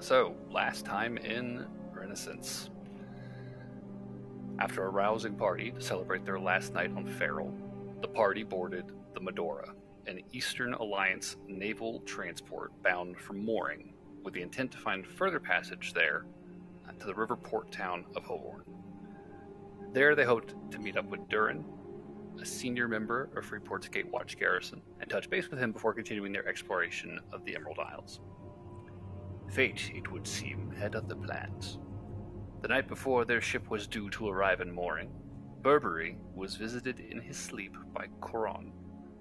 So, last time in Renascence. After a rousing party to celebrate their last night on Feral, the party boarded the Medora, an Eastern Alliance naval transport bound for mooring, with the intent to find further passage there to the river port town of Holborn. There they hoped to meet up with Durin, a senior member of Freeport's Gatewatch garrison, and touch base with him before continuing their exploration of the Emerald Isles. Fate, it would seem, had other plans. The night before their ship was due to arrive in mooring, Burberry was visited in his sleep by Coron,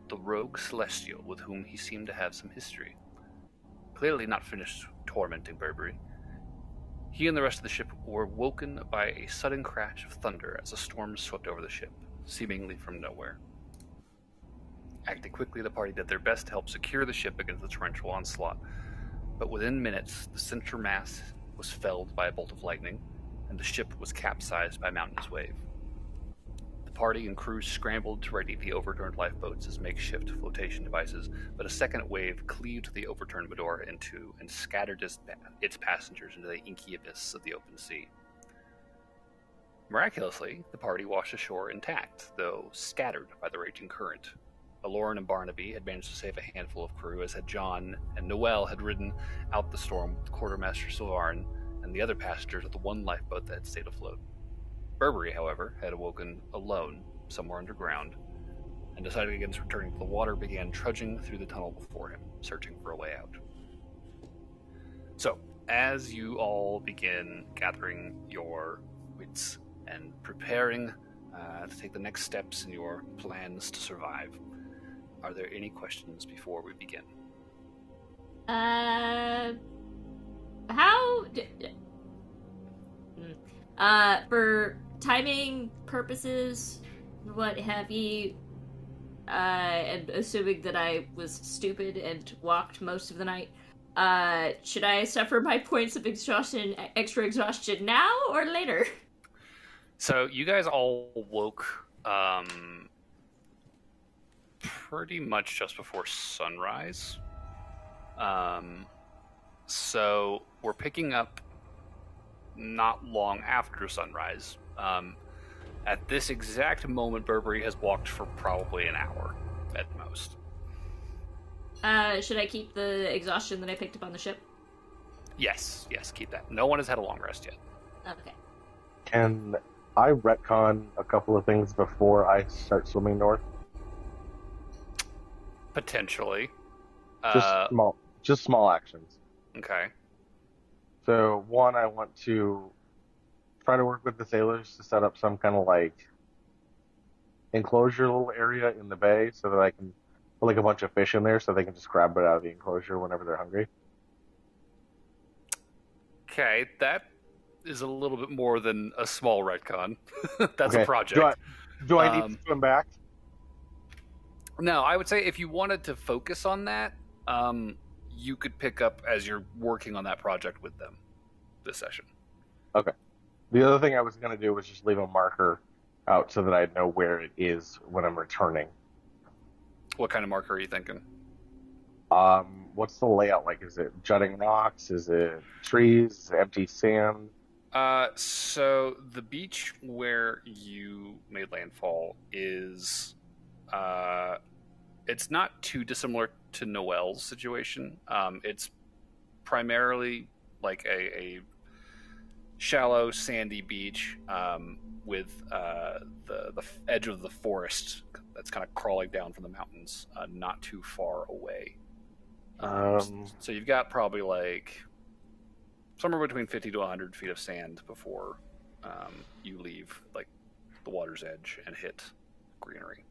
the rogue celestial with whom he seemed to have some history. Clearly not finished tormenting Burberry, he and the rest of the ship were woken by a sudden crash of thunder as a storm swept over the ship, seemingly from nowhere. Acting quickly, the party did their best to help secure the ship against the torrential onslaught, but within minutes, the center mass was felled by a bolt of lightning, and the ship was capsized by a mountainous wave. The party and crew scrambled to ready the overturned lifeboats as makeshift flotation devices, but a second wave cleaved the overturned Medora in two and scattered its passengers into the inky abyss of the open sea. Miraculously, the party washed ashore intact, though scattered by the raging current. Aloran and Barnaby had managed to save a handful of crew, as had John, and Noel had ridden out the storm with Quartermaster Sylvarn and the other passengers of the one lifeboat that had stayed afloat. Burberry, however, had awoken alone somewhere underground, and deciding against returning to the water, began trudging through the tunnel before him, searching for a way out. So, as you all begin gathering your wits and preparing to take the next steps in your plans to survive, are there any questions before we begin? For timing purposes, what have you, and assuming that I was stupid and walked most of the night, should I suffer my points of extra exhaustion now or later? So, you guys all woke, pretty much just before sunrise. So we're picking up not long after sunrise. At this exact moment, Burberry has walked for probably an hour at most. Should I keep the exhaustion that I picked up on the ship? Yes, keep that. No one has had a long rest yet. Okay. Can I retcon a couple of things before I start swimming north? Potentially. Just small actions. Okay. So, one, I want to try to work with the sailors to set up some kind of, enclosure little area in the bay so that I can put, a bunch of fish in there so they can just grab it out of the enclosure whenever they're hungry. Okay, that is a little bit more than a small retcon. That's okay. A project. Do I need to swim back? No, I would say if you wanted to focus on that, you could pick up as you're working on that project with them this session. Okay. The other thing I was going to do was just leave a marker out so that I'd know where it is when I'm returning. What kind of marker are you thinking? What's the layout like? Is it jutting rocks? Is it trees? Is it empty sand? So the beach where you made landfall is... it's not too dissimilar to Noel's situation. It's primarily like a shallow, sandy beach with the edge of the forest that's kind of crawling down from the mountains, not too far away. So you've got probably somewhere between 50 to 100 feet of sand before you leave the water's edge and hit greenery.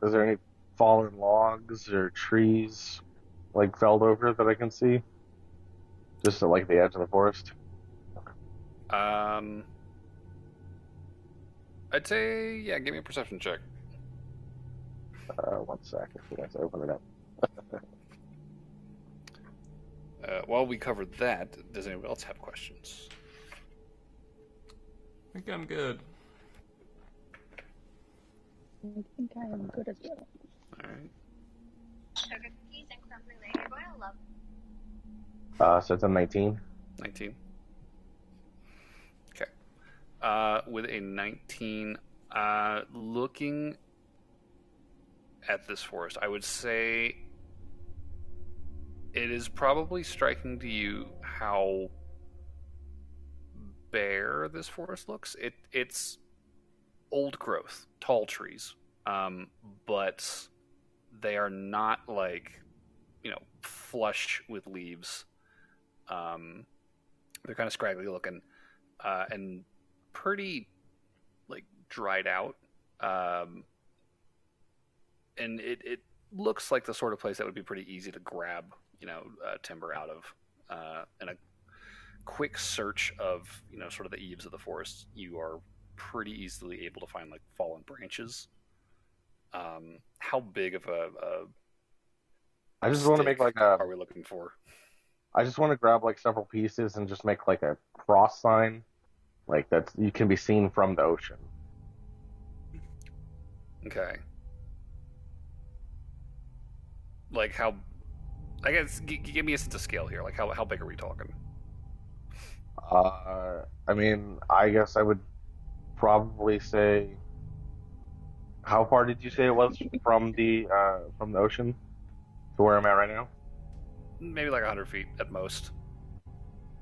Is there any fallen logs or trees felled over that I can see? Just at the edge of the forest? I'd say, yeah, give me a perception check. 1 sec, I forgot to open it up. While we covered that, does anyone else have questions? I think I'm good. I think I am good as well. Alright. Sugar cookies and creme brulee are going to love. So it's a 19. 19. Okay. With a 19, looking at this forest, I would say it is probably striking to you how bare this forest looks. It's old growth, tall trees, but they are not like flush with leaves. They're kind of scraggly looking, and pretty like dried out. Um, and it looks like the sort of place that would be pretty easy to grab, timber out of. In a quick search of, sort of the eaves of the forest, you are pretty easily able to find like fallen branches. How big of a I just want to make stick like a. are we looking for? I just want to grab like several pieces and just make like a cross sign, like that you can be seen from the ocean. Okay. Like how? I guess give me a sense of scale here. Like how big are we talking? I mean, I guess I would probably say. How far did you say it was from the ocean to where I'm at right now? Maybe like 100 feet at most.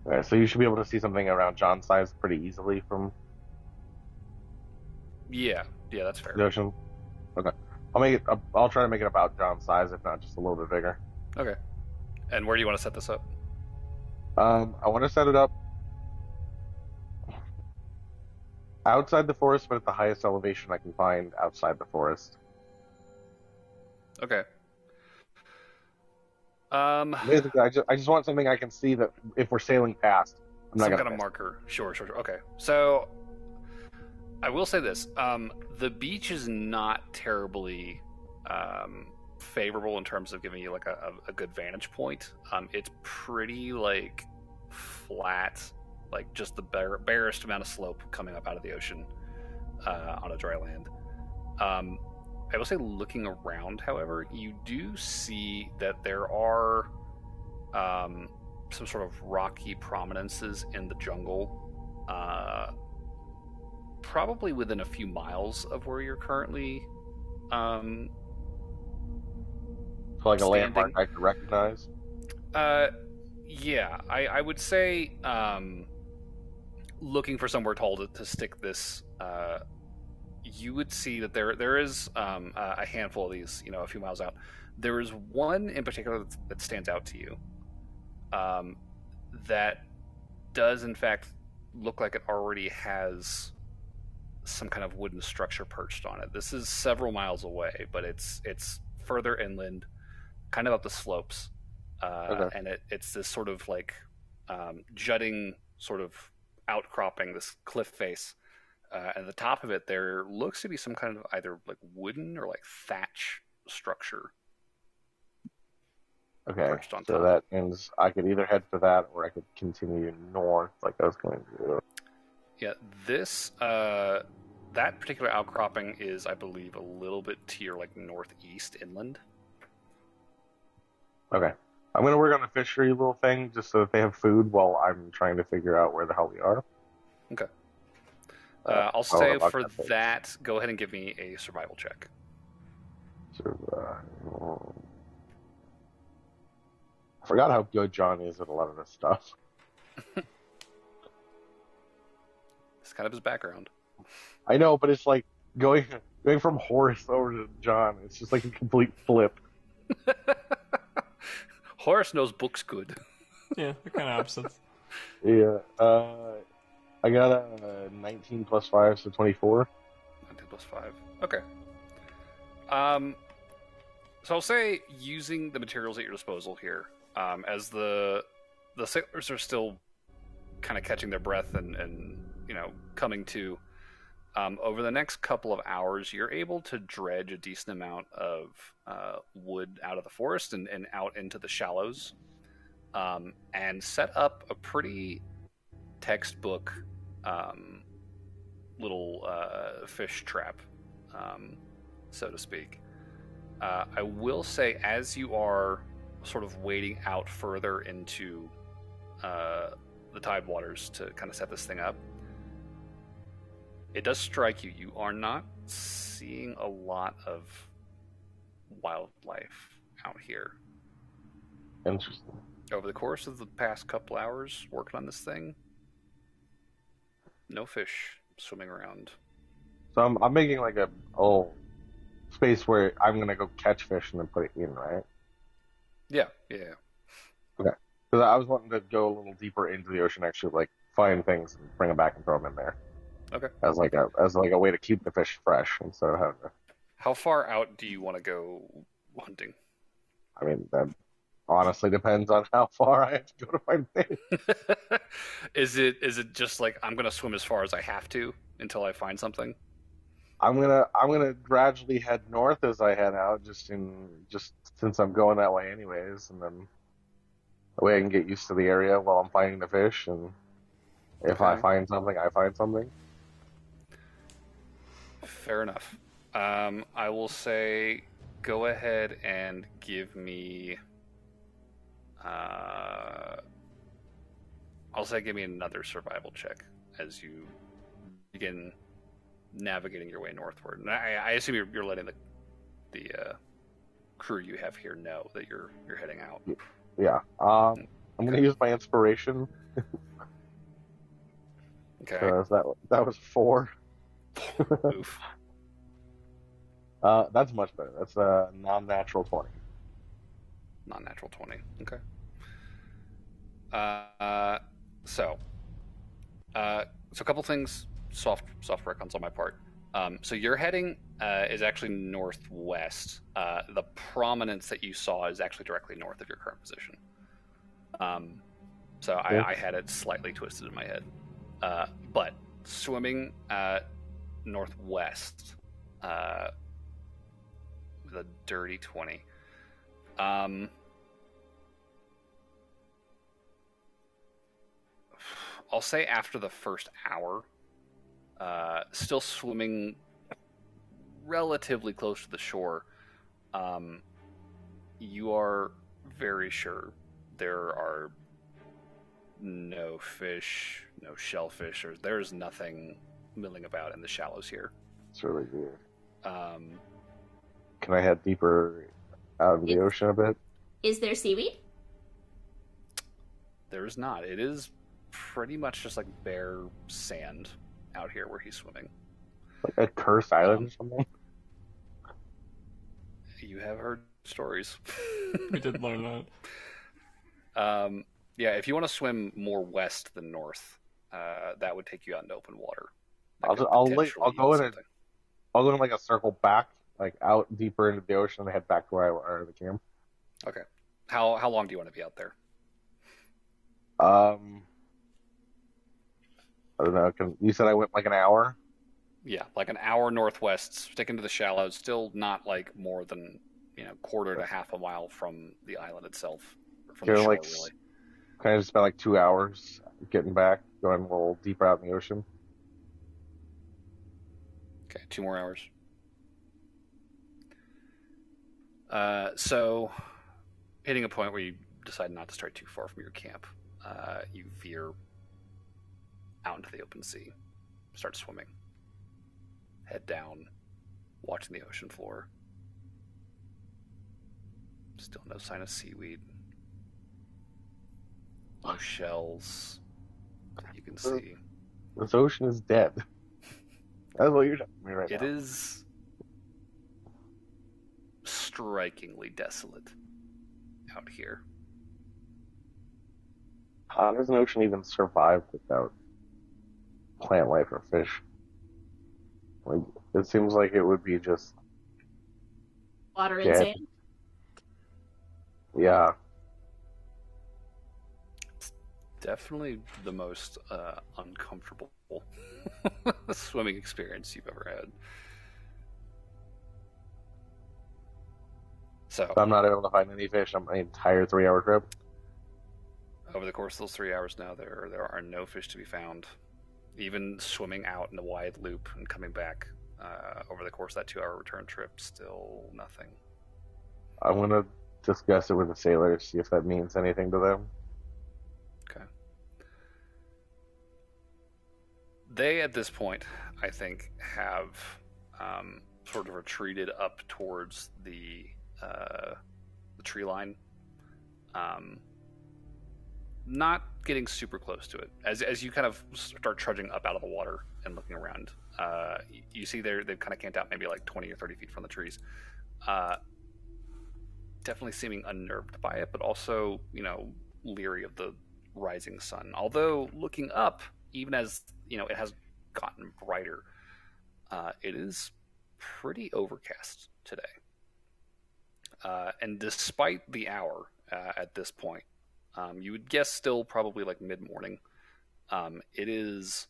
Okay, so you should be able to see something around John's size pretty easily from Yeah, that's fair. the ocean. Okay, I'll make it. I'll try to make it about John's size, if not just a little bit bigger. Okay. And where do you want to set this up? I want to set it up outside the forest, but at the highest elevation I can find outside the forest. Okay. Basically, I just want something I can see that if we're sailing past, I'm not some gonna kind of miss. marker. Sure. Okay. So I will say this: the beach is not terribly favorable in terms of giving you like a good vantage point. It's pretty like flat, like just the barest amount of slope coming up out of the ocean on a dry land. I will say, looking around, however, you do see that there are some sort of rocky prominences in the jungle, probably within a few miles of where you're currently So like a standing. landmark I could recognize. Yeah, I would say looking for somewhere tall to stick this. You would see that there is a handful of these, a few miles out. There is one in particular that stands out to you, that does in fact look like it already has some kind of wooden structure perched on it. This is several miles away, but it's further inland, kind of up the slopes, Okay. and it's this sort of like jutting sort of outcropping, this cliff face. At the top of it, there looks to be some kind of either like wooden or like thatch structure Okay, perched on so top. that means I could either head for that or I could continue north like I was going to do. Yeah, this that particular outcropping is, I believe, a little bit to your like northeast inland. Okay. I'm going to work on the fishery little thing just so that they have food while I'm trying to figure out where the hell we are. Okay. I I'll don't know say about for that. that, go ahead and give me a survival check. So, I forgot how good John is at a lot of this stuff. It's kind of his background. I know, but it's like going from Horace over to John. It's just like a complete flip. Horace knows books good. Yeah, they're kind of opposites. Yeah. I got a 19 plus 5, so 24. 19 plus 5. Okay. So I'll say, using the materials at your disposal here, as the sailors are still kind of catching their breath and coming to, over the next couple of hours, you're able to dredge a decent amount of wood out of the forest and out into the shallows, and set up a pretty textbook little fish trap, so to speak. I will say, as you are sort of wading out further into the tide waters to kind of set this thing up. It does strike you. You are not seeing a lot of wildlife out here. Interesting. Over the course of the past couple hours working on this thing, no fish swimming around. So I'm making like a space where I'm gonna go catch fish and then put it in, right? Yeah. Okay. Because I was wanting to go a little deeper into the ocean, actually, like find things and bring them back and throw them in there. Okay. As like a way to keep the fish fresh instead of having to. How far out do you want to go hunting? I mean, that honestly depends on how far I have to go to find fish. Is it just like I'm gonna swim as far as I have to until I find something? I'm gonna gradually head north as I head out, just since I'm going that way anyways, and then that way I can get used to the area while I'm finding the fish, and if I Okay. find something, I find something. Fair enough. I will say, go ahead and give me. I'll say, give me another survival check as you begin navigating your way northward. And I assume you're letting the crew you have here know that you're heading out. Yeah. I'm gonna use my inspiration. Okay. That was 4. Oof. That's much better. That's a non-natural 20. Non-natural 20. Okay. So a couple things, soft recons on my part. So your heading is actually northwest. The prominence that you saw is actually directly north of your current position. So I had it slightly twisted in my head. But swimming northwest with a dirty 20. I'll say after the first hour, still swimming relatively close to the shore, you are very sure there are no fish, no shellfish, or there's nothing milling about in the shallows here. It's really weird. Um, Can I head deeper out of the ocean a bit? Is there seaweed? there is not. It is pretty much just like bare sand out here where he's swimming. Like a cursed island or something? You have heard stories. We did learn that. Yeah, if you want to swim more west than north, that would take you out into open water. That I'll could go potentially in yield I'll go in like a circle back, like out deeper into the ocean and head back to where I became. Okay. How long do you want to be out there? I don't know. You said I went like an hour? Yeah, like an hour northwest, sticking to the shallows, still not like more than, quarter to half a mile from the island itself, from the Can I, shore, like, really. Can I just spend like 2 hours getting back, going a little deeper out in the ocean? Okay, 2 more hours. So, hitting a point where you decide not to start too far from your camp, you veer out into the open sea, start swimming, head down, watching the ocean floor. Still no sign of seaweed. No shells that you can see. This ocean is dead. That's what you're telling me right now. It is strikingly desolate out here. How does an ocean even survive without plant life or fish? Like, it seems like it would be just Water and dead. sand? Yeah. Definitely the most uncomfortable swimming experience you've ever had. So, I'm not able to find any fish on my entire 3-hour trip. over the course of those 3 hours now, there are no fish to be found. Even swimming out in a wide loop and coming back over the course of that 2-hour return trip, still nothing. I'm gonna discuss it with the sailors, see if that means anything to them. Okay. They, at this point, I think, have sort of retreated up towards the tree line. Not getting super close to it. As you kind of start trudging up out of the water and looking around, you see they've kind of camped out maybe like 20 or 30 feet from the trees. Definitely seeming unnerved by it, but also, leery of the rising sun. Although looking up, even as, it has gotten brighter, it is pretty overcast today. And despite the hour at this point, you would guess still probably like mid-morning, it is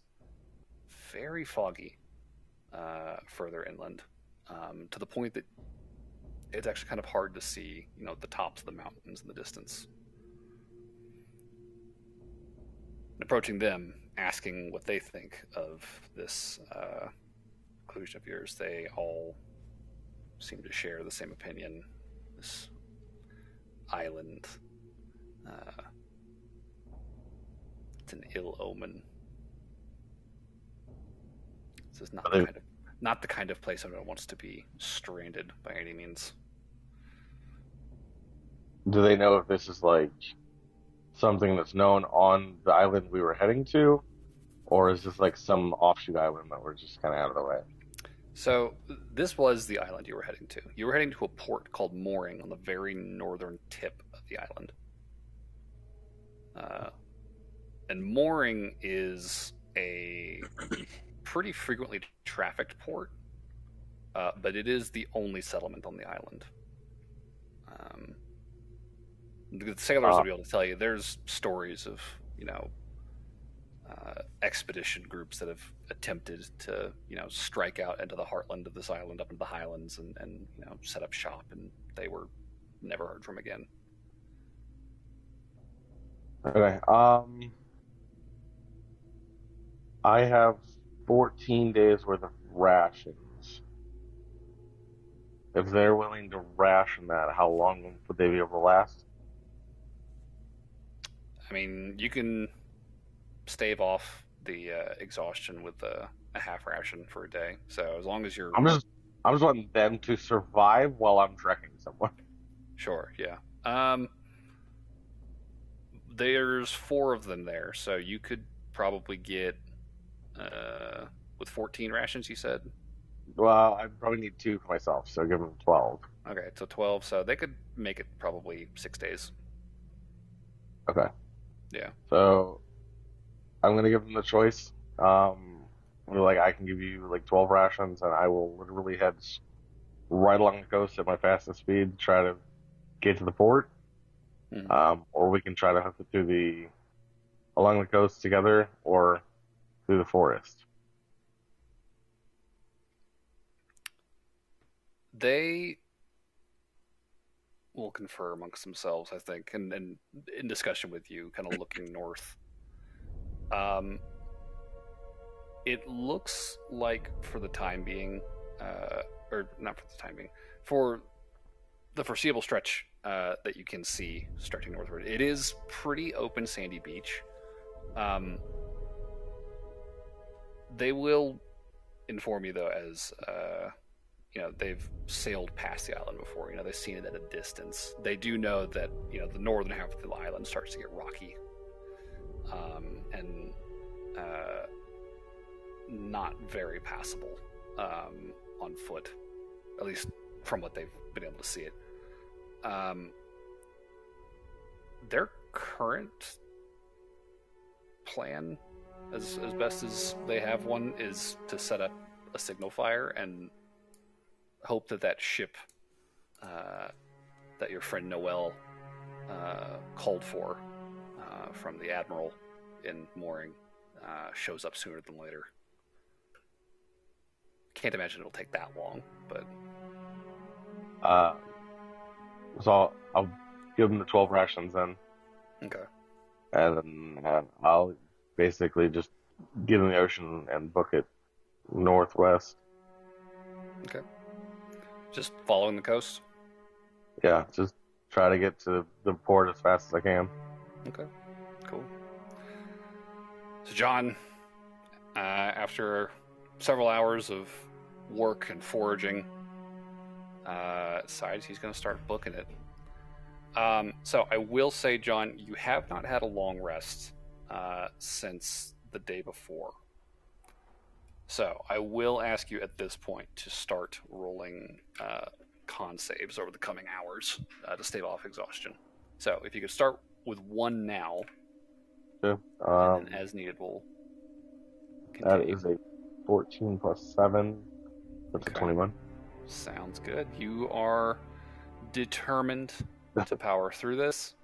very foggy further inland, to the point that it's actually kind of hard to see, the tops of the mountains in the distance. Approaching them, asking what they think of this conclusion of yours, they all seem to share the same opinion. This island, it's an ill omen. This is not the kind of place everyone wants to be stranded by any means. Do they know if this is like something that's known on the island we were heading to, or is this like some offshoot island that we're just kind of out of the way? So this was the island you were heading to. You were heading to a port called Mooring on the very northern tip of the island. And Mooring is a pretty frequently trafficked port, but it is the only settlement on the island. The sailors will be able to tell you there's stories of, expedition groups that have attempted to, strike out into the heartland of this island up into the highlands and set up shop, and they were never heard from again. Okay. I have 14 days worth of rations. If they're willing to ration that, how long would they be able to last? I mean, you can stave off the exhaustion with a half ration for a day. So as long as you're... I'm just wanting them to survive while I'm trekking somewhere. Sure, yeah. There's 4 of them there, so you could probably get with 14 rations, you said? Well, I probably need 2 for myself, so give them 12. Okay, so 12, so they could make it probably 6 days. Okay. Yeah. So I'm going to give them the choice. I can give you like 12 rations, and I will literally head right along the coast at my fastest speed, try to get to the port. Mm-hmm. Or we can try to hook it along the coast together, or through the forest. They will confer amongst themselves, I think, and in discussion with you, kind of looking north. It looks like for the time being, or not for the time being, for the foreseeable stretch that you can see stretching northward, it is pretty open sandy beach. They will inform you, though, as they've sailed past the island before. They've seen it at a distance. They do know that the northern half of the island starts to get rocky, and not very passable on foot, at least from what they've been able to see it. Their current plan, as best as they have one, is to set up a signal fire and hope that ship that your friend Noel called for from the Admiral in Mooring shows up sooner than later. Can't imagine it'll take that long, but... So I'll give them the 12 rations then. Okay. And then I'll basically just get in the ocean and book it northwest. Okay. Just following the coast? Yeah, just try to get to the port as fast as I can. Okay, cool. So John, After several hours of work and foraging, decides he's going to start booking it. So I will say, John, you have not had a long rest since the day before. So I will ask you at this point to start rolling con saves over the coming hours to stave off exhaustion. So if you could start with 1 now, Sure. and then as needed, we'll That continue. is a 14 plus 7. That's Okay. a 21. Sounds good. You are determined to power through this.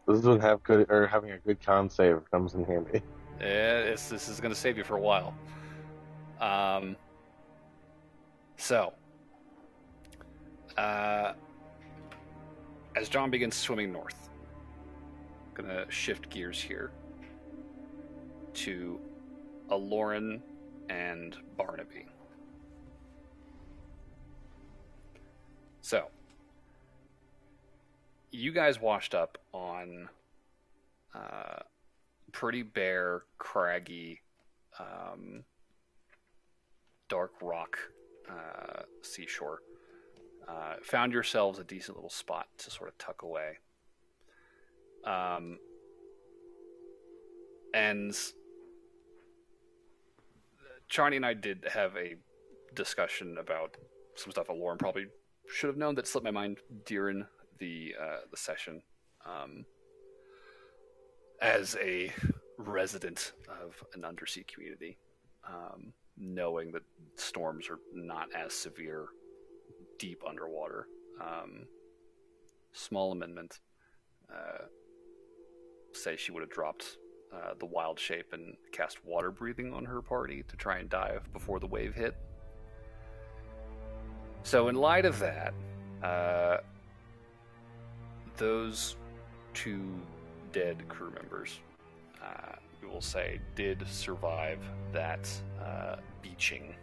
This is when having a good con save comes in handy. This is going to save you for a while. So, as John begins swimming north, I'm going to shift gears here to Aloran and Barnaby. So, you guys washed up on pretty bare, craggy, dark rock seashore. Found yourselves a decent little spot to sort of tuck away. And Charney and I did have a discussion about some stuff that Lauren probably should have known that slipped my mind during the session. As a resident of an undersea community, knowing that storms are not as severe deep underwater. Small amendment. Say she would have dropped the wild shape and cast water breathing on her party to try and dive before the wave hit. So in light of that, those 2 dead crew members, we will say, did survive that beaching.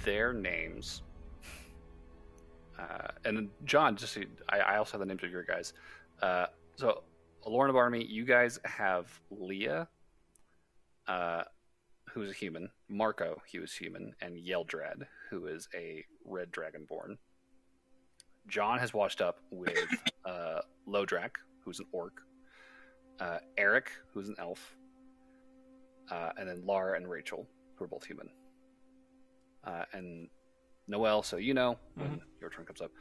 Their names, and John, just so I also have the names of your guys. So, Lorna Barmy, you guys have Leah, who's a human, Marco, he was human, and Yeldrad, who is a red dragonborn. John has washed up with Lodrak, who's an orc, Eric, who's an elf, and then Lara and Rachel, who are both human. And Noelle, so you know, when your turn comes up,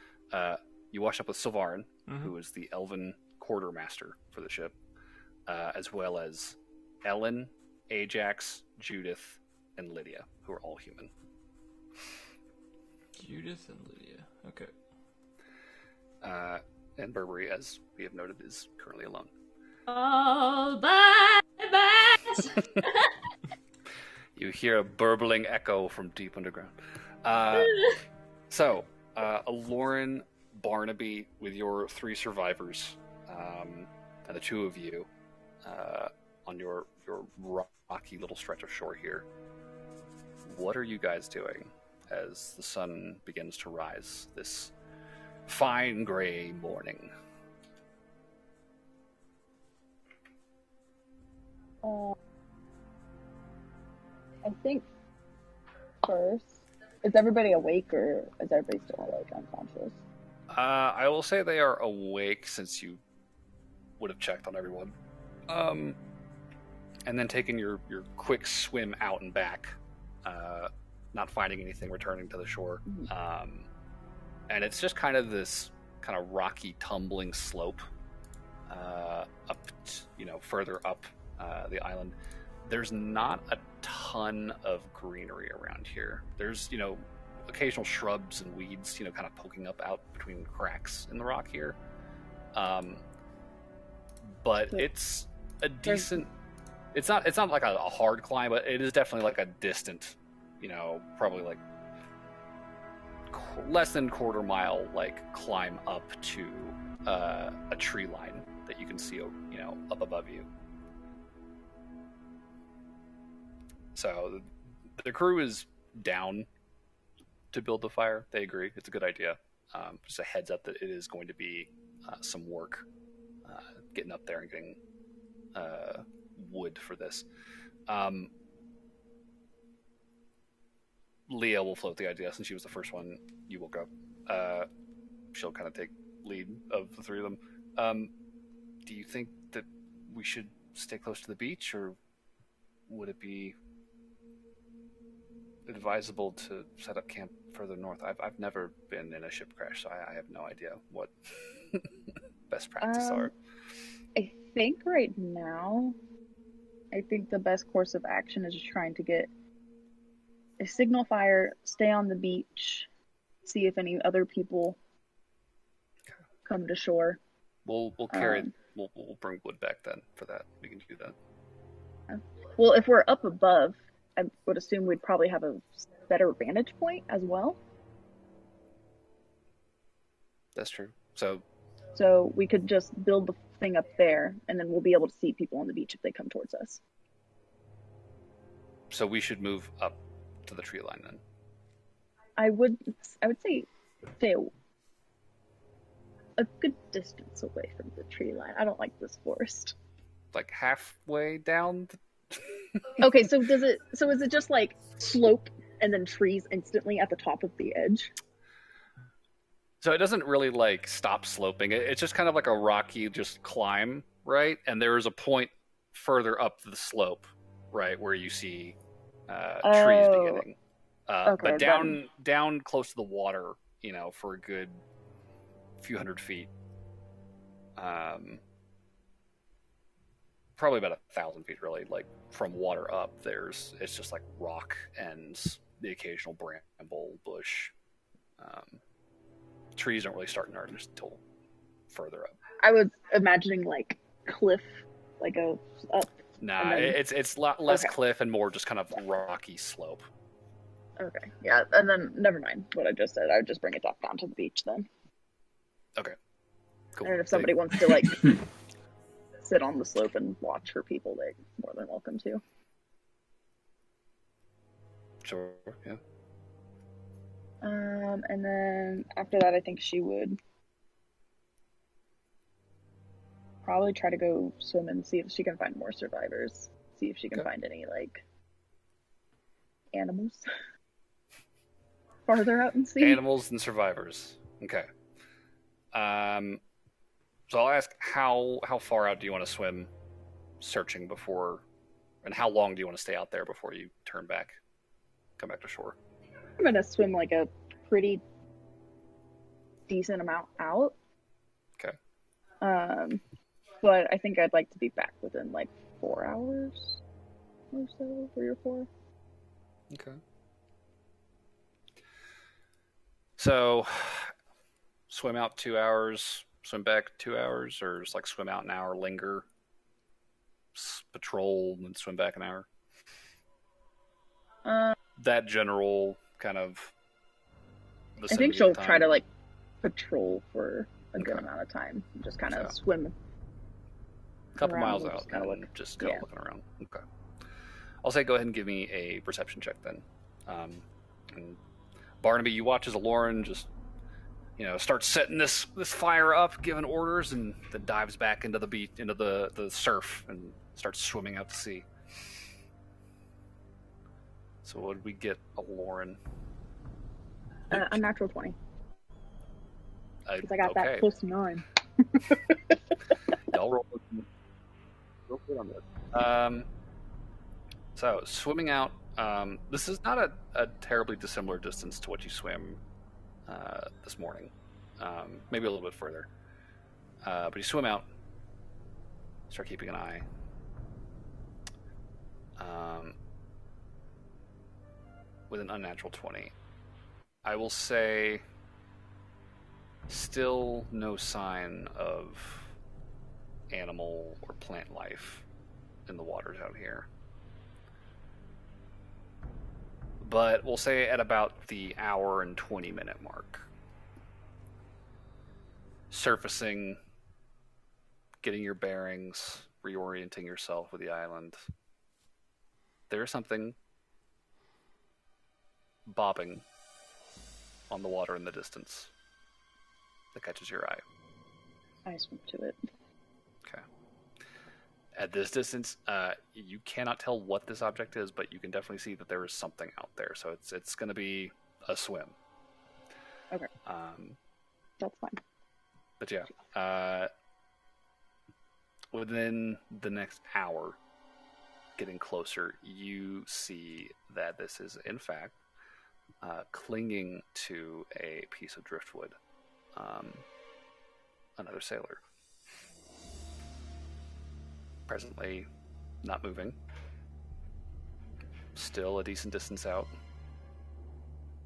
you washed up with Sylvarin, who is the elven quartermaster for the ship, as well as Ellen, Ajax, Judith, and Lydia, who are all human. Judith and Lydia. Okay. And Burberry, as we have noted, is currently alone. All by myself. You hear a burbling echo from deep underground. So, Lauren, Barnaby, with your 3 survivors, and the 2 of you on your rocky little stretch of shore here, what are you guys doing as the sun begins to rise this fine gray morning? I think first, is everybody awake or is everybody still like unconscious? I will say they are awake since you would have checked on everyone. And then taking your quick swim out and back, not finding anything, returning to the shore. And it's just kind of this kind of rocky, tumbling slope up, further up the island. There's not a ton of greenery around here. There's, occasional shrubs and weeds, kind of poking up out between cracks in the rock here. But it's a decent. It's not like a hard climb, but it is definitely like a distant, probably like less than quarter mile climb up to a tree line that you can see, up above you. So the crew is down to build the fire. They agree it's a good idea. Just a heads up that it is going to be some work getting up there and getting wood for this. Um, Leah will float the idea since she was the first one. You woke up. She'll kind of take lead of the three of them. Do you think that we should stay close to the beach, or would it be advisable to set up camp further north? I've never been in a ship crash, so I have no idea what best practice are. I think right now, I think the best course of action is just trying to get a signal fire, stay on the beach, see if any other people come to shore. We'll carry. We'll bring wood back then for that. We can do that. Well, if we're up above, I would assume we'd probably have a better vantage point as well. That's true. So we could just build the thing up there, and then we'll be able to see people on the beach if they come towards us. So we should move up to the tree line then. I would say stay a good distance away from the tree line. I don't like this forest. Like halfway down. Okay, so is it just like slope and then trees instantly at the top of the edge? So it doesn't really like stop sloping. It's just kind of like a rocky just climb, right? And there is a point further up the slope, right, where you see trees beginning. Okay, but down close to the water, for a good few hundred feet. Probably about 1,000 feet, really. Like from water up, it's just like rock and the occasional bramble bush. Trees don't really start in earnest until further up. I was imagining like cliff, like up. Nah, it's a lot less cliff and more just kind of rocky slope. Okay, yeah, and then never mind what I just said. I would just bring it back down to the beach then. Okay, cool. And if somebody wants to like sit on the slope and watch for people, they're more than welcome to. Sure, yeah. And then after that, I think she would probably try to go swim and see if she can find more survivors. See if she can find any like animals farther out and sea. Animals and survivors. Okay. So I'll ask how far out do you want to swim, searching before, and how long do you want to stay out there before you come back to shore? I'm gonna swim like a pretty decent amount out. Okay. But I think I'd like to be back within like 4 hours or so, 3 or 4. Okay. So, swim out 2 hours, swim back 2 hours, or just like swim out an hour, linger, patrol, and swim back an hour? That general kind of. I think she'll try to like patrol for a good amount of time, just kind of swim. A couple miles out, and just kind of looking around. Okay. I'll say go ahead and give me a perception check then. And Barnaby, you watch as Lauren just, starts setting this fire up, giving orders, and then dives back into the beach, into the surf, and starts swimming out to sea. So what did we get, Lauren? A natural 20. Because I got okay. that plus 9. Y'all roll good on this. So swimming out. This is not a terribly dissimilar distance to what you swam this morning. Maybe a little bit further. But you swim out. Start keeping an eye. With an unnatural 20. I will say still no sign of animal or plant life in the waters out here. But we'll say at about the hour and 20-minute mark. Surfacing, getting your bearings, reorienting yourself with the island. There's something bobbing on the water in the distance that catches your eye. I swim to it. Okay. At this distance, you cannot tell what this object is, but you can definitely see that there is something out there. So it's going to be a swim. Okay. That's fine. But yeah, within the next hour, getting closer, you see that this is in fact clinging to a piece of driftwood. Another sailor. Presently not moving. Still a decent distance out.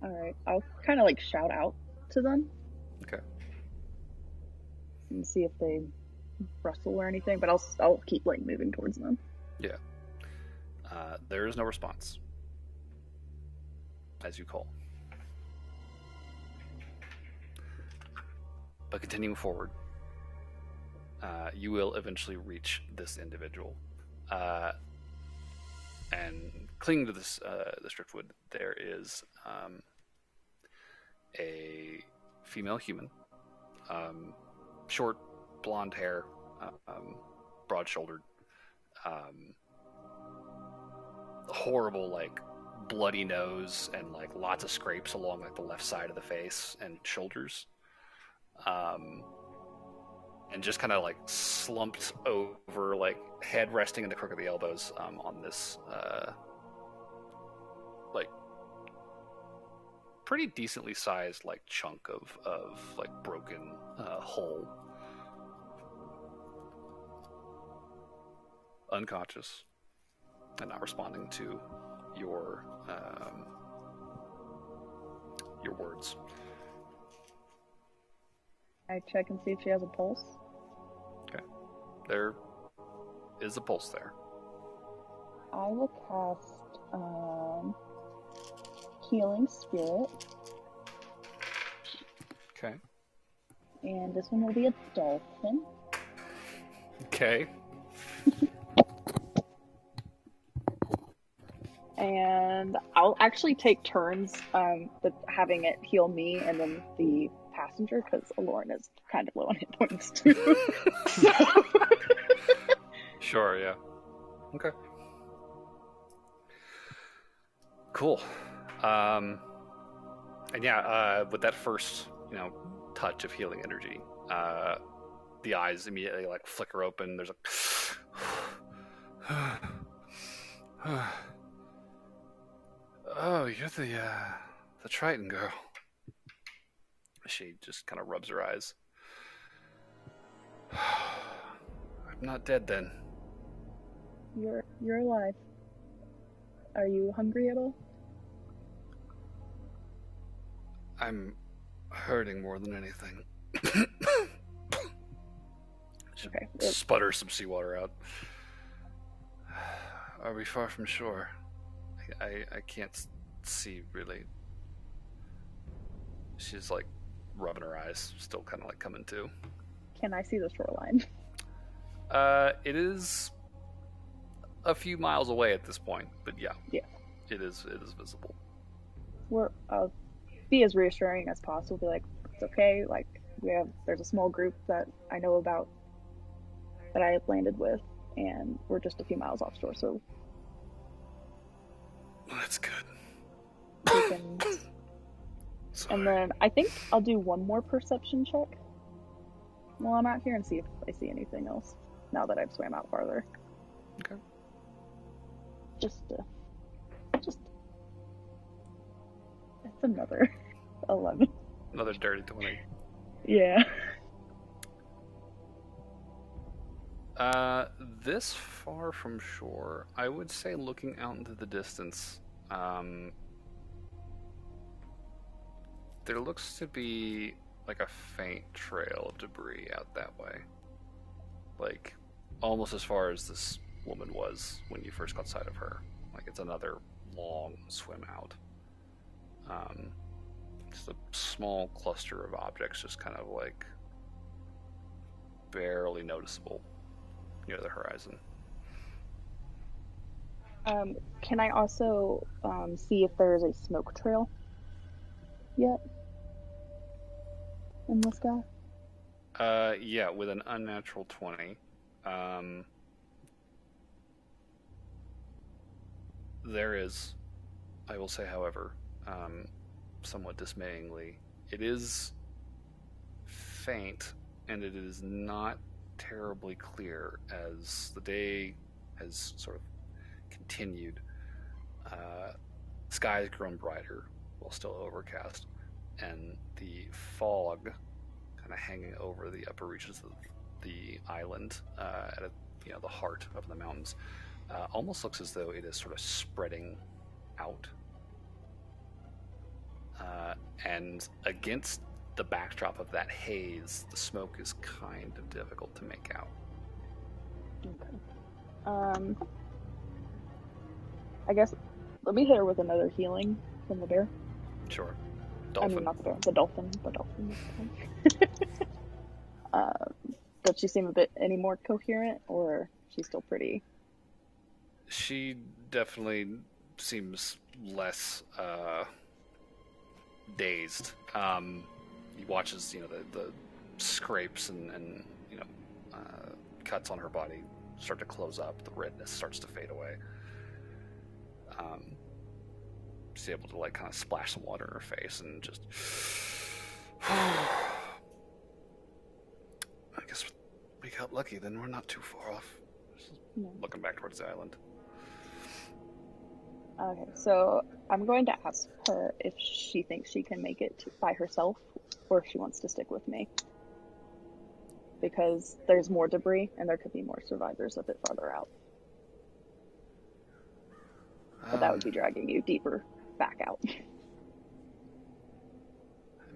Alright, I'll kind of like shout out to them. Okay. And see if they rustle or anything, but I'll keep like moving towards them. Yeah. There is no response as you call. But continuing forward, you will eventually reach this individual. And clinging to this driftwood, there is a female human, short, blonde hair, broad-shouldered, horrible, like bloody nose, and like lots of scrapes along like the left side of the face and shoulders. And just kind of like slumped over, like head resting in the crook of the elbows on this like pretty decently sized like chunk of like broken hull. Unconscious and not responding to your words. I check and see if she has a pulse. Okay. There is a pulse there. I will cast Healing Spirit. Okay. And this one will be a dolphin. Okay. And I'll actually take turns with having it heal me and then the passenger, because Aloran is kind of low on hit points too. So. Sure, yeah. Okay. Cool. And yeah, with that first, touch of healing energy, the eyes immediately like flicker open. There's a oh, you're the Triton girl. She just kind of rubs her eyes. I'm not dead then. You're alive. Are you hungry at all? I'm hurting more than anything. Okay. Sputter some seawater out. Are we far from shore? I can't see really. She's like rubbing her eyes, still kind of like coming to. Can I see the shoreline? It is a few miles away at this point, but yeah. It is visible. I'll be as reassuring as possible. Be like, it's okay. Like there's a small group that I know about that I have landed with, and we're just a few miles offshore, so that's good. We can. And then I think I'll do one more perception check while I'm out here and see if I see anything else now that I've swam out farther. Okay. Just it's another 11. Another dirty 20. Yeah. This far from shore, I would say looking out into the distance, there looks to be like a faint trail of debris out that way. Like, almost as far as this woman was when you first got sight of her. Like, it's another long swim out. Just a small cluster of objects just kind of like barely noticeable near the horizon. Can I also see if there's a smoke trail yet in the sky? Yeah, with an unnatural 20. There is, I will say, however, somewhat dismayingly, it is faint, and it is not terribly clear as the day has sort of continued. Sky has grown brighter while still overcast, and the fog kind of hanging over the upper reaches of the island at the heart of the mountains almost looks as though it is sort of spreading out. And against the backdrop of that haze, the smoke is kind of difficult to make out. Okay. I guess let me hit her with another healing from the bear. Sure. Dolphin. I mean, not the bear, the dolphin. The dolphin. Does she seem any more coherent, or she's still pretty? She definitely seems less dazed. He watches, the scrapes and cuts on her body start to close up. The redness starts to fade away. She's able to kind of splash some water in her face and just. I guess we got lucky. Then we're not too far off. Looking back towards the island. Okay, so I'm going to ask her if she thinks she can make it by herself, or if she wants to stick with me. Because there's more debris, and there could be more survivors a bit farther out. But that would be dragging you deeper back out. I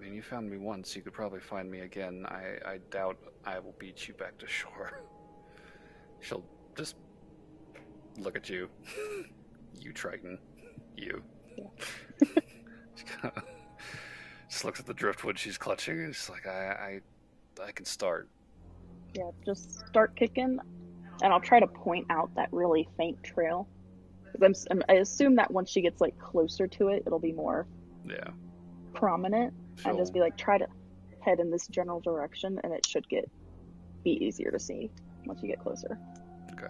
mean, you found me once, you could probably find me again. I doubt I will beat you back to shore. She'll just look at you. You Triton. You. Yeah. Just looks at the driftwood she's clutching and she's like, I can start. Yeah, just start kicking, and I'll try to point out that really faint trail. I assume that once she gets closer to it, it'll be more prominent, and just be try to head in this general direction, and it should be easier to see once you get closer. Okay.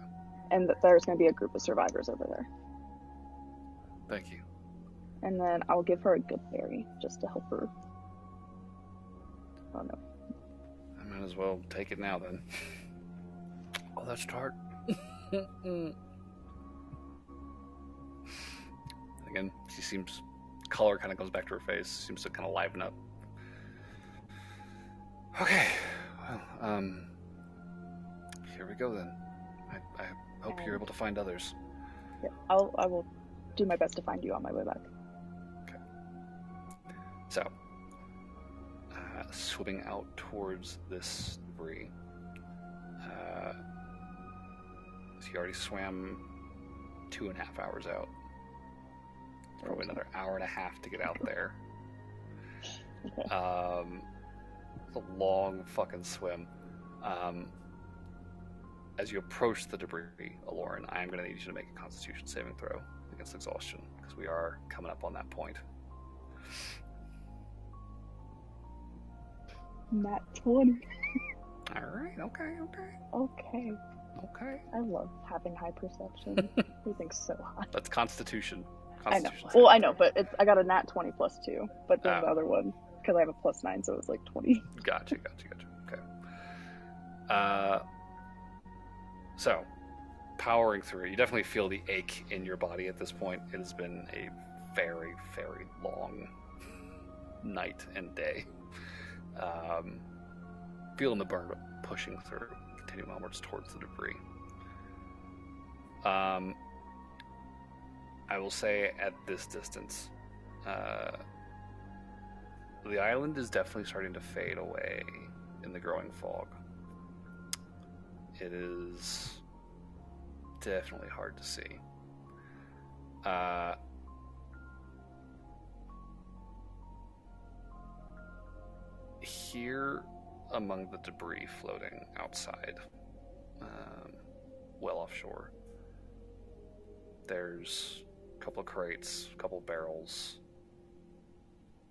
And there's going to be a group of survivors over there. Thank you. And then I'll give her a good berry just to help her. Oh no. I might as well take it now then. Oh, that's tart. Again, she seems, color kind of goes back to her face, seems to kind of liven up. Okay, well, here we go then. I hope you're able to find others. Yeah, I will do my best to find you on my way back. Okay. So, swimming out towards this debris. So you already swam 2.5 hours out. Probably another hour and a half to get out there. Okay. It's a long fucking swim. As you approach the debris, Aloran, I am going to need you to make a Constitution saving throw against exhaustion, because we are coming up on that point. Nat 20. Alright, okay. Okay. I love having high perception. Everything's so high. That's Constitution. I know. Well, I know, but I got a nat 20 plus 2. But then the other one, because I have a plus 9, so it was 20. Gotcha. Okay. So, powering through it, you definitely feel the ache in your body at this point. It has been a very, very long night and day. Feeling the burn, but pushing through, continuing onwards towards the debris. I will say at this distance, the island is definitely starting to fade away in the growing fog. It is definitely hard to see. Here among the debris floating outside, well offshore, there's a couple of crates, a couple of barrels,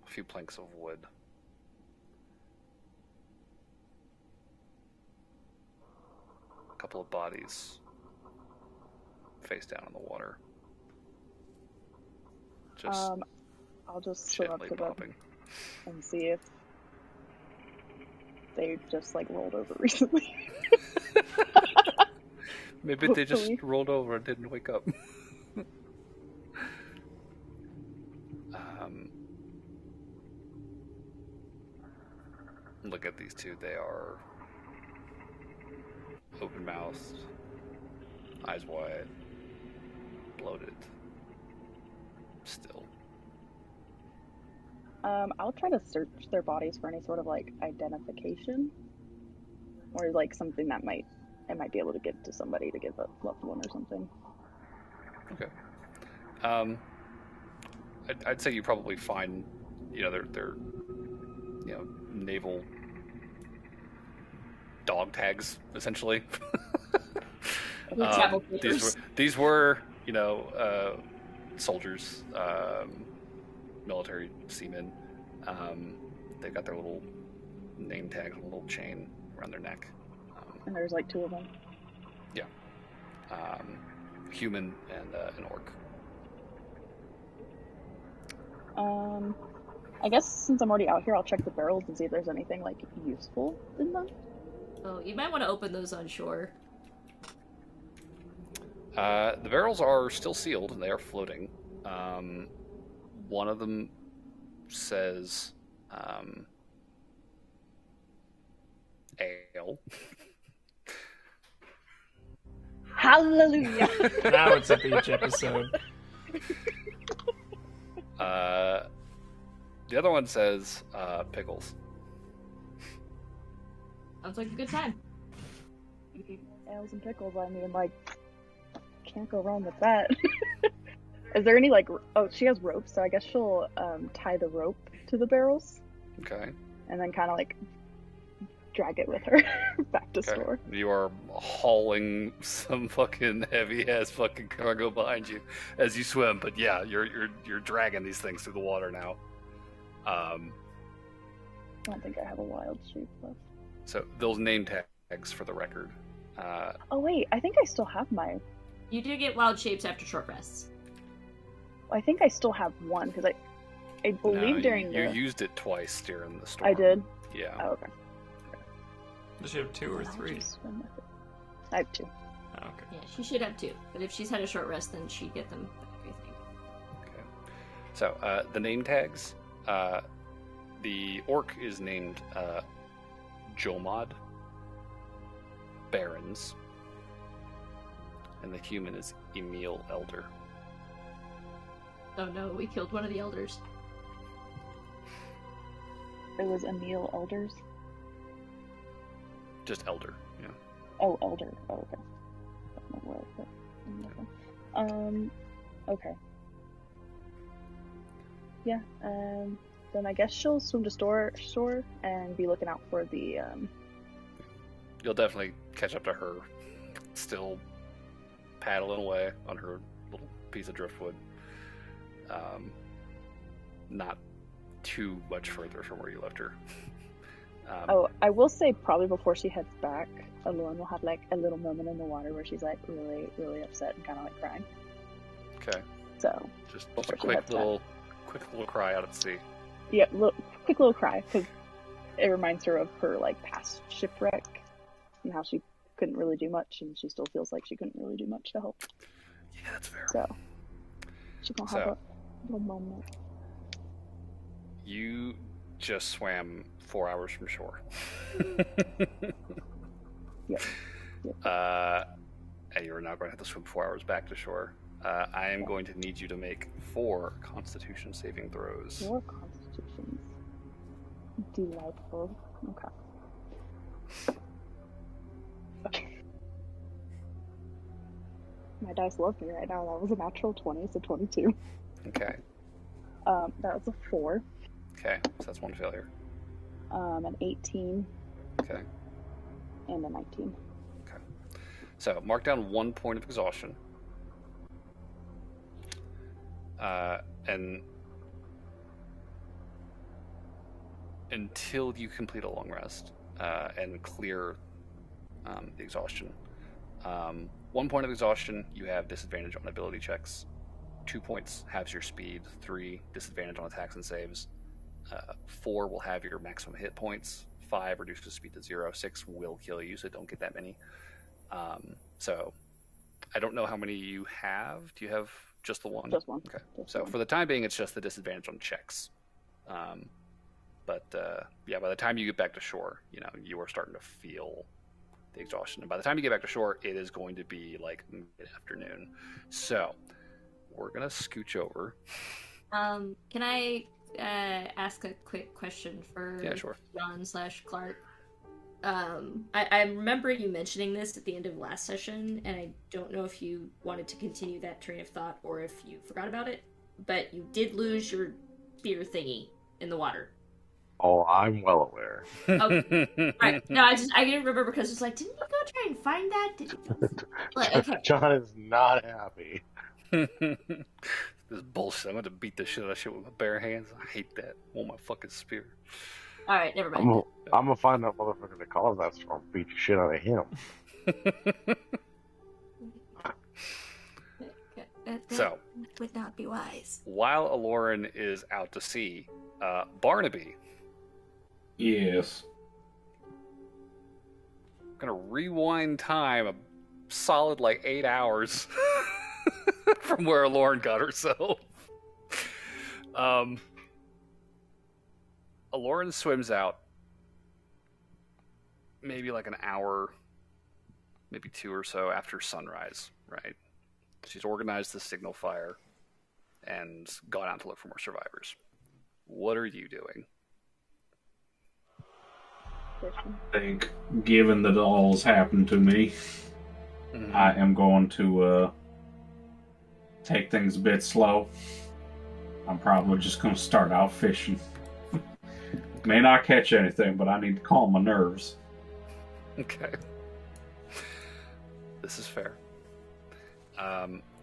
a few planks of wood. A couple of bodies face down in the water. Just I'll just swim up gently to them popping. and see if they just like rolled over recently. Maybe they just Hopefully. rolled over and didn't wake up. Look at these two. They are open-mouthed, eyes wide, bloated, still. I'll try to search their bodies for any sort of like identification, or like something that I might be able to give to somebody to give a loved one or something. Okay. I'd say you probably find, their naval dog tags essentially. Travel papers. These were soldiers, military seamen. They've got their little name tags, a little chain around their neck. And there's like two of them. Yeah. Human and an orc. I guess since I'm already out here, I'll check the barrels and see if there's anything like useful in them. Oh, you might want to open those on shore. The barrels are still sealed and they are floating. One of them says ale. Hallelujah! Now it's a beach episode. The other one says pickles. Sounds like a good time. Ales and pickles, I mean, like, can't go wrong with that. Is there any, like, oh, she has ropes, so I guess she'll tie the rope to the barrels. Okay. And then kind of, like, drag it with her back to store. You are hauling some fucking heavy-ass fucking cargo behind you as you swim, but yeah, you're dragging these things through the water now. I don't think I have a wild shape left. So those name tags for the record. Oh wait, I think I still have my. You do get wild shapes after short rests. I think I still have one because I believe during you the. used it twice during the storm. I did. Yeah. Oh, okay. Does she have 2 or 3? I have 2. Oh, okay. Yeah, she should have 2. But if she's had a short rest, then she'd get them back, I think. Okay. So the name tags. The orc is named Jomad Barons, and the human is Emil Elder. Oh no, we killed one of the elders. It was Emil Elders. Just Elder, yeah. Oh, Elder. Oh, okay. I don't know where I put. Okay. Yeah. Then I guess she'll swim to shore and be looking out for the. You'll definitely catch up to her, still paddling away on her little piece of driftwood. Not too much further from where you left her. I will say probably before she heads back, Alone will have like a little moment in the water where she's like really, really upset and kind of like crying. Okay. So Just a quick little cry out at sea. Yeah, quick little cry because it reminds her of her like past shipwreck and how she couldn't really do much, and she still feels like she couldn't really do much to help. Yeah, that's fair. So she's gonna have a little moment. You just swam 4 hours from shore. Yep. And you're now going to have to swim 4 hours back to shore. I am going to need you to make 4 Constitution saving throws. 4 constitutions. Delightful. Okay. Okay. My dice love me right now. That was a natural 20, so 22. Okay. That was a 4. Okay, so that's 1 failure. An 18. Okay. And a 19. Okay. So mark down 1 point of exhaustion. And until you complete a long rest and clear the exhaustion. 1 point of exhaustion, you have disadvantage on ability checks. 2 points halves your speed, 3 disadvantage on attacks and saves, 4 will have your maximum hit points, 5 reduces speed to 0, 6 will kill you, so don't get that many. So I don't know how many you have. Do you have just the one? Just one. Okay. Just So one. for the time being, it's just the disadvantage on checks. But yeah, by the time you get back to shore, you are starting to feel the exhaustion. And by the time you get back to shore, it is going to be like mid-afternoon. So we're going to scooch over. Can I ask a quick question for sure. John/Clark? I remember you mentioning this at the end of last session, and I don't know if you wanted to continue that train of thought or if you forgot about it, but you did lose your spear thingy in the water. Oh, I'm well aware. Okay. Right. No, I didn't remember because it's like, didn't you go try and find that? Did you... Like, okay. John is not happy. This bullshit. I'm going to beat the shit out of shit with my bare hands. I hate that. I want my fucking spear. All right, never mind. I'm gonna find that motherfucker that calls that storm, beat the shit out of him. So, would not be wise. While Aloran is out to sea, Barnaby. Yes. I'm gonna rewind time a solid 8 hours from where Aloran got herself. Aloran swims out maybe an hour, maybe 2 or so after sunrise, right? She's organized the signal fire and gone out to look for more survivors. What are you doing? I think, given that all's happened to me, I am going to take things a bit slow. I'm probably just going to start out fishing. May not catch anything, but I need to calm my nerves. Okay. This is fair.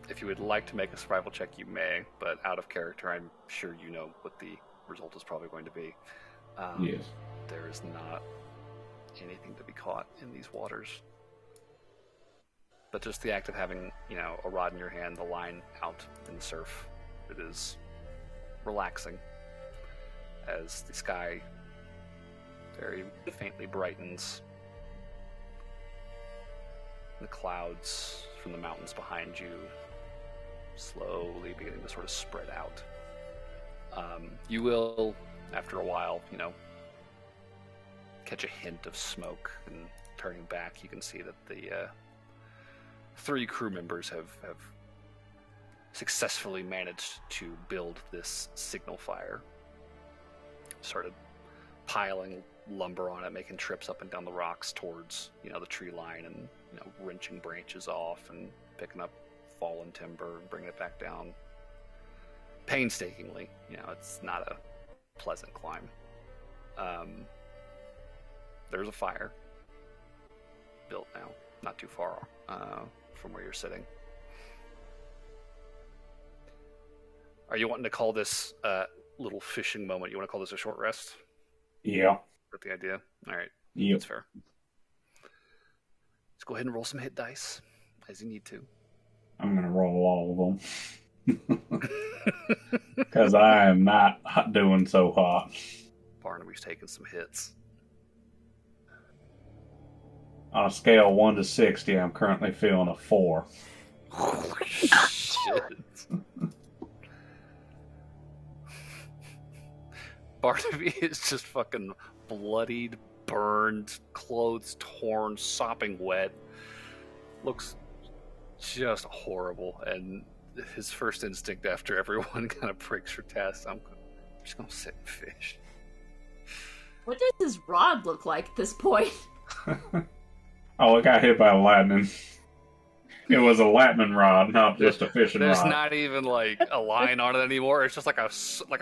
If you would like to make a survival check, you may, but out of character, I'm sure you know what the result is probably going to be. Yes. There is not anything to be caught in these waters. But just the act of having, a rod in your hand, the line out in the surf, it is relaxing as the sky very faintly brightens. The clouds from the mountains behind you slowly beginning to sort of spread out. You will, after a while, catch a hint of smoke, and turning back, you can see that the 3 crew members have successfully managed to build this signal fire. Started piling lumber on it, making trips up and down the rocks towards, the tree line, and, wrenching branches off and picking up fallen timber and bringing it back down painstakingly. It's not a pleasant climb. There's a fire built now, not too far from where you're sitting. Are you wanting to call this little fishing moment, you want to call this a short rest? Yeah. With the idea? All right. Yep. That's fair. Let's go ahead and roll some hit dice, as you need to. I'm going to roll all of them. Because I am not doing so hot. Barnaby's taking some hits. On a scale of 1 to 60, I'm currently feeling a 4. Holy shit. Barnaby is just fucking bloodied, burned, clothes torn, sopping wet. Looks just horrible. And his first instinct after everyone kind of breaks for test, I'm just going to sit and fish. What does his rod look like at this point? Oh, it got hit by lightning. It was a lightning rod, not just a fishing rod. There's not even a line on it anymore. It's just like a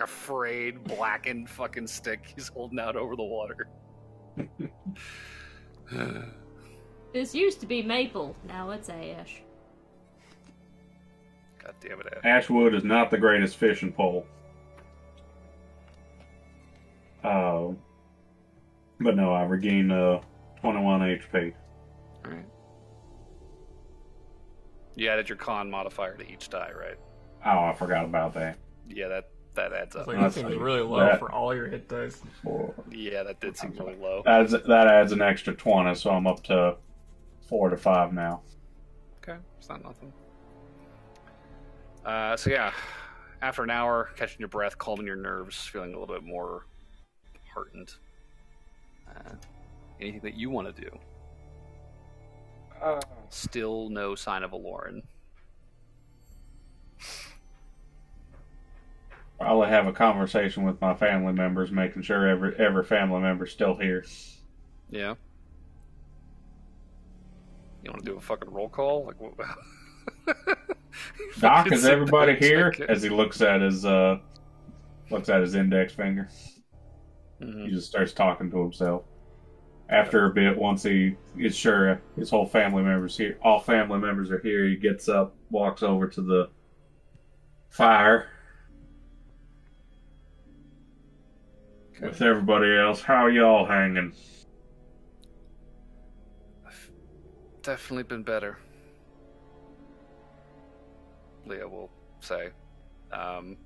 frayed, blackened fucking stick he's holding out over the water. This used to be maple, now it's ash. God damn it, Ash. Ashwood is not the greatest fishing pole. But no, I regained 21 HP. Alright. You added your con modifier to each die, right? Oh, I forgot about that. Yeah, that adds up. Like, that seems really low for all your hit dice. Yeah, that did seem really low. That adds an extra 20, so I'm up to 4 to 5 now. Okay, it's not nothing. So yeah, after an hour, catching your breath, calming your nerves, feeling a little bit more heartened. Anything that you want to do? Still no sign of Aloran. I'll have a conversation with my family members, making sure every family member's still here. Yeah. You want to do a fucking roll call? Like, what? Doc, is everybody here? As he looks at his index finger, he just starts talking to himself. After a bit, once he is sure his whole family members here, all family members are here, he gets up, walks over to the fire with everybody else. How y'all hanging? I've definitely been better, Leah will say. The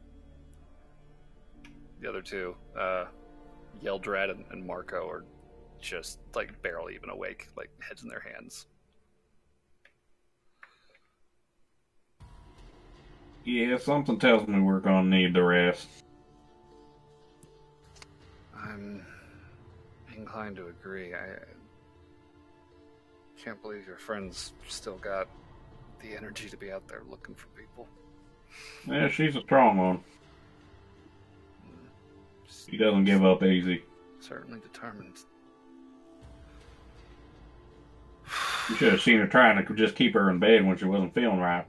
other two, Yeldred and Marco, are just like barely even awake, like heads in their hands. Yeah, something tells me we're gonna need the rest. I'm inclined to agree. I can't believe your friend's still got the energy to be out there looking for people. Yeah, she's a strong one. She doesn't give up easy. Certainly determined. You should have seen her trying to just keep her in bed when she wasn't feeling right.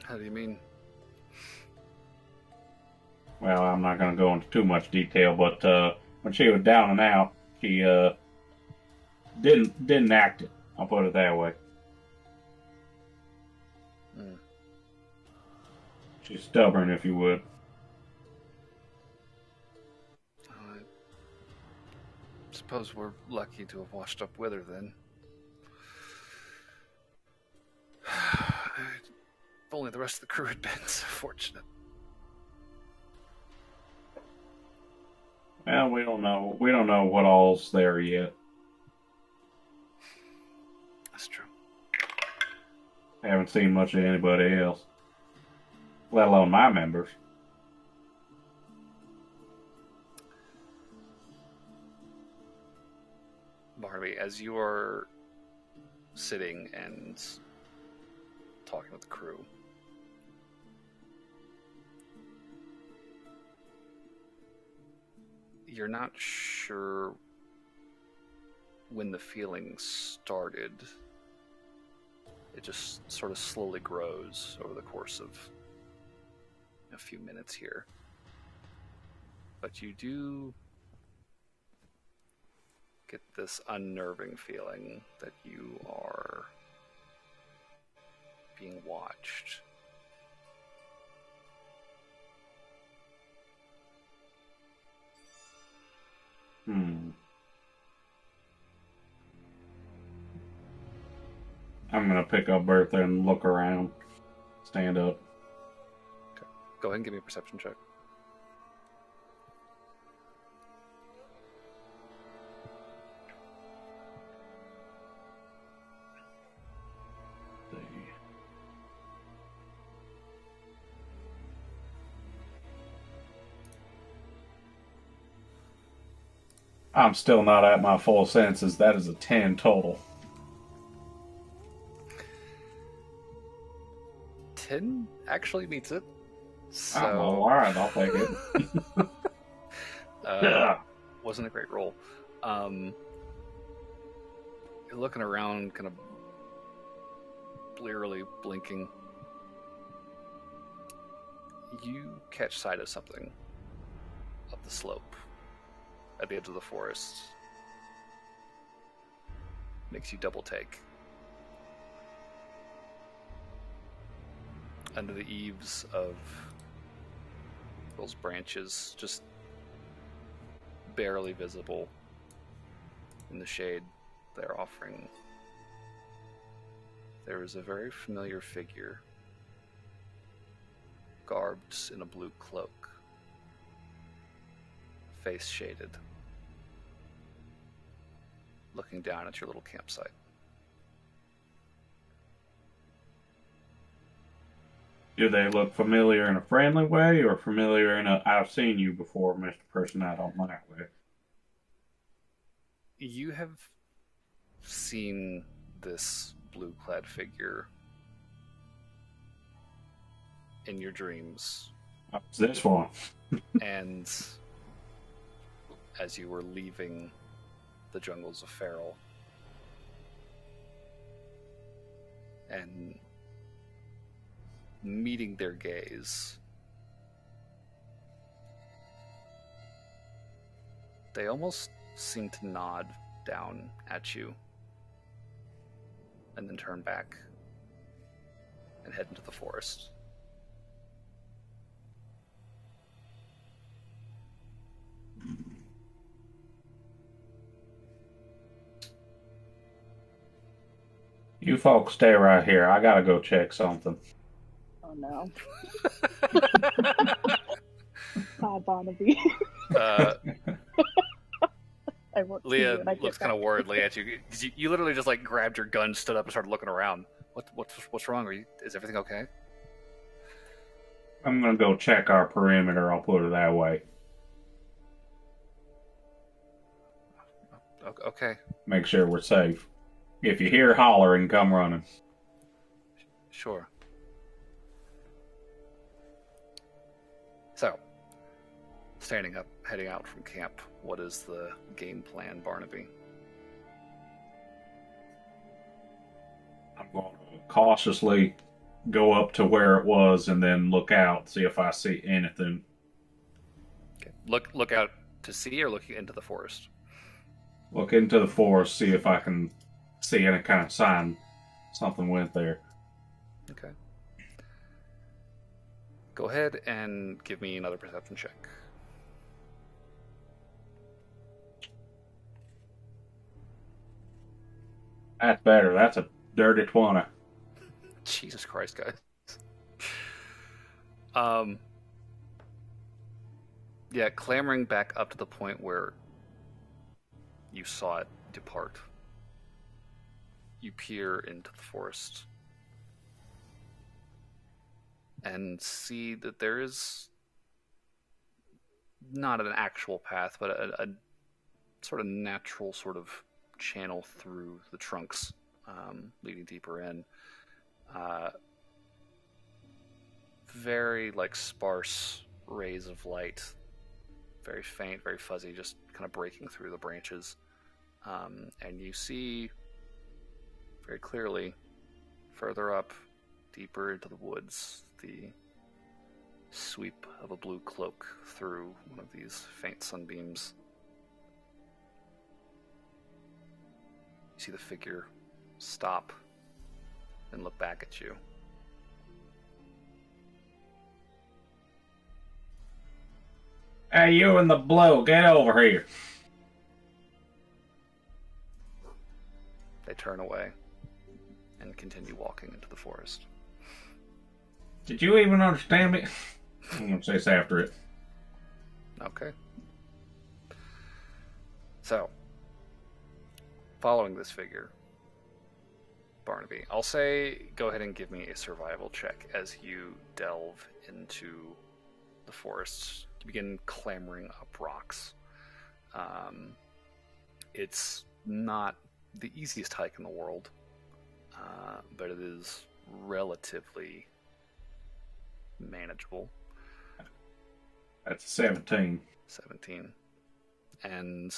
How do you mean? Well, I'm not going to go into too much detail, but when she was down and out, she didn't act it. I'll put it that way. She's stubborn, if you would. I suppose we're lucky to have washed up with her then. If only the rest of the crew had been so fortunate. Well, we don't know. We don't know what all's there yet. That's true. Haven't seen much of anybody else, let alone my members. Barnaby, as you are sitting and talking with the crew, you're not sure when the feeling started. It just sort of slowly grows over the course of a few minutes here. But you do get this unnerving feeling that you are being watched. I'm going to pick up Bertha and look around. Stand up. Okay. Go ahead and give me a perception check. I'm still not at my full senses. That is a 10 total. 10 actually meets it. So, alright, I'll take it. Wasn't a great roll. You're looking around, kind of blearily blinking. You catch sight of something up the slope at the edge of the forest. Makes you double take. Under the eaves of those branches, just barely visible in the shade, they're offering there is a very familiar figure, garbed in a blue cloak, face shaded, looking down at your little campsite. Do they look familiar in a friendly way, or familiar in a "I've seen you before, Mr. Person I don't like" way? You have seen this blue-clad figure in your dreams. It's this one. And as you were leaving the jungles of Feral, and meeting their gaze, they almost seem to nod down at you and then turn back and head into the forest. You folks stay right here. I gotta go check something. Oh no. Bye, Barnaby. I won't see you Leah when I get looks kind of back. worriedly at you. You literally just like grabbed your gun, stood up, and started looking around. What's wrong? Is everything okay? I'm gonna go check our perimeter. I'll put it that way. Okay. Make sure we're safe. If you hear hollering, come running. Sure. So, standing up, heading out from camp, what is the game plan, Barnaby? I'm going to cautiously go up to where it was and then look out, see if I see anything. Okay. Look out to sea or looking into the forest? Look into the forest, see if I can see any kind of sign something went there. Okay. Go ahead and give me another perception check. That's better. That's a dirty 20. Jesus Christ, guys. Yeah, clambering back up to the point where you saw it depart. You peer into the forest and see that there is not an actual path, but a sort of natural sort of channel through the trunks, leading deeper in. Very like sparse rays of light, very faint, very fuzzy, just kind of breaking through the branches. And you see very clearly, further up, deeper into the woods, the sweep of a blue cloak through one of these faint sunbeams. You see the figure stop and look back at you. Hey, you in the blue, get over here. They turn away and continue walking into the forest. Did you even understand me? I'm going to chase after it. Okay. So, following this figure, Barnaby, I'll say go ahead and give me a survival check as you delve into the forest. You begin clambering up rocks. It's not the easiest hike in the world, but it is relatively manageable. That's 17. 17. And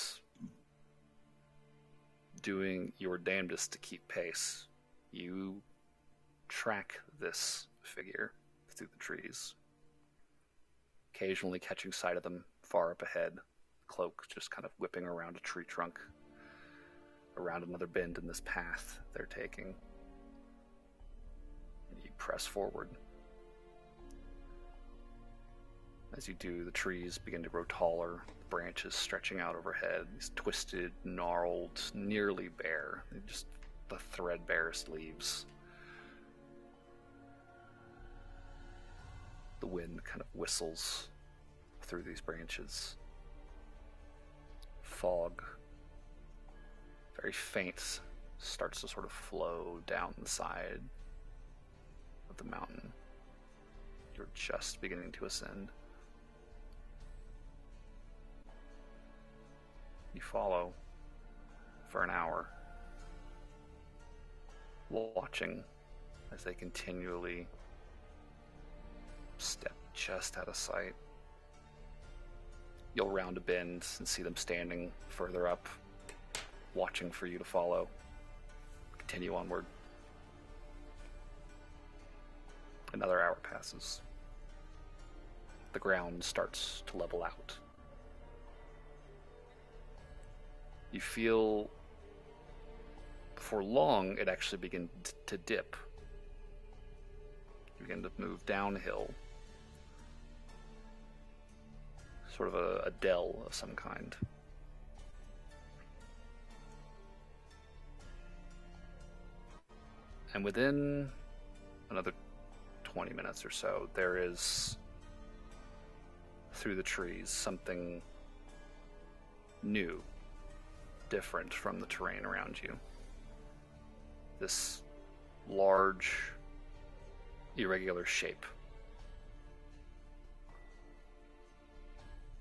doing your damnedest to keep pace, you track this figure through the trees, occasionally catching sight of them far up ahead, cloak just kind of whipping around a tree trunk, around another bend in this path they're taking. And you press forward. As you do, the trees begin to grow taller, branches stretching out overhead, these twisted, gnarled, nearly bare, just the threadbarest leaves. wind kind of whistles through these branches. Fog, very faint, starts to sort of flow down the side of the mountain. You're just beginning to ascend. You follow for an hour, watching as they continually step just out of sight. You'll round a bend and see them standing further up, watching for you to follow. Continue onward. Another hour passes. The ground starts to level out. You feel, before long, it actually begins to dip. You begin to move downhill. Sort of a dell of some kind. And within another 20 minutes or so, there is, through the trees, something new, different from the terrain around you. This large, irregular shape.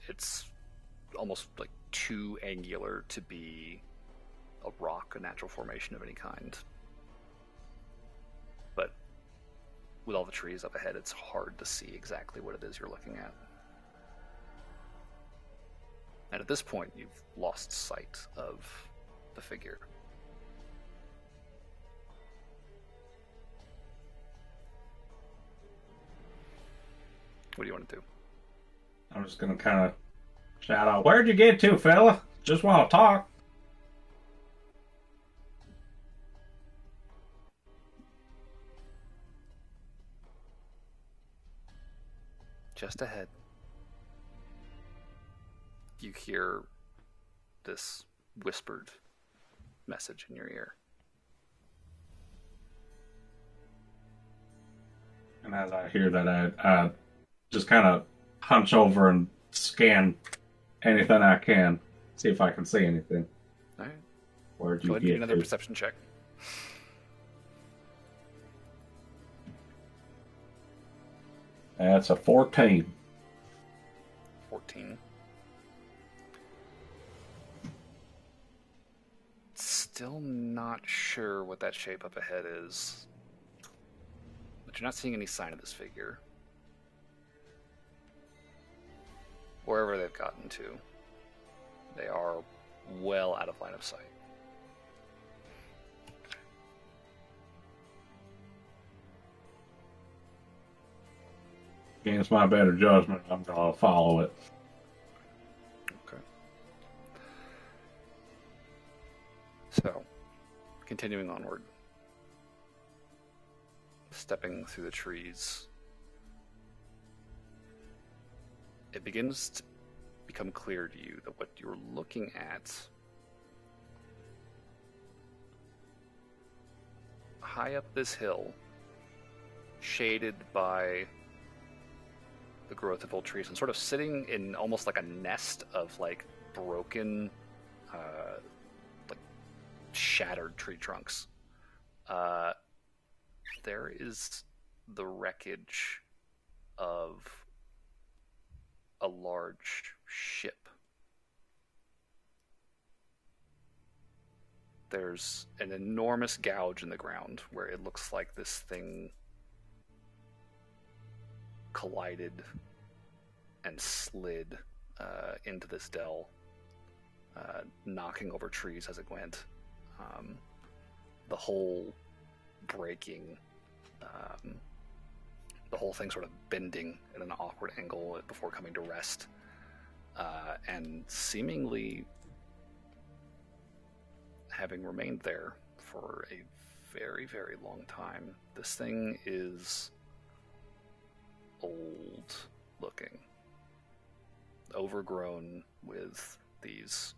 It's almost like too angular to be a rock, a natural formation of any kind. But with all the trees up ahead, it's hard to see exactly what it is you're looking at. And at this point, you've lost sight of the figure. What do you want to do? I'm just gonna kind of shout out, "Where'd you get to, fella? Just want to talk." Just ahead, you hear this whispered message in your ear. And as I hear that, I just kind of hunch over and scan anything I can, see if I can see anything. All right. Where'd you Go ahead and get give me another to? perception check. That's a 14. 14. Still not sure what that shape up ahead is. But you're not seeing any sign of this figure. Wherever they've gotten to, they are well out of line of sight. Against my better judgment, I'm gonna follow it. Okay. So, continuing onward. Stepping through the trees. It begins to become clear to you that what you're looking at, high up this hill, shaded by the growth of old trees, and sort of sitting in almost like a nest of like broken, like shattered tree trunks, there is the wreckage of a large ship. There's an enormous gouge in the ground where it looks like this thing collided and slid into this dell, knocking over trees as it went. The whole breaking, the whole thing sort of bending at an awkward angle before coming to rest, and seemingly having remained there for a very, very long time. This thing is old looking, overgrown with these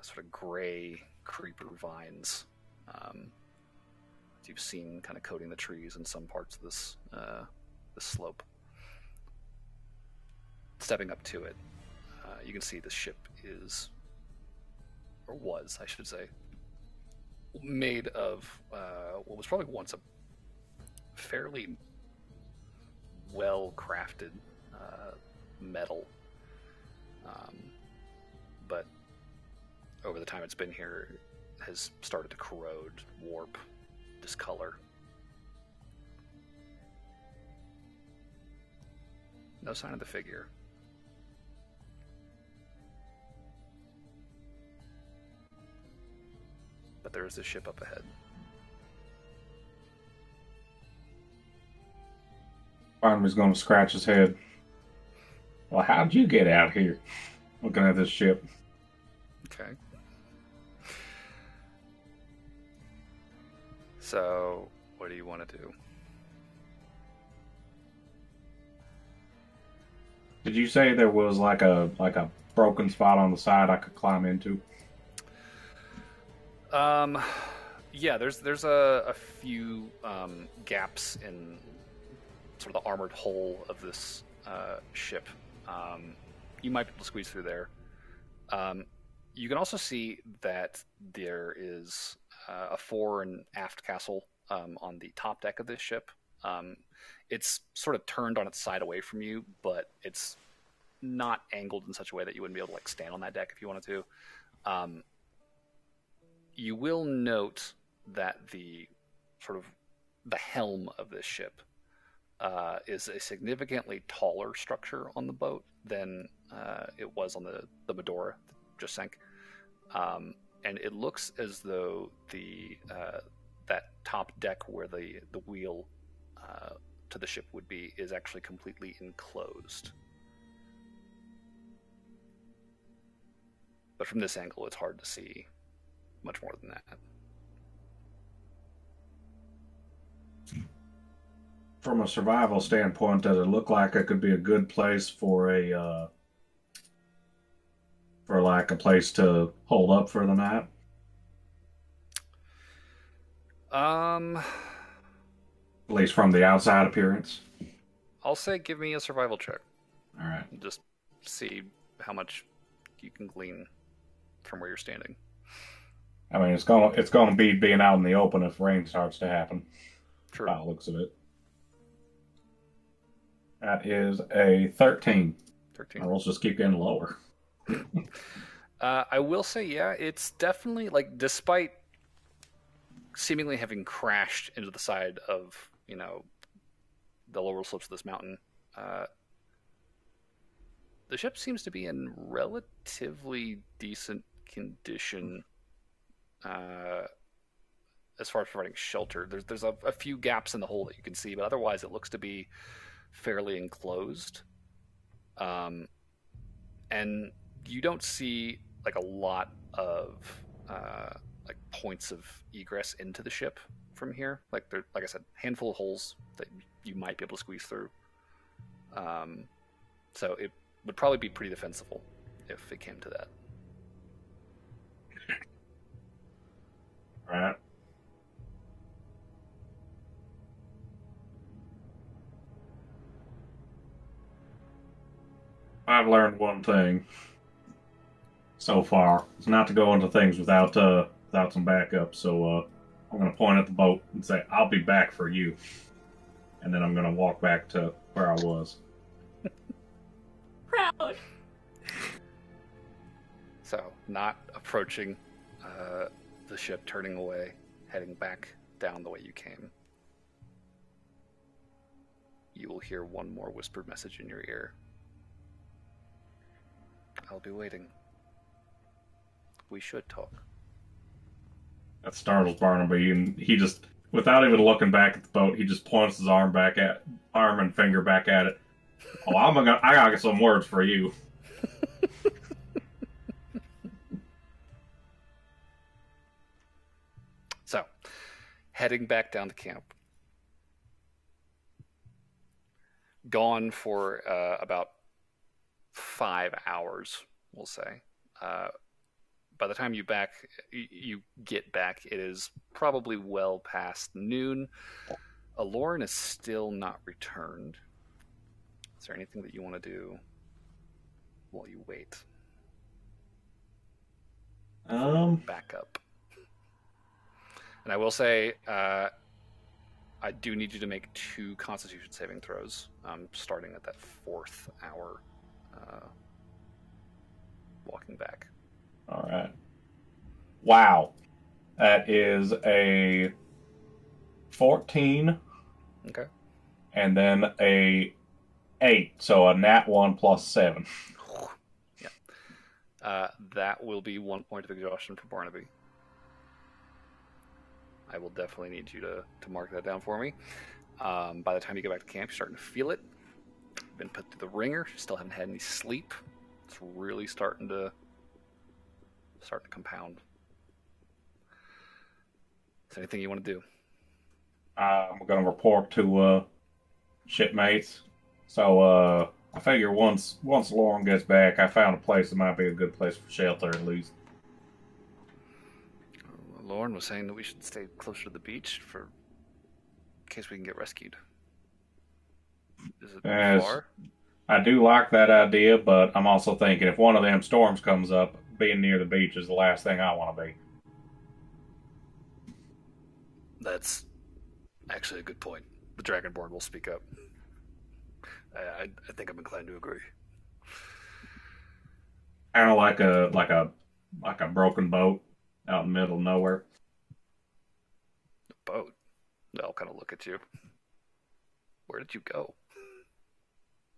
sort of gray creeper vines you've seen kind of coating the trees in some parts of this slope. Stepping up to it, you can see the ship is, or was, I should say, made of what was probably once a fairly well-crafted metal. But over the time it's been here, it has started to corrode, warp, discolor. No sign of the figure. But there is this ship up ahead. Farmer's going to scratch his head. Well, how'd you get out here? Looking at this ship. Okay. So, what do you want to do? Did you say there was like a broken spot on the side I could climb into? Yeah, there's a few gaps in sort of the armored hull of this ship. You might be able to squeeze through there. You can also see that there is a fore and aft castle on the top deck of this ship. It's sort of turned on its side away from you, but it's not angled in such a way that you wouldn't be able to like stand on that deck if you wanted to. You will note that the helm of this ship is a significantly taller structure on the boat than it was on the Medora that just sank. And it looks as though that top deck where the wheel to the ship would be is actually completely enclosed. But from this angle, it's hard to see much more than that. From a survival standpoint, does it look like it could be a good place for a place to hold up for the night? At least from the outside appearance. I'll say give me a survival check. All right. Just see how much you can glean from where you're standing. I mean, it's gonna be being out in the open if rain starts to happen. Sure. By the looks of it. That is a 13. 13. Our rolls just keep getting lower. I will say, yeah, it's definitely, like, despite seemingly having crashed into the side of, the lower slopes of this mountain, the ship seems to be in relatively decent condition as far as providing shelter. There's a few gaps in the hull that you can see, but otherwise it looks to be fairly enclosed. And you don't see like a lot of like points of egress into the ship from here. Like I said, handful of holes that you might be able to squeeze through. So it would probably be pretty defensible if it came to that. Right. I've learned one thing so far. It's not to go into things without some backup. So I'm going to point at the boat and say, "I'll be back for you." And then I'm going to walk back to where I was. Proud. So, not approaching the ship, turning away, heading back down the way you came. You will hear one more whispered message in your ear. I'll be waiting. We should talk. That startles Barnaby, and he just, without even looking back at the boat, he just points his arm and finger back at it. Oh, I gotta get some words for you. So, heading back down to camp. Gone for about 5 hours, we'll say. By the time you get back, it is probably well past noon. Aloran is still not returned. Is there anything that you want to do while you wait. Back up. And I will say, I do need you to make 2 Constitution saving throws, starting at that 4th hour, walking back. All right. Wow, that is a 14. Okay. And then a 8, so a nat 1 plus 7. Yeah. That will be 1 point of exhaustion for Barnaby. I will definitely need you to mark that down for me. By the time you get back to camp, you're starting to feel it. You've been put through the ringer. Still haven't had any sleep. It's really starting to compound. Is there anything you want to do? I'm going to report to shipmates. So I figure once Lauren gets back, I found a place that might be a good place for shelter at least. Lauren was saying that we should stay closer to the beach in case we can get rescued. Is it far? I do like that idea, but I'm also thinking if one of them storms comes up, being near the beach is the last thing I want to be. That's actually a good point. The Dragonborn will speak up. I think I'm inclined to agree. Kind of like a broken boat out in the middle of nowhere. A boat? They'll kind of look at you. Where did you go?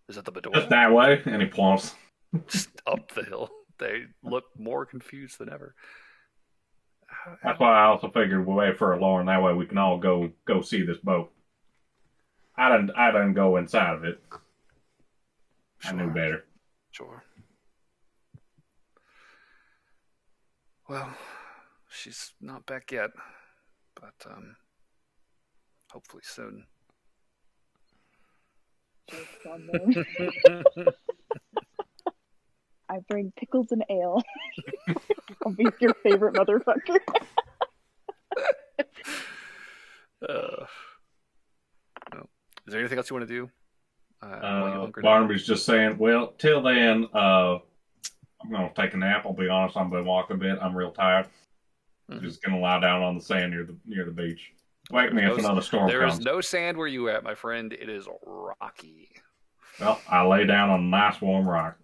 Is it the Bedouin? Just that way, and he plumps. Just up the hill. They look more confused than ever. That's why I also figured we'll wait for a Lauren. That way we can all go see this boat. I didn't go inside of it. Sure. I knew better. Sure. Well, she's not back yet, but hopefully soon. Jokes on them. I bring pickles and ale. I'll be your favorite motherfucker. No. Is there anything else you want to do? Barnaby's just saying, well, till then, I'm going to take a nap. I'll be honest, I've been walking a bit. I'm real tired. I'm just going to lie down on the sand near the beach. Wake me if another storm comes. There is no sand where you at, my friend. It is rocky. Well, I lay down on a nice warm rock.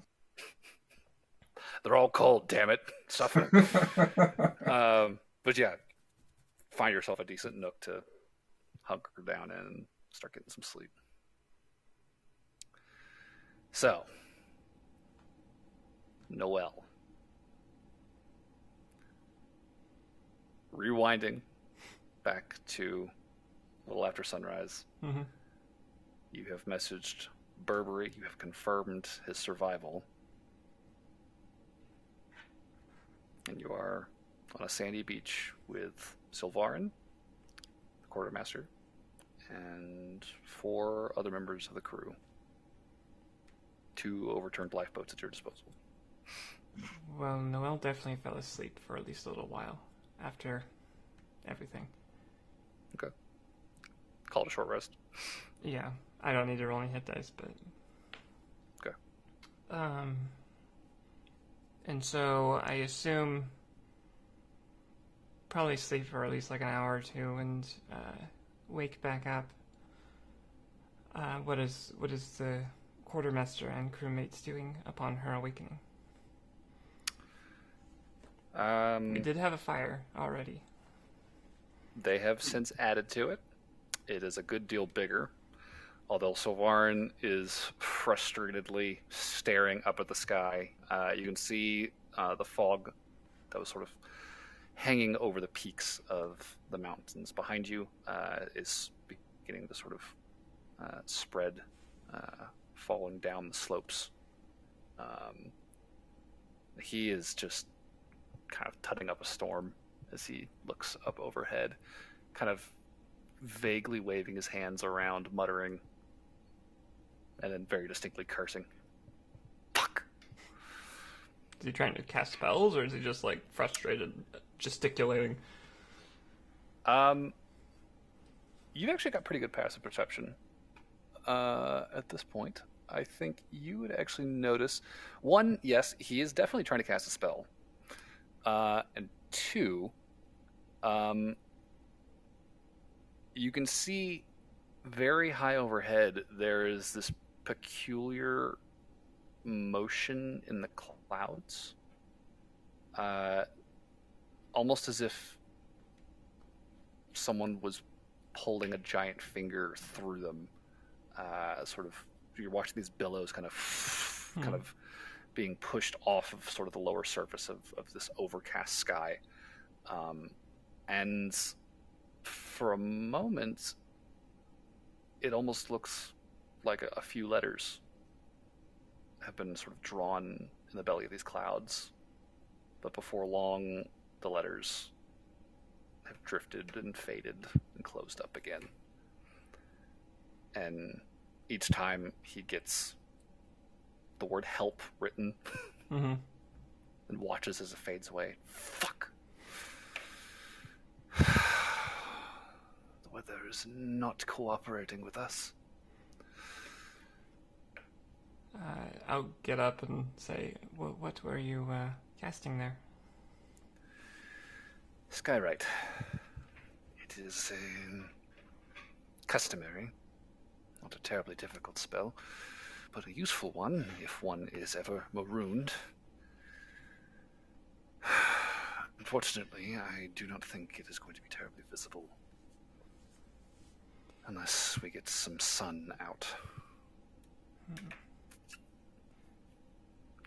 They're all cold, damn it. Suffer. But yeah, find yourself a decent nook to hunker down in and start getting some sleep. So, Noel. Rewinding back to a little after sunrise. Mm-hmm. You have messaged Burberry. You have confirmed his survival. And you are on a sandy beach with Sylvarin, the quartermaster, and 4 other members of the crew. 2 overturned lifeboats at your disposal. Well, Noel definitely fell asleep for at least a little while after everything. Okay. Call it a short rest. Yeah, I don't need to roll any hit dice, but... Okay. And so I assume probably sleep for at least like an hour or 2 and wake back up. What is the quartermaster and crewmates doing upon her awakening? We did have a fire already. They have since added to it. It is a good deal bigger. Although Sylvarin is frustratedly staring up at the sky, you can see the fog that was sort of hanging over the peaks of the mountains behind you is beginning to sort of spread, falling down the slopes. He is just kind of tutting up a storm as he looks up overhead, kind of vaguely waving his hands around, muttering, and then very distinctly cursing. Fuck! Is he trying to cast spells, or is he just, like, frustrated, gesticulating? You've actually got pretty good passive perception at this point. I think you would actually notice, one, yes, he is definitely trying to cast a spell. And two, you can see very high overhead, there is this peculiar motion in the clouds. Almost as if someone was pulling a giant finger through them. Sort of, you're watching these billows kind of being pushed off of sort of the lower surface of this overcast sky. And for a moment, it almost looks like a few letters have been sort of drawn in the belly of these clouds. But before long, the letters have drifted and faded and closed up again. And each time he gets the word help written and watches as it fades away. Fuck. The weather is not cooperating with us. I'll get up and say, what were you casting there? Skywrite. It is customary, not a terribly difficult spell, but a useful one if one is ever marooned. Unfortunately, I do not think it is going to be terribly visible. Unless we get some sun out.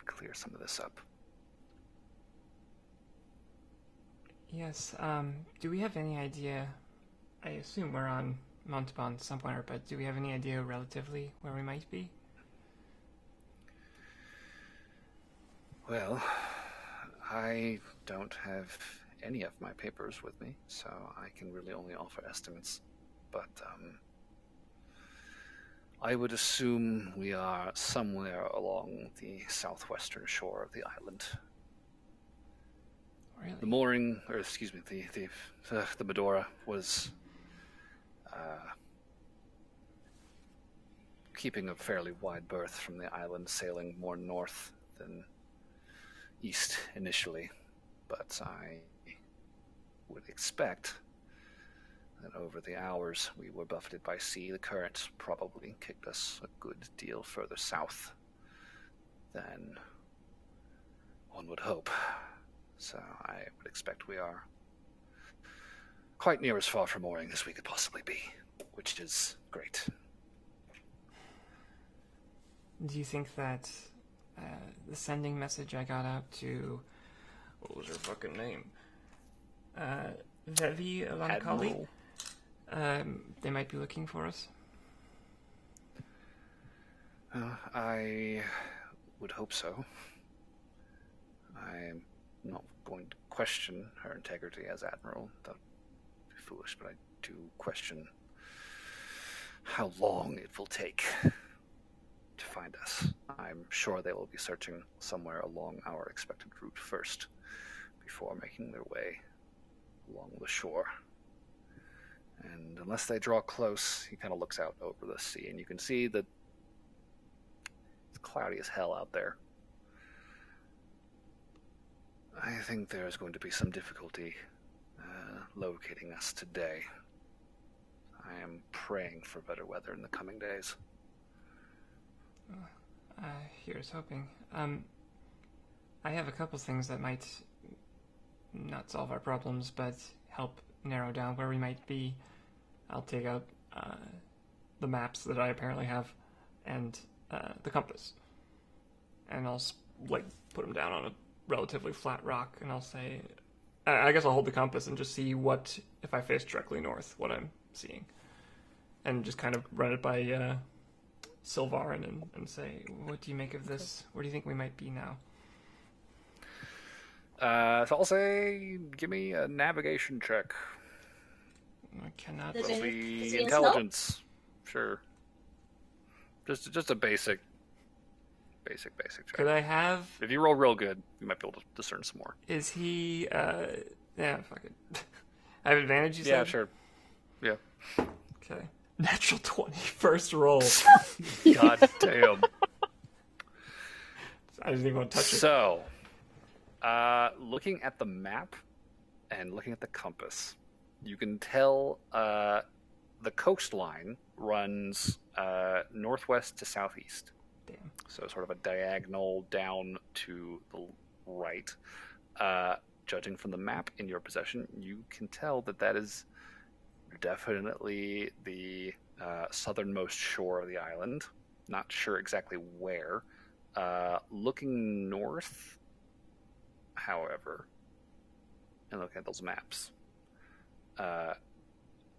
Clear some of this up. Yes, do we have any idea, I assume we're on Montauban somewhere, but do we have any idea relatively where we might be? Well, I don't have any of my papers with me, so I can really only offer estimates. But I would assume we are somewhere along the southwestern shore of the island. Really? The mooring, or excuse me, the Medora was keeping a fairly wide berth from the island, sailing more north than east initially. But I would expect that over the hours we were buffeted by sea, the current probably kicked us a good deal further south than one would hope. So I would expect we are quite near as far from mooring as we could possibly be, which is great. Do you think that the sending message I got out to... What was her fucking name? Vevi Alankali? They might be looking for us? I would hope so. I'm not going to question her integrity as Admiral. That would be foolish, but I do question how long it will take to find us. I'm sure they will be searching somewhere along our expected route first, before making their way along the shore. And unless they draw close, he kind of looks out over the sea, and you can see that it's cloudy as hell out there. I think there's going to be some difficulty locating us today. I am praying for better weather in the coming days. Here's hoping. I have a couple things that might not solve our problems, but help narrow down where we might be. I'll take out the maps that I apparently have and the compass. And I'll put them down on a relatively flat rock, and I'll say, I guess I'll hold the compass and just see what, if I face directly north, what I'm seeing. And just kind of run it by Sylvarin and say, what do you make of this? Where do you think we might be now? So I'll say, give me a navigation check. I cannot. Does It'll it- be does he have intelligence. Sure. Just a basic check. Could I have... If you roll real good, you might be able to discern some more. Is he... yeah, fuck it. I have advantage, you said? Yeah, sure. Yeah. Okay. Natural 20, first roll. God damn. I didn't even want to touch it. So, looking at the map and looking at the compass, you can tell the coastline runs northwest to southeast. Damn. So sort of a diagonal down to the right. Judging from the map in your possession, you can tell that is definitely the southernmost shore of the island. Not sure exactly where. Looking north, however, and looking at those maps,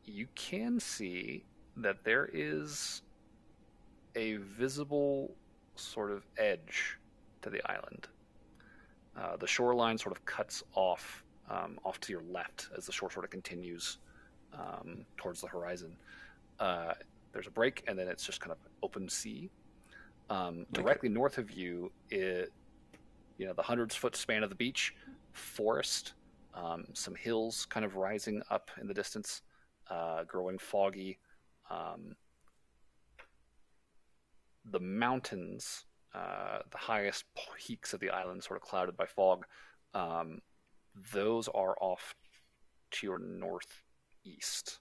you can see that there is a visible sort of edge to the island. The shoreline sort of cuts off to your left as the shore sort of continues towards the horizon. There's a break, and then it's just kind of open sea. Directly north of you, the 100-foot span of the beach, forest, some hills kind of rising up in the distance, growing foggy. The mountains, the highest peaks of the island, sort of clouded by fog, those are off to your northeast.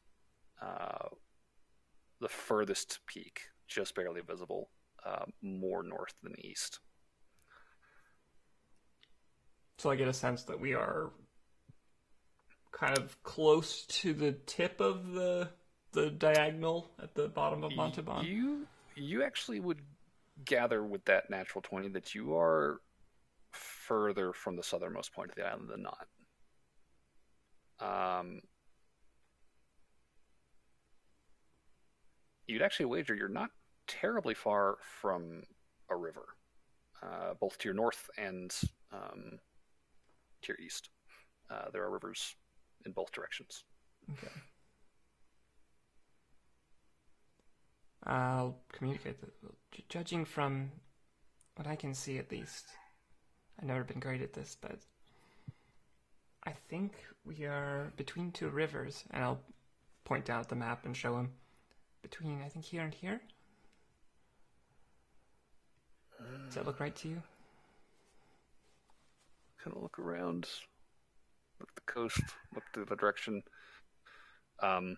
The furthest peak, just barely visible, more north than east. So I get a sense that we are kind of close to the tip of the diagonal at the bottom of Montalban. You actually would gather with that natural 20 that you are further from the southernmost point of the island than not. You'd actually wager you're not terribly far from a river, both to your north and to your east. There are rivers in both directions. Okay. I'll communicate that. Judging from what I can see, at least, I've never been great at this, but I think we are between two rivers, and I'll point out the map and show him between, I think, here and here. Does that look right to you? Kind of look around, look at the coast, look to the direction. I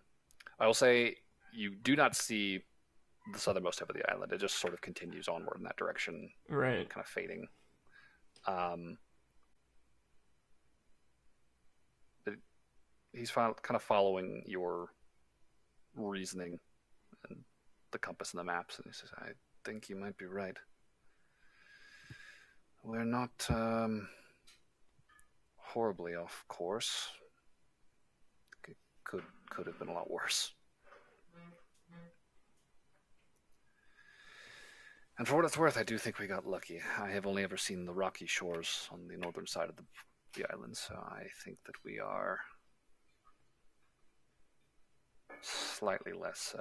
will say you do not see the southernmost tip of the island. It just sort of continues onward in that direction, right? Kind of fading. He's kind of following your reasoning and the compass and the maps, and he says, "I think you might be right. We're not horribly off course. It could have been a lot worse." And for what it's worth, I do think we got lucky. I have only ever seen the rocky shores on the northern side of the island, so I think that we are slightly less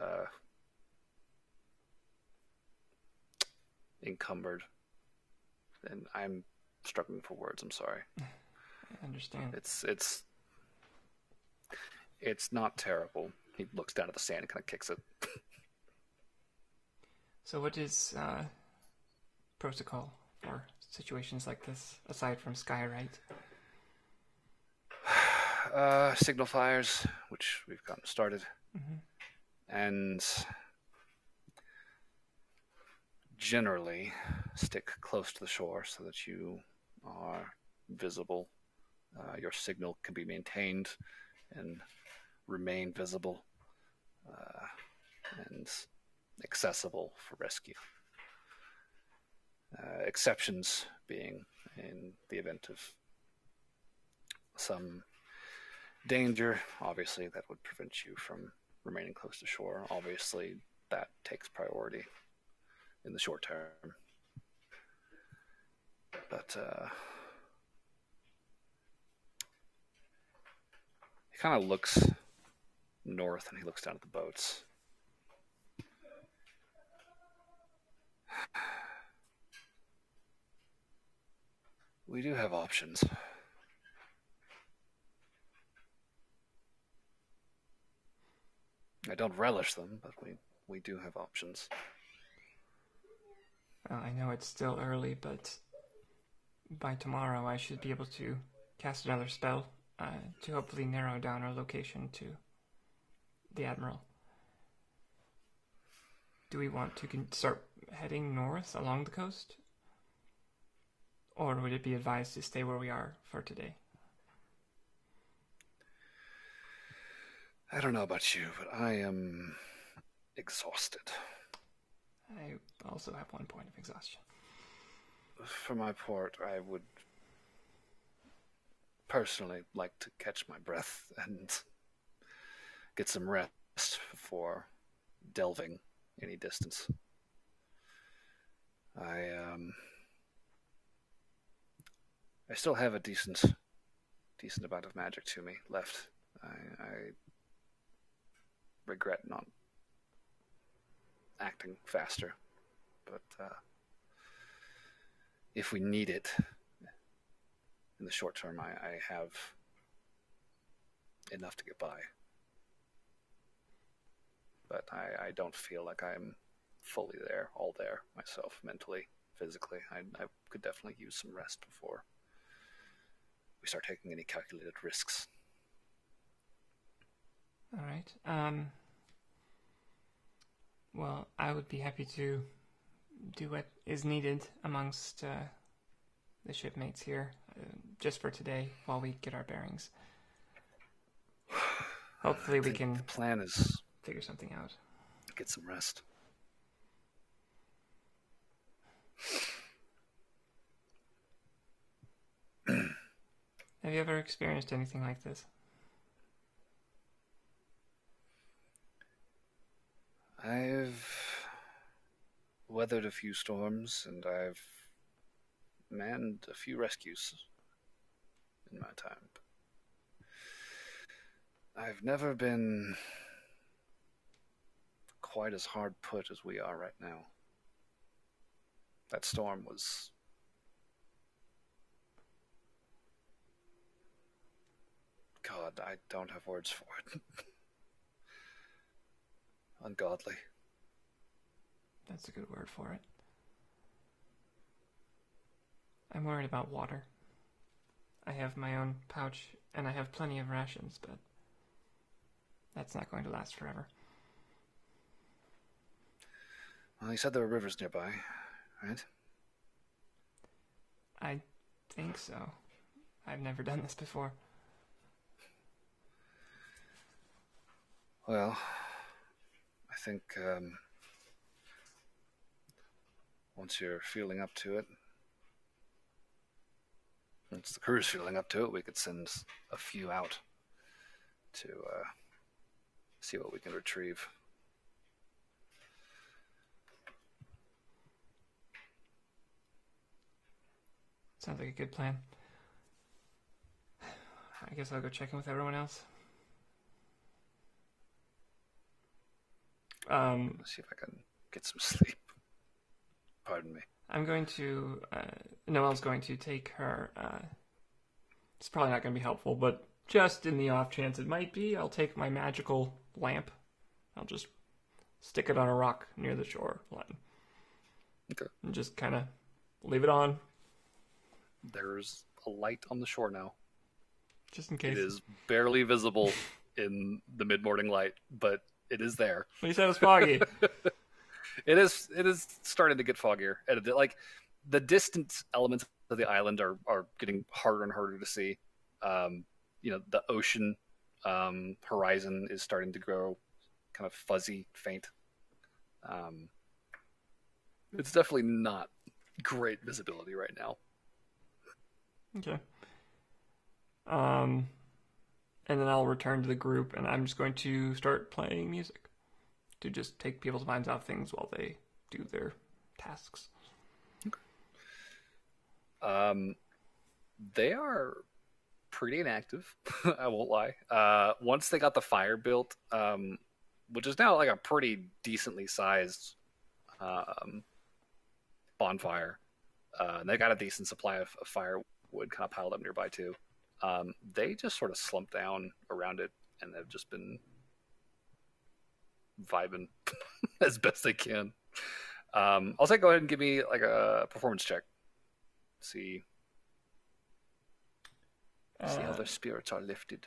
encumbered. And I'm struggling for words, I'm sorry. I understand. It's not terrible. He looks down at the sand and kind of kicks it. So what is protocol for situations like this, aside from skyrite? Signal fires, which we've gotten started. Mm-hmm. And generally stick close to the shore so that you are visible. Your signal can be maintained and remain visible and accessible for rescue. Exceptions being in the event of some danger, obviously that would prevent you from remaining close to shore. Obviously that takes priority in the short term. But he kind of looks north and he looks down at the boats. We do have options. I don't relish them, but we do have options. Well, I know it's still early, but by tomorrow I should be able to cast another spell to hopefully narrow down our location to the Admiral. Do we want to start heading north along the coast? Or would it be advised to stay where we are for today? I don't know about you, but I am exhausted. I also have 1 point of exhaustion. For my part, I would personally like to catch my breath and get some rest before delving any distance. I still have a decent amount of magic to me left. I regret not acting faster, but if we need it in the short term, I have enough to get by. But I don't feel like I'm fully there, all there myself, mentally, physically. I could definitely use some rest before we start taking any calculated risks. All right. Well, I would be happy to do what is needed amongst the shipmates here, just for today, while we get our bearings. Hopefully we can... The plan is... figure something out. Get some rest. Have you ever experienced anything like this? I've weathered a few storms, and I've manned a few rescues in my time. I've never been quite as hard put as we are right now. That storm was... God, I don't have words for it. Ungodly. That's a good word for it. I'm worried about water. I have my own pouch, and I have plenty of rations, but that's not going to last forever. Well, you said there were rivers nearby, right? I think so. I've never done this before. Well, I think once you're feeling up to it, once the crew's feeling up to it, we could send a few out to see what we can retrieve. Sounds like a good plan. I guess I'll go check in with everyone else. Let's see if I can get some sleep. Pardon me. I'm going to... Noelle's going to take her... it's probably not going to be helpful, but just in the off chance it might be, I'll take my magical lamp. I'll just stick it on a rock near the shore line. Okay. And just kind of leave it on. There's a light on the shore now. Just in case. It is barely visible in the mid-morning light, but it is there. Well, you said it was foggy. It is starting to get foggier. Like, the distant elements of the island are getting harder and harder to see. The ocean horizon is starting to grow kind of fuzzy, faint. It's definitely not great visibility right now. Okay. And then I'll return to the group, and I'm just going to start playing music to just take people's minds off things while they do their tasks. Okay. They are pretty inactive, I won't lie. Once they got the fire built, which is now like a pretty decently sized bonfire, and they got a decent supply of firewood kind of piled up nearby too. They just sort of slumped down around it, and they've just been vibing as best they can. I'll say go ahead and give me like a performance check. See how their spirits are lifted.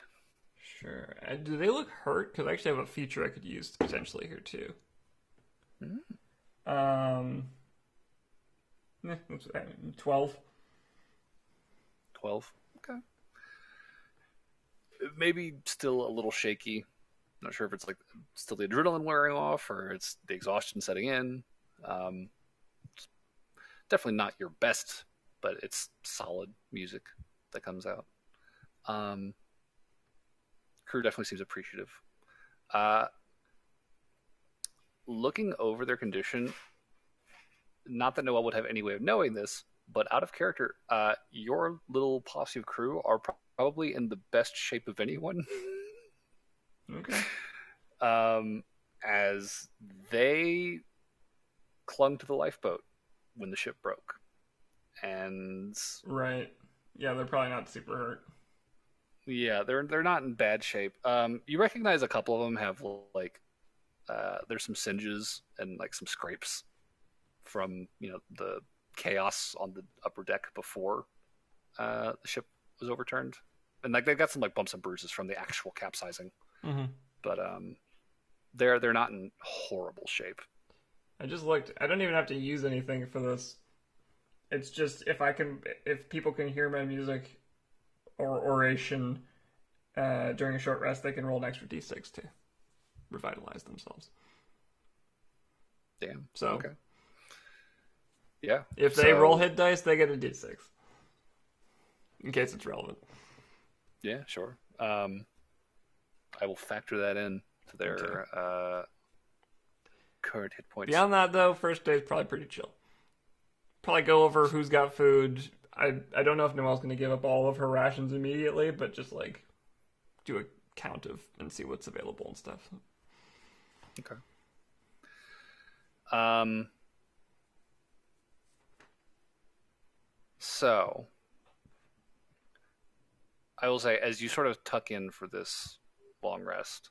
Sure. Do they look hurt? Because I actually have a feature I could use potentially here too. Mm-hmm. 12. 12. Okay. Maybe still a little shaky. Not sure if it's like still the adrenaline wearing off or it's the exhaustion setting in. It's definitely not your best, but it's solid music that comes out. Crew definitely seems appreciative. Looking over their condition, not that Noel would have any way of knowing this, but out of character, your little posse of crew are probably in the best shape of anyone. Okay. As they clung to the lifeboat when the ship broke. And right. Yeah, they're probably not super hurt. Yeah, they're not in bad shape. You recognize a couple of them have like there's some singes and like some scrapes from the chaos on the upper deck before the ship was overturned, and like they've got some like bumps and bruises from the actual capsizing. Mm-hmm. But they're not in horrible shape. I just looked. I don't even have to use anything for this. It's just if people can hear my music or oration during a short rest, they can roll an extra d6 to revitalize themselves. Damn. So, okay. Yeah. If they roll hit dice, they get a d6. In case it's relevant. Yeah, sure. I will factor that in to their current hit points. Beyond that, though, first day is probably pretty chill. Probably go over who's got food. I don't know if Noelle's going to give up all of her rations immediately, but just like do a count of and see what's available and stuff. Okay. So I will say, as you sort of tuck in for this long rest,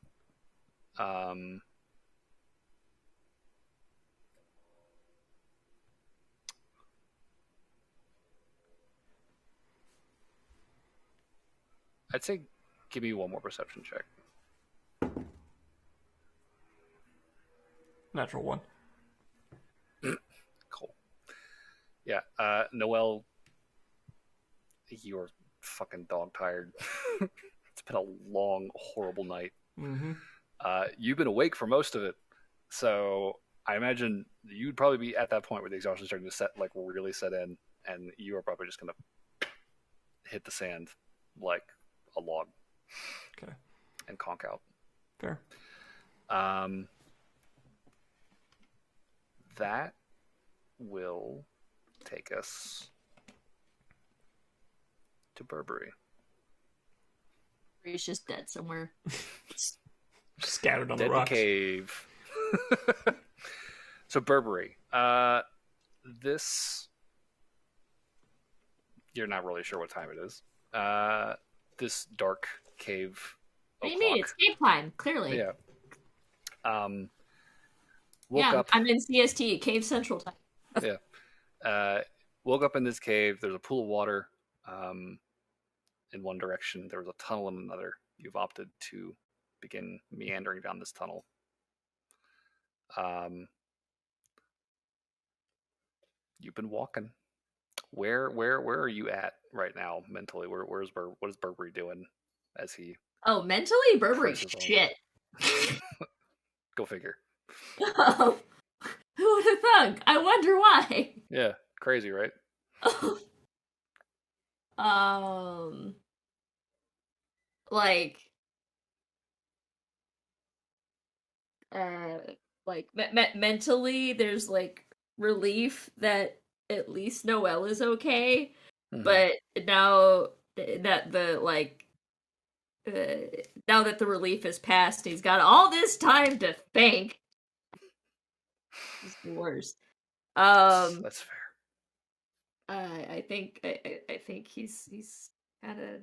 I'd say give me one more perception check. Natural 1. Cool. Yeah, Noelle, you're fucking dog tired. It's been a long, horrible night. Mm-hmm. You've been awake for most of it, so I imagine you'd probably be at that point where the exhaustion is starting to really set in, and you are probably just gonna hit the sand like a log. Okay. And conk out. Fair. That will take us to Burberry. He's just dead somewhere. Scattered on dead the rocks. Cave. So Burberry. This you're not really sure what time it is. This dark cave. What do you mean? It's cave time, clearly. Yeah. Woke up. I'm in CST, Cave Central time. Yeah. Woke up in this cave. There's a pool of water in one direction. There was a tunnel in another. You've opted to begin meandering down this tunnel. You've been walking. Where are you at right now mentally? What is Burberry doing as he? Oh, mentally, Burberry's shit. Go figure. Oh, who would have thunk? I wonder why. Yeah, crazy, right? Mentally, there's like relief that at least Noelle is okay, but now that now that the relief has passed, he's got all this time to think. It's the worst. That's fair. I think he's kind of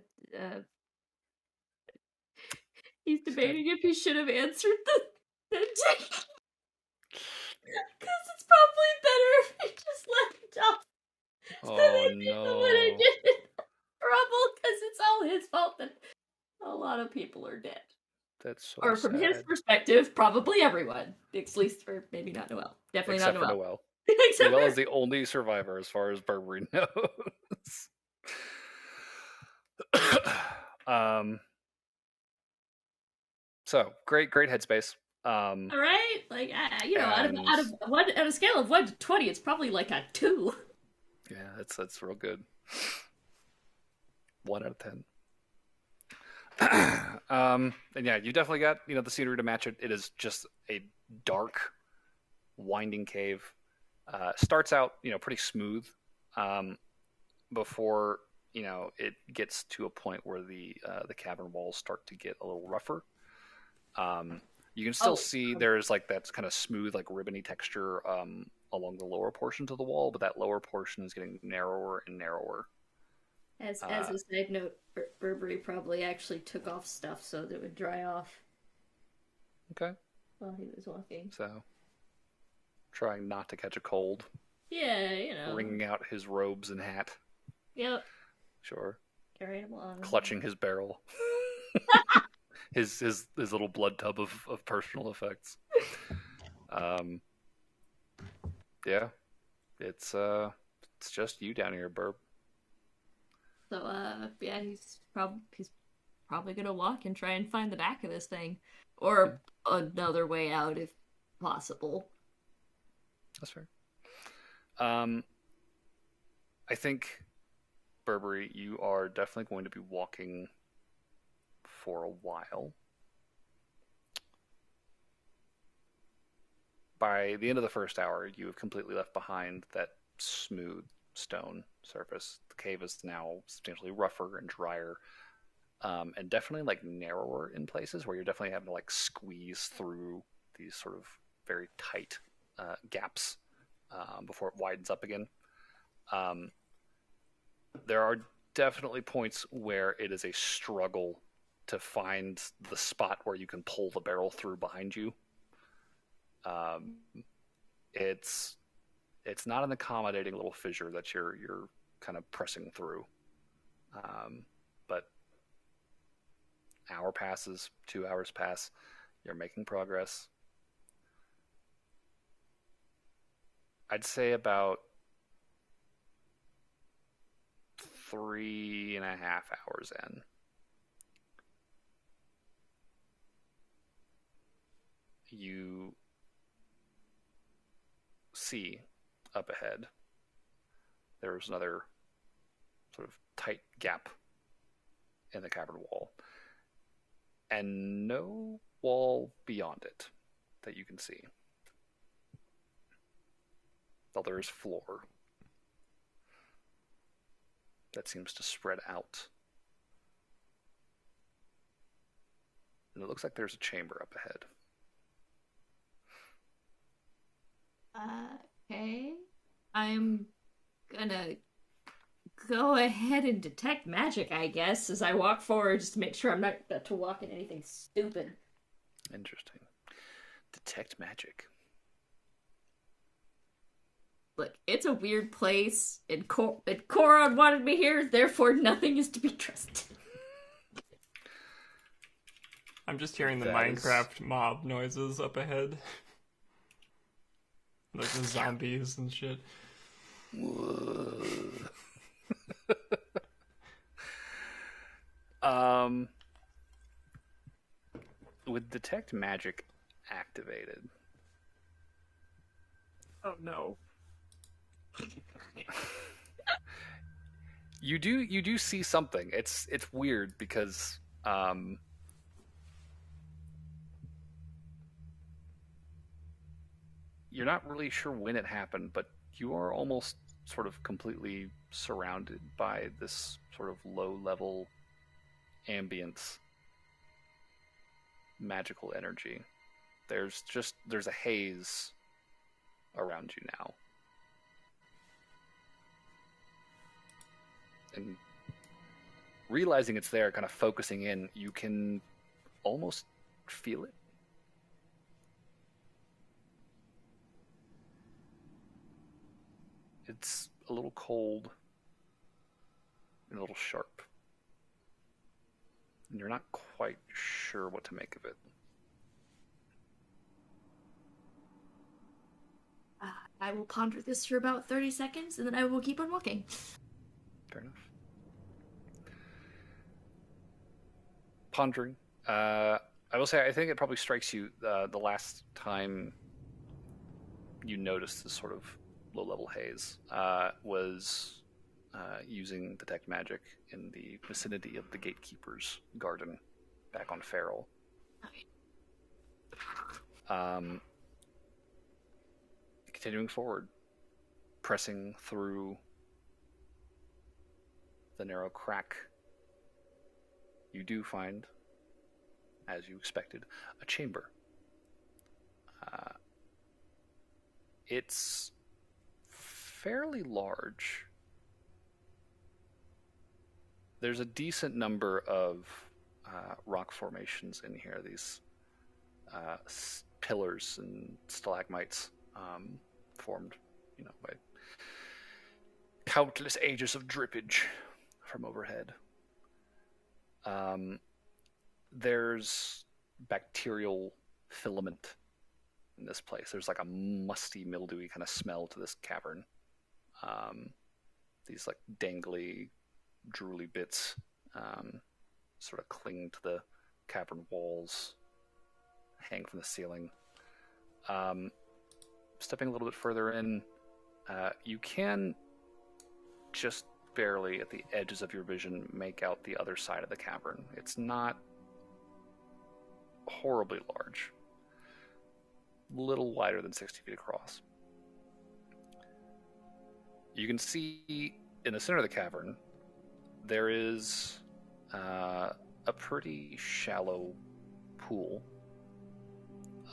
he's debating if he should have answered Because it's probably better if we just left off. So Oh that people would have no. get in trouble because it's all his fault that a lot of people are dead. That's so Or from his sad. perspective, probably everyone. At least, or maybe not Noel. Definitely Except not for Noel. Noel. Except Noel for... is the only survivor as far as Burberry knows. So great headspace. All right, like And out of a scale of 1 to 20, it's probably like a 2. yeah, that's real good. 1 out of 10. And yeah, you definitely got the scenery to match it. It is just a dark, winding cave. Starts out pretty smooth, before it gets to a point where the cavern walls start to get a little rougher. You can still see there's like that kind of smooth, like ribbony texture along the lower portions of the wall, but that lower portion is getting narrower and narrower. As a side note, Burberry probably actually took off stuff so that it would dry off Okay. while he was walking. So, trying not to catch a cold. Yeah, Wringing out his robes and hat. Yep. Sure. Carrying him along. Clutching his barrel. his little blood tub of personal effects. Yeah. It's just you down here, Burb. So yeah, he's probably gonna walk and try and find the back of this thing, or another way out if possible. That's fair. I think, Burberry, you are definitely going to be walking for a while. By the end of the first hour, you have completely left behind that smooth stone surface. The cave is now substantially rougher and drier, and definitely like narrower in places where you're definitely having to like squeeze through these sort of very tight gaps before it widens up again. There are definitely points where it is a struggle to find the spot where you can pull the barrel through behind you. It's not an accommodating little fissure that you're kind of pressing through. But hour passes, 2 hours pass, you're making progress. I'd say about 3.5 hours in. You see up ahead there's another sort of tight gap in the cavern wall, and no wall beyond it that you can see. Though there is floor that seems to spread out. And it looks like there's a chamber up ahead. Okay. I'm gonna go ahead and detect magic, I guess, as I walk forward just to make sure I'm not about to walk in anything stupid. Interesting. Detect magic. Look, it's a weird place, and Koron wanted me here, therefore nothing is to be trusted. I'm just hearing the Minecraft mob noises up ahead. Like the zombies and shit. With detect magic activated. Oh no. You do see something. It's weird because you're not really sure when it happened, but you are almost sort of completely surrounded by this sort of low-level ambience magical energy. There's a haze around you now. And realizing it's there, kind of focusing in, you can almost feel it. It's a little cold and a little sharp. And you're not quite sure what to make of it. I will ponder this for about 30 seconds, and then I will keep on walking. Fair enough. Pondering. I will say, I think it probably strikes you the last time you noticed this sort of low-level haze was using detect magic in the vicinity of the gatekeeper's garden back on Feral. Okay. Continuing forward, pressing through the narrow crack, you do find, as you expected, a chamber. It's fairly large. There's a decent number of rock formations in here, these pillars and stalagmites formed, by countless ages of drippage from overhead. There's bacterial filament in this place. There's like a musty, mildewy kind of smell to this cavern. These like dangly, drooly bits sort of cling to the cavern walls, hang from the ceiling. Stepping a little bit further in, you can just barely, at the edges of your vision, make out the other side of the cavern. It's not horribly large. A little wider than 60 feet across. You can see in the center of the cavern, there is a pretty shallow pool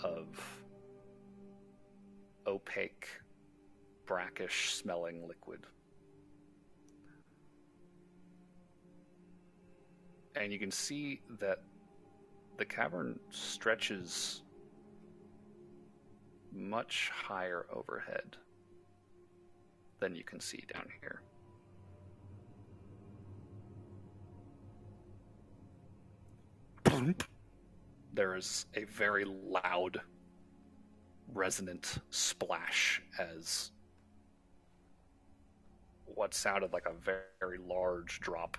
of opaque, brackish smelling liquid. And you can see that the cavern stretches much higher overhead than you can see down here. There is a very loud, resonant splash as what sounded like a very large drop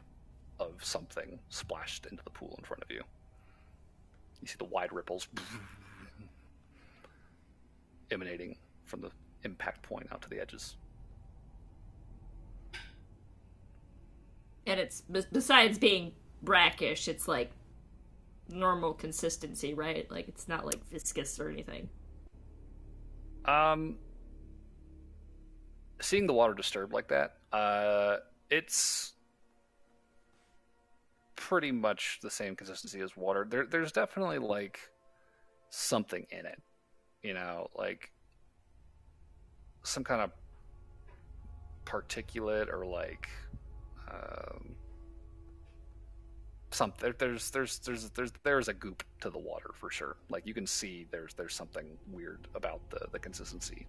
of something splashed into the pool in front of you. You see the wide ripples emanating from the impact point out to the edges. And it's, besides being brackish, it's like normal consistency, right? Like it's not like viscous or anything. Seeing the water disturbed like that, it's pretty much the same consistency as water. There's definitely like something in it, like some kind of particulate or like something. There's a goop to the water for sure. Like you can see there's something weird about the consistency.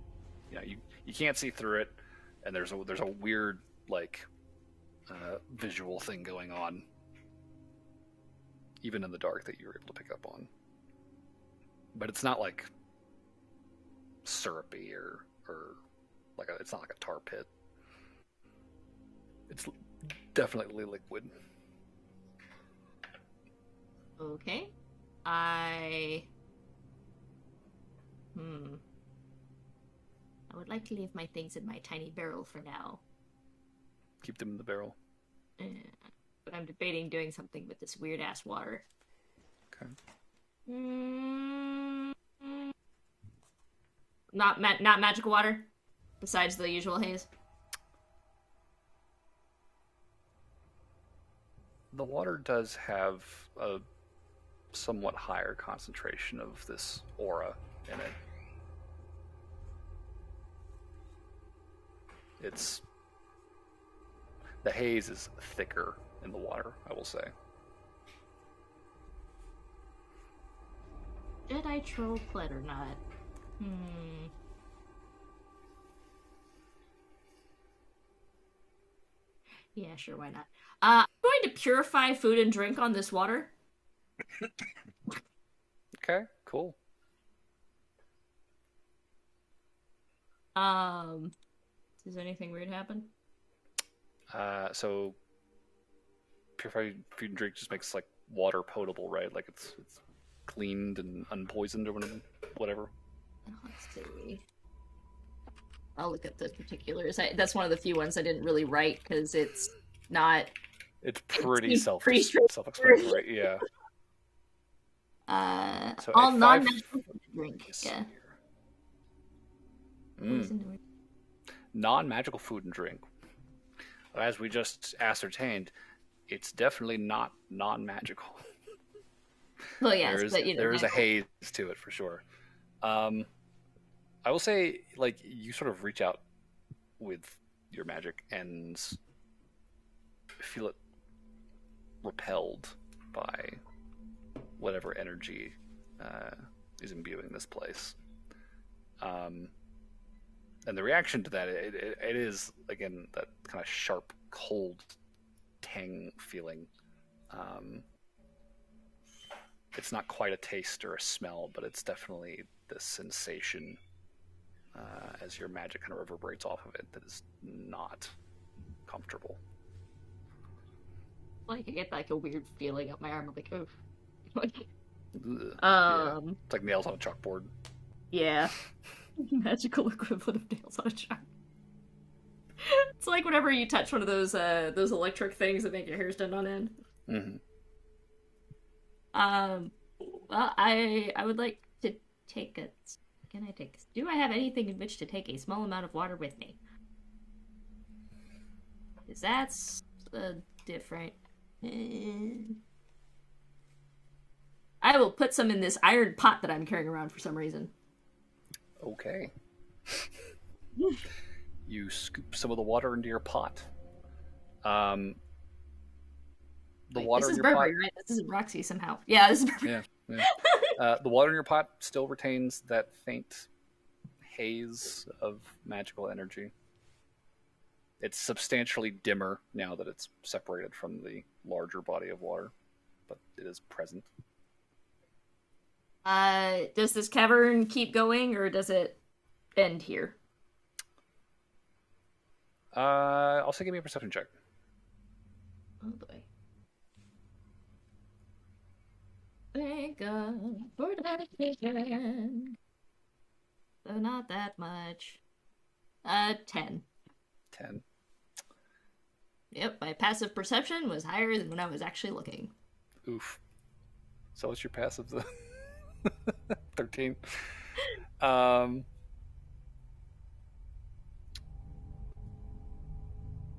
You can't see through it, and there's a weird like visual thing going on, even in the dark, that you were able to pick up on. But it's not like syrupy or like it's not like a tar pit. It's definitely liquid. Okay. I would like to leave my things in my tiny barrel for now. Keep them in the barrel. But I'm debating doing something with this weird-ass water. Okay. Not magical water, besides the usual haze. The water does have a somewhat higher concentration of this aura in it. The haze is thicker in the water, I will say. Jedi troll pled or not? Yeah, sure, why not? I'm going to purify food and drink on this water. Okay, cool. Does anything weird happen? So purified food and drink just makes like water potable, right? Like it's cleaned and unpoisoned or whatever. Let's see. I'll look at the particulars. That's one of the few ones I didn't really write because it's not. It's pretty It's pretty self-explanatory, yeah. So all non-magical drink. Yeah. Non-magical food and drink. As we just ascertained, it's definitely not non-magical. Well, yes, but there is a haze to it for sure. I will say, like, you sort of reach out with your magic and feel it repelled by whatever energy is imbuing this place. And the reaction to that, it is, again, that kind of sharp, cold, tang feeling. It's not quite a taste or a smell, but it's definitely this sensation as your magic kind of reverberates off of it that is not comfortable. Like, I get like a weird feeling up my arm. I'm like, oof. Yeah. It's like nails on a chalkboard. Yeah. Magical equivalent of nails on a chalk. It's like whenever you touch one of those electric things that make your hair stand on end. Mm-hmm. Well, I would like to take a. Can I take? Do I have anything in which to take a small amount of water with me? Because that's different. I will put some in this iron pot that I'm carrying around for some reason. Okay. You scoop some of the water into your pot. The water this is in your Burberry, pot, right? This isn't Roxy somehow. Yeah, this is Burberry. Yeah. The water in your pot still retains that faint haze of magical energy. It's substantially dimmer now that it's separated from the larger body of water, but it is present. Does this cavern keep going, or does it end here? Also give me a perception check. Oh boy. Thank God for that vision. So not that much. 10. 10. Yep, my passive perception was higher than when I was actually looking. Oof. So what's your passive? 13.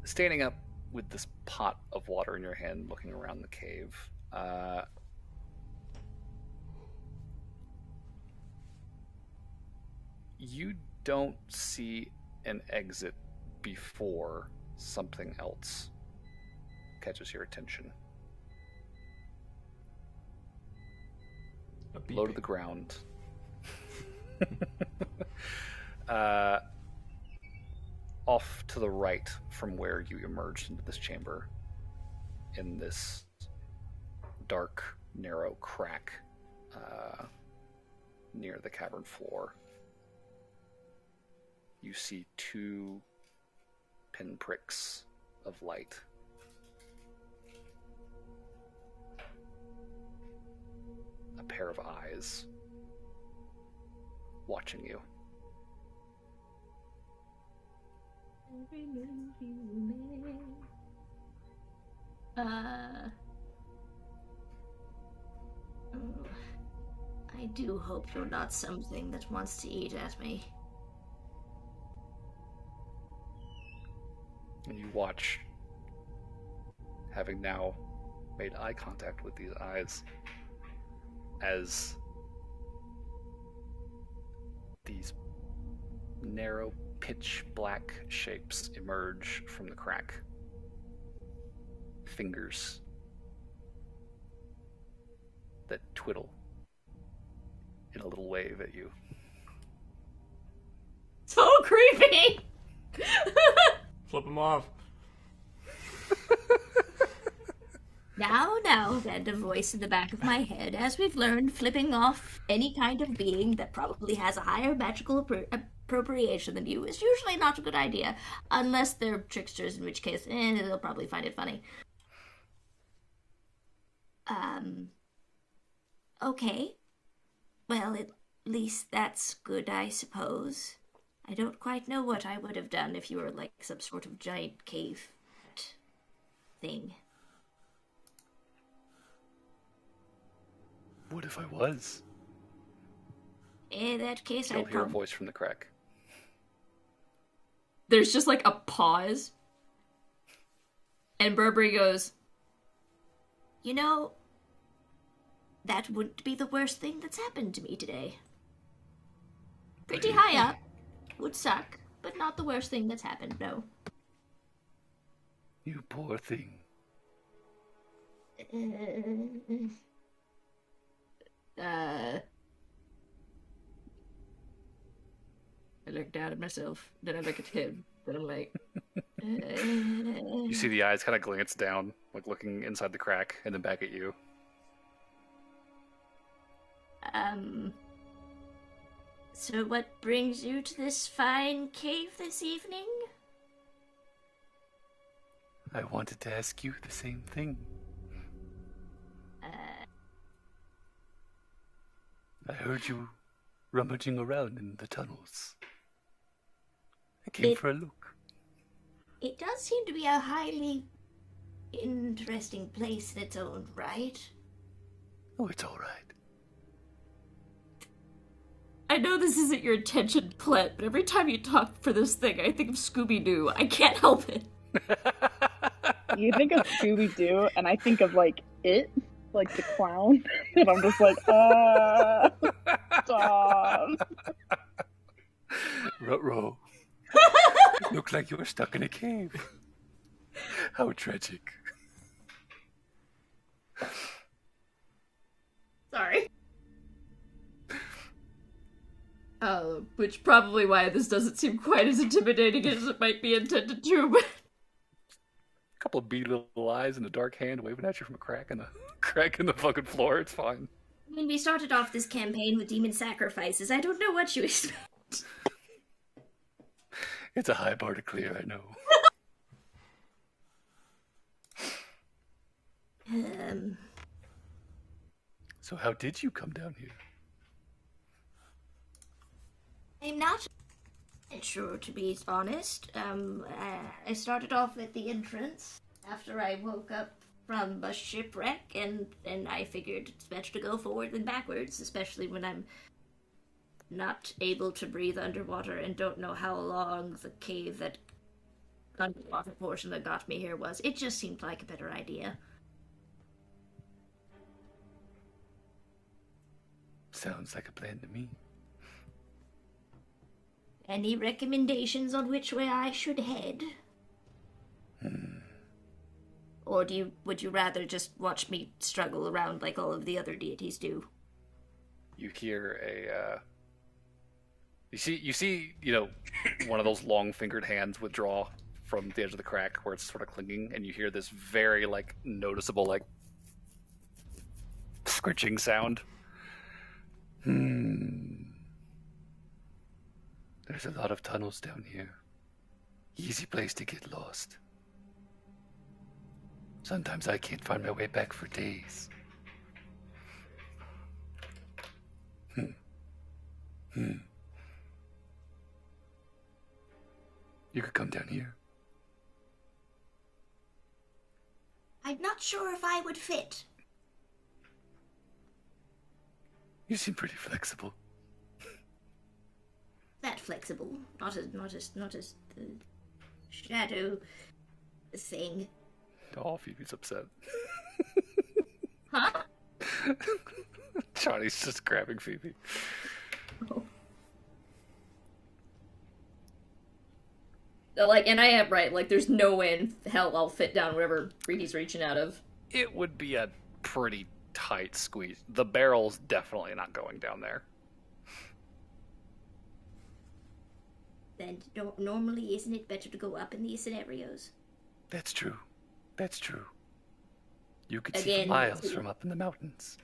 Standing up with this pot of water in your hand, looking around the cave, you don't see an exit before something else catches your attention. Low to the ground. Off to the right from where you emerged into this chamber, in this dark, narrow crack near the cavern floor, you see two pinpricks of light. A pair of eyes watching you. I do hope you're not something that wants to eat at me. And you watch, having now made eye contact with these eyes, as these narrow, pitch black shapes emerge from the crack. Fingers that twiddle in a little wave at you. So creepy! Flip them off. Now, then, a voice in the back of my head. As we've learned, flipping off any kind of being that probably has a higher magical appropriation than you is usually not a good idea. Unless they're tricksters, in which case, they'll probably find it funny. Okay. Well, at least that's good, I suppose. I don't quite know what I would have done if you were like some sort of giant cave thing. What if I was? In that case, You'll I'd hear a voice from the crack. There's just like a pause. And Burberry goes, you know, that wouldn't be the worst thing that's happened to me today. Pretty high up. Would suck, but not the worst thing that's happened, no. You poor thing. I look down at myself, then I look at him, then I'm like... You see the eyes kind of glance down, like looking inside the crack, and then back at you. So what brings you to this fine cave this evening? I wanted to ask you the same thing. I heard you rummaging around in the tunnels. I came for a look. It does seem to be a highly interesting place in its own right. Oh, it's all right. I know this isn't your intention, Plet, but every time you talk for this thing, I think of Scooby-Doo. I can't help it. You think of Scooby-Doo, and I think of, like, it, like the clown, and I'm just like, stop. Ruh-roh. Looked like you were stuck in a cave. How tragic. Sorry. Which probably why this doesn't seem quite as intimidating as it might be intended to, but... A couple of beady little eyes and a dark hand waving at you from a crack in the fucking floor. It's fine. I mean, we started off this campaign with demon sacrifices. I don't know what you expect. It's a high bar to clear, I know. So how did you come down here? I'm not sure, to be honest. I started off at the entrance after I woke up from a shipwreck, and I figured it's better to go forward than backwards, especially when I'm not able to breathe underwater and don't know how long the cave that underwater portion that got me here was. It just seemed like a better idea. Sounds like a plan to me. Any recommendations on which way I should head? Or would you rather just watch me struggle around like all of the other deities do? You hear you see, one of those long-fingered hands withdraw from the edge of the crack where it's sort of clinging, and you hear this very, noticeable, scritching sound. There's a lot of tunnels down here. Easy place to get lost. Sometimes I can't find my way back for days. You could come down here. I'm not sure if I would fit. You seem pretty flexible. That flexible, not as the shadow thing. Oh, Phoebe's upset. Huh? Johnny's just grabbing Phoebe. Oh. And I am right, there's no way in hell I'll fit down whatever he's reaching out of. It would be a pretty tight squeeze. The barrel's definitely not going down there. Then normally isn't it better to go up in these scenarios? That's true. You could see for again, miles from up in the mountains.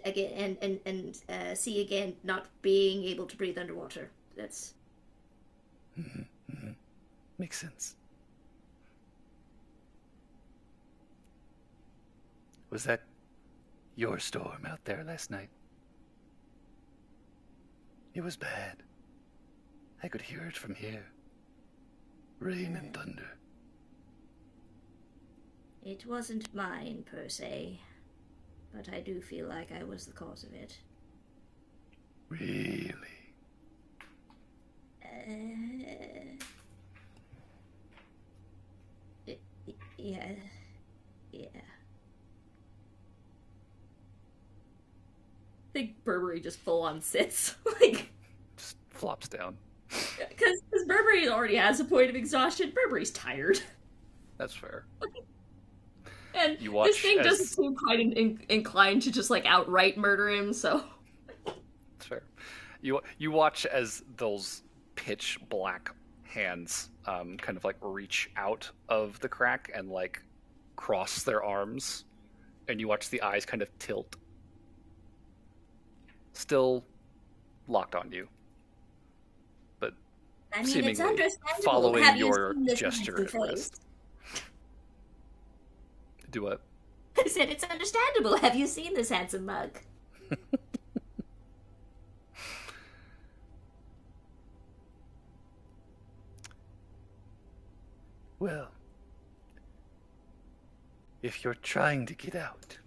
again, and see again, not being able to breathe underwater. That's Makes sense. Was that your storm out there last night? It was bad. I could hear it from here. Rain and thunder. It wasn't mine, per se, but I do feel like I was the cause of it. Really? Yeah. Yeah. I think Burberry just full on sits. Just flops down. Because Burberry already has a point of exhaustion. Burberry's tired. That's fair. And You watch this thing as- doesn't seem quite inclined to just, outright murder him, so... That's fair. You watch as those pitch black hands kind of reach out of the crack and cross their arms, and you watch the eyes kind of tilt. Still locked on you, but I mean, seemingly it's understandable. following Have you your seen this gesture handsome at face? rest. Do what? I said it's understandable. Have you seen this handsome mug? Well, if you're trying to get out,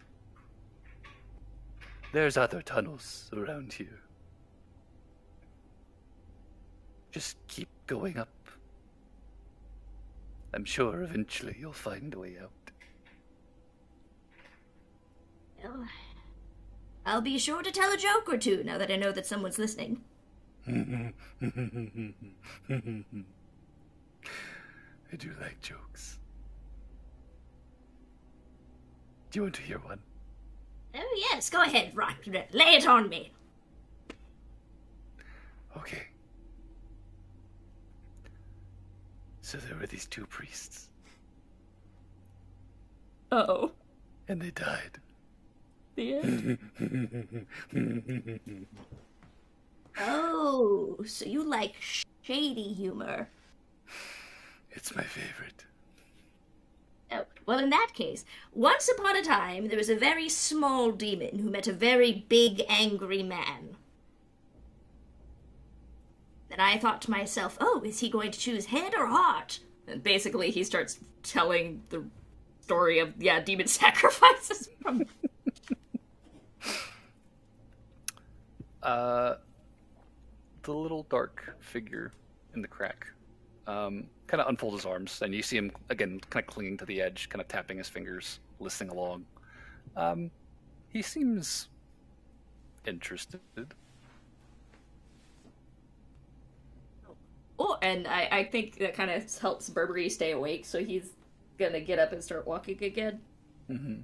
there's other tunnels around here. Just keep going up. I'm sure eventually you'll find a way out. Well, I'll be sure to tell a joke or two now that I know that someone's listening. I do like jokes. Do you want to hear one? Oh, yes, go ahead, Rock. Lay it on me. Okay. So there were these two priests, Uh-oh. and they died. The end? Oh, so you like shady humor. It's my favorite. Oh, well, in that case, once upon a time, there was a very small demon who met a very big, angry man. And I thought to myself, oh, is he going to choose head or heart? And basically, he starts telling the story of, demon sacrifices from... The little dark figure in the crack kind of unfolds his arms, and you see him, again, kind of clinging to the edge, kind of tapping his fingers, listening along. He seems interested. Oh, and I think that kind of helps Burberry stay awake, so he's gonna get up and start walking again. Mm-hmm.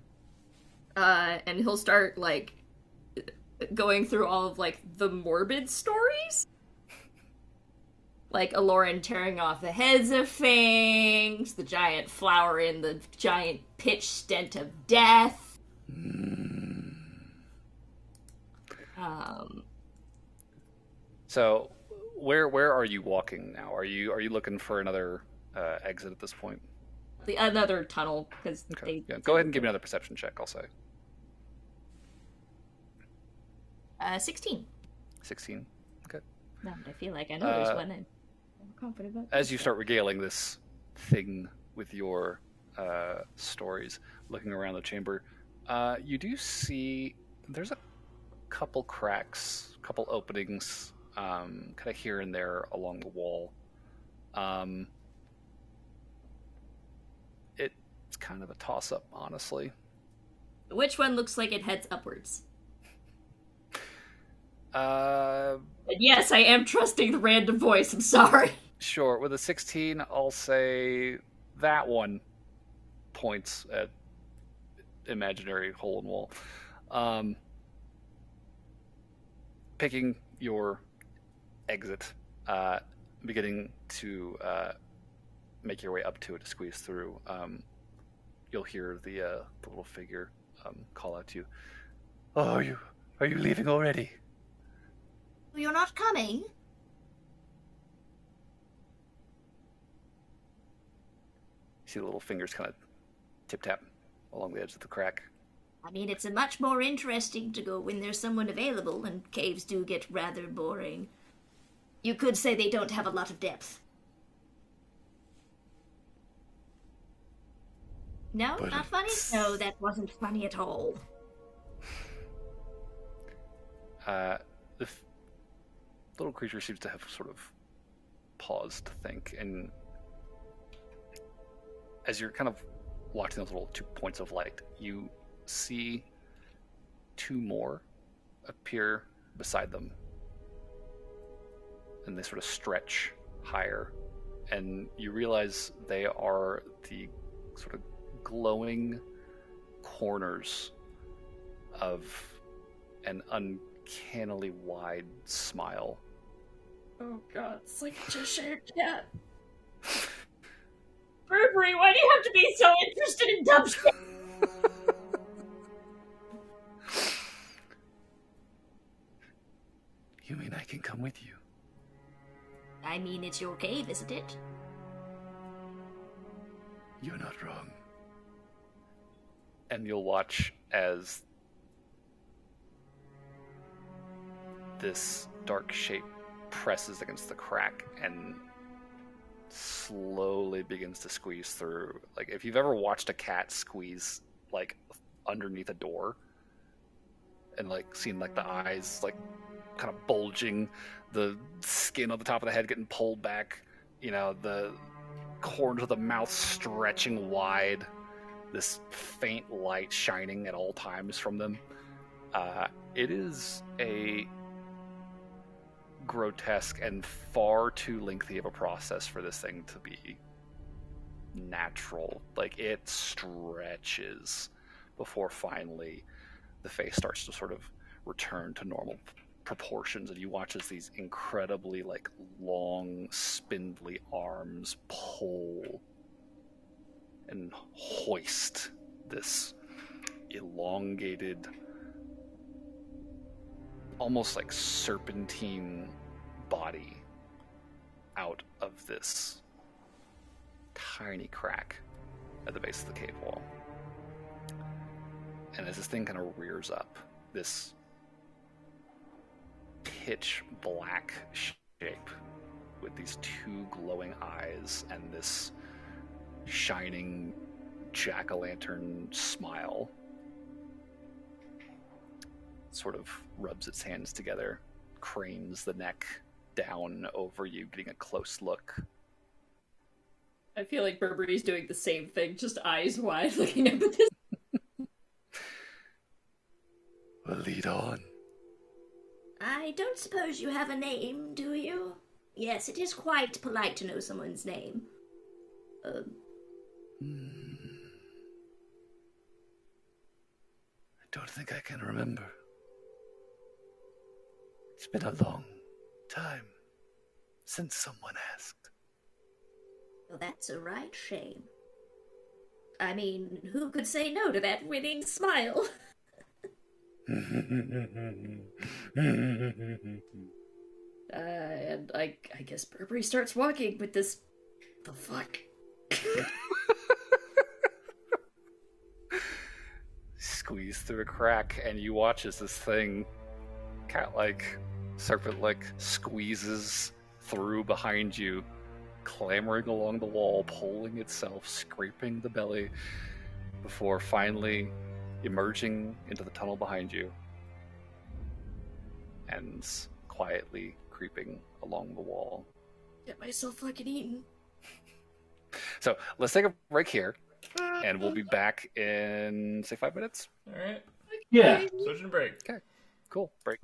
And he'll start, going through all of, the morbid stories. Like Aloran tearing off the heads of things, the giant flower in the giant pitch stent of death. So, where are you walking now? Are you looking for another exit at this point? Another tunnel, because Okay. Yeah. Go ahead and give me another perception check, I'll say. 16. 16. Okay. Now that I feel like I know there's one, I'm confident about As you start regaling this thing with your stories, looking around the chamber, you do see there's a couple cracks, couple openings, kind of here and there along the wall. It's kind of a toss-up, honestly. Which one looks like it heads upwards? And yes, I am trusting the random voice, I'm sorry. Sure. With a 16, I'll say that one points at imaginary hole in wall. Picking your exit, beginning to make your way up to it to squeeze through. you'll hear the little figure call out to you. Oh, are you leaving already? You're not coming? You see the little fingers kind of tip-tap along the edge of the crack. I mean, it's much more interesting to go when there's someone available, and caves do get rather boring. You could say they don't have a lot of depth. No, But not funny? No, that wasn't funny at all. The little creature seems to have sort of paused to think, and as you're kind of watching those little 2 points of light, you see 2 more appear beside them, and they sort of stretch higher, and you realize they are the sort of glowing corners of an uncannily wide smile. Oh god, it's like a Cheshire cat. Burberry, why do you have to be so interested in dumb shit? You mean I can come with you? I mean, it's your cave, isn't it? You're not wrong. And you'll watch as this dark shape presses against the crack and slowly begins to squeeze through. Like, if you've ever watched a cat squeeze, like, underneath a door, and, like, seen, like, the eyes, like, kind of bulging, the skin on the top of the head getting pulled back, you know, the corners of the mouth stretching wide, this faint light shining at all times from them. It is a grotesque and far too lengthy of a process for this thing to be natural. Like, it stretches before finally the face starts to sort of return to normal proportions, and you watch as these incredibly, like, long, spindly arms pull and hoist this elongated, almost like serpentine body out of this tiny crack at the base of the cave wall. And as this thing kind of rears up, this pitch black shape with these 2 glowing eyes and this shining jack-o'-lantern smile sort of rubs its hands together, cranes the neck down over you, getting a close look. I feel like Burberry's doing the same thing, just eyes wide looking up at this. Well, lead on. I don't suppose you have a name, do you? Yes, it is quite polite to know someone's name. I don't think I can remember. It's been a long time since someone asked. Well, that's a right shame. I mean, who could say no to that winning smile? And I guess Burberry starts walking with this... The fuck? Squeeze through a crack, and you watch as this thing, cat-like, serpent-like, squeezes through behind you, clambering along the wall, pulling itself, scraping the belly, before finally emerging into the tunnel behind you and quietly creeping along the wall. Get myself fucking eaten. So let's take a break here, and we'll be back in, say, 5 minutes. All right. Yeah. Switching break. Okay, cool. Break.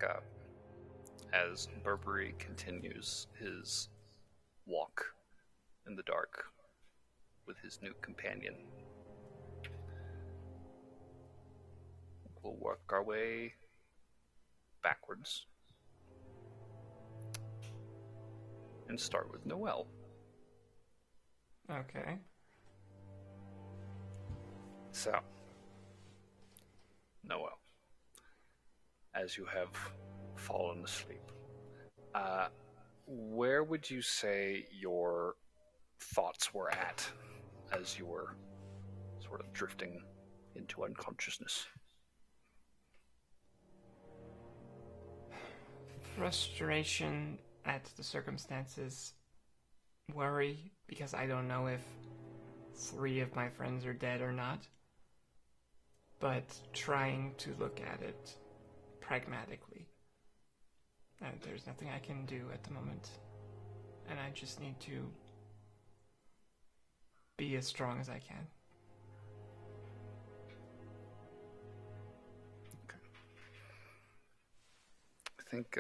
back up as Burberry continues his walk in the dark with his new companion. We'll work our way backwards and start with Noelle. Okay. So, Noelle, as you have fallen asleep, where would you say your thoughts were at as you were sort of drifting into unconsciousness? Frustration at the circumstances, worry because I don't know if 3 of my friends are dead or not, but trying to look at it pragmatically. And there's nothing I can do at the moment, and I just need to be as strong as I can. I think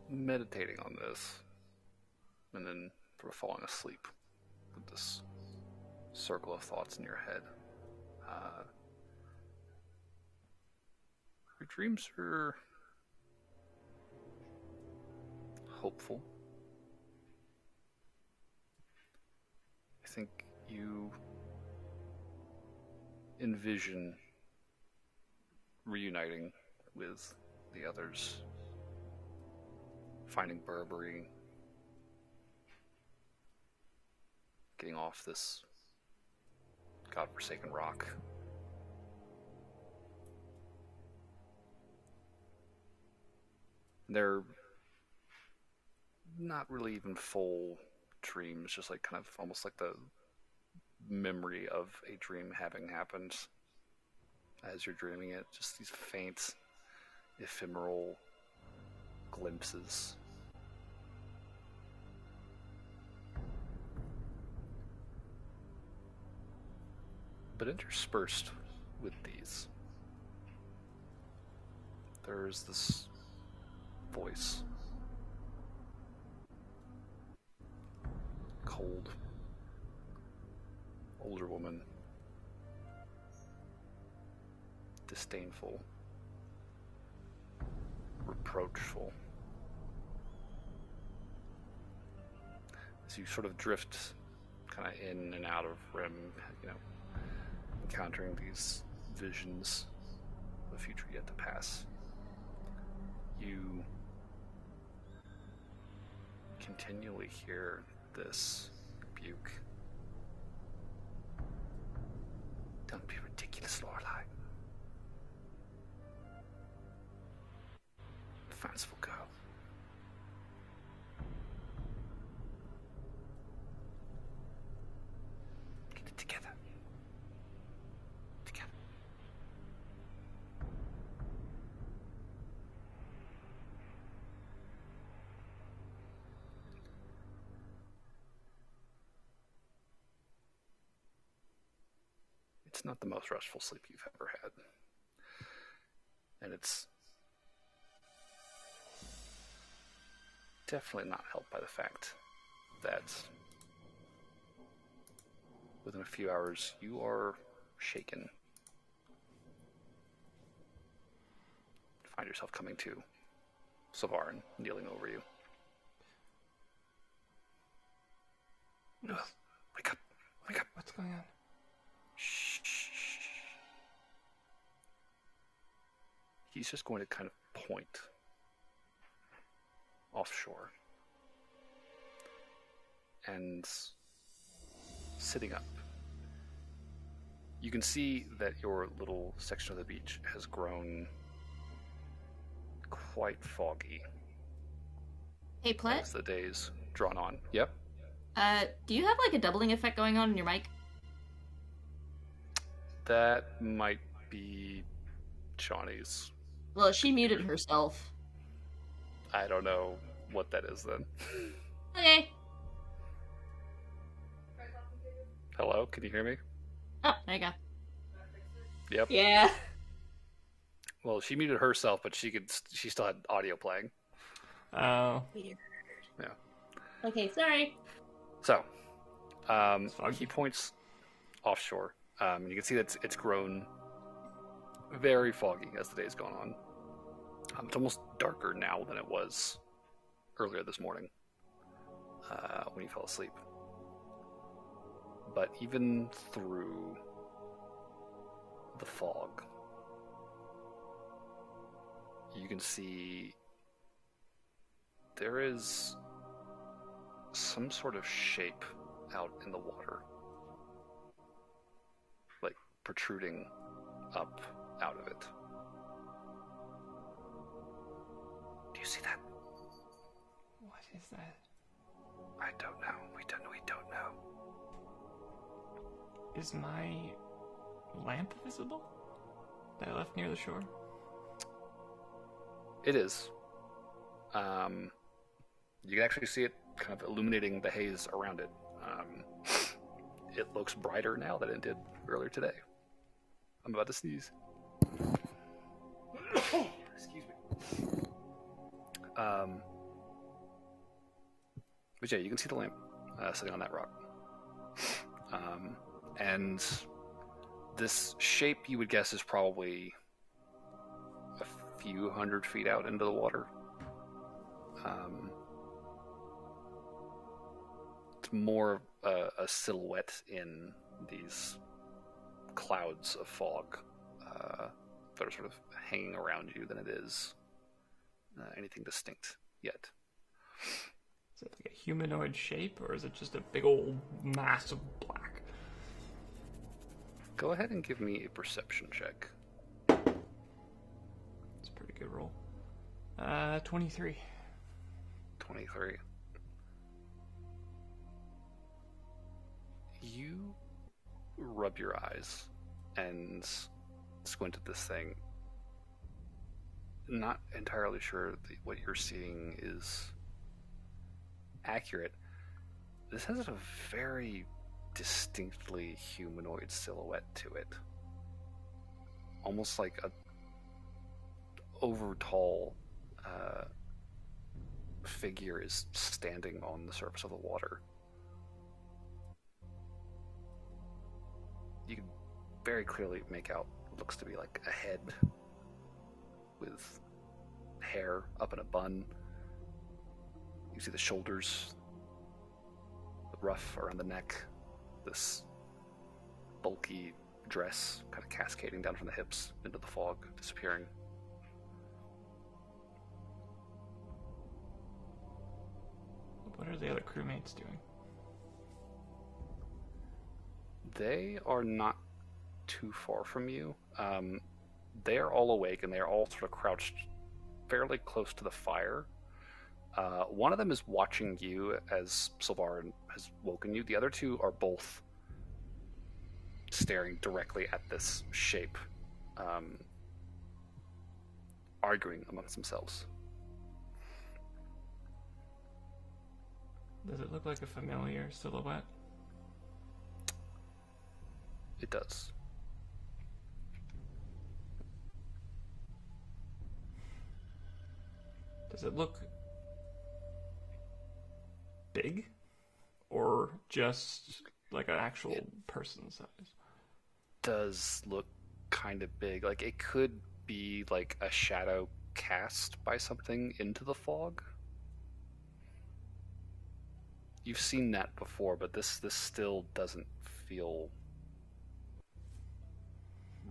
meditating on this and then sort of falling asleep with this circle of thoughts in your head. Your dreams are hopeful. I think you envision reuniting with the others, finding Burberry, getting off this godforsaken rock. They're not really even full dreams, just like kind of almost like the memory of a dream having happened as you're dreaming it, just these faint, ephemeral glimpses. But interspersed with these, there's this voice. Cold, older woman. Disdainful, reproachful. As you sort of drift kind of in and out of REM, encountering these visions of a future yet to pass, you continually hear this rebuke. Don't be ridiculous, Lorelai. Fanciful girl. Get it together. Together. It's not the most restful sleep you've ever had. And it's definitely not helped by the fact that within a few hours you are shaken. Find yourself coming to, Savarin kneeling over you. No, wake up, wake up. What's going on? Shh. He's just going to kind of point offshore. And sitting up, you can see that your little section of the beach has grown quite foggy Hey, Plet, as the days drawn on. Yep. do you have like a doubling effect going on in your mic? That might be Shawnee's. Well, she muted herself. I don't know what that is then. Okay. Hello, can you hear me? Oh, there you go. Yep. Yeah. Well, she muted herself, but she still had audio playing. Oh. Weird. Yeah. Okay, sorry. So, foggy. he points offshore. And you can see that it's grown very foggy as the day's gone on. It's almost darker now than it was earlier this morning when you fell asleep. But even through the fog, you can see there is some sort of shape out in the water, like protruding up out of it. Do you see that? What is that? I don't know. We don't know. Is my lamp visible that I left near the shore? It is. You can actually see it kind of illuminating the haze around it. It looks brighter now than it did earlier today. I'm about to sneeze. Excuse me. But yeah, you can see the lamp sitting on that rock. And this shape, you would guess, is probably a few hundred feet out into the water. It's more a silhouette in these clouds of fog that are sort of hanging around you than it is anything distinct yet. Is it like a humanoid shape, or is it just a big old mass of black? Go ahead and give me a perception check. It's a pretty good roll. 23. 23. You rub your eyes and squint at this thing. Not entirely sure what you're seeing is accurate. This has a very distinctly humanoid silhouette to it. Almost like a over tall figure is standing on the surface of the water. You can very clearly make out what looks to be like a head with hair up in a bun. You see the shoulders, the ruff around the neck, this bulky dress kind of cascading down from the hips into the fog, disappearing. What are the other crewmates doing? They are not too far from you. They are all awake and they are all sort of crouched fairly close to the fire. One of them is watching you as Sylvarin has woken you. The other two are both staring directly at this shape, arguing amongst themselves. Does it look like a familiar silhouette? It does. Does it look big? Or just like an actual person size? Does look kind of big. Like it could be like a shadow cast by something into the fog. You've seen that before, but this still doesn't feel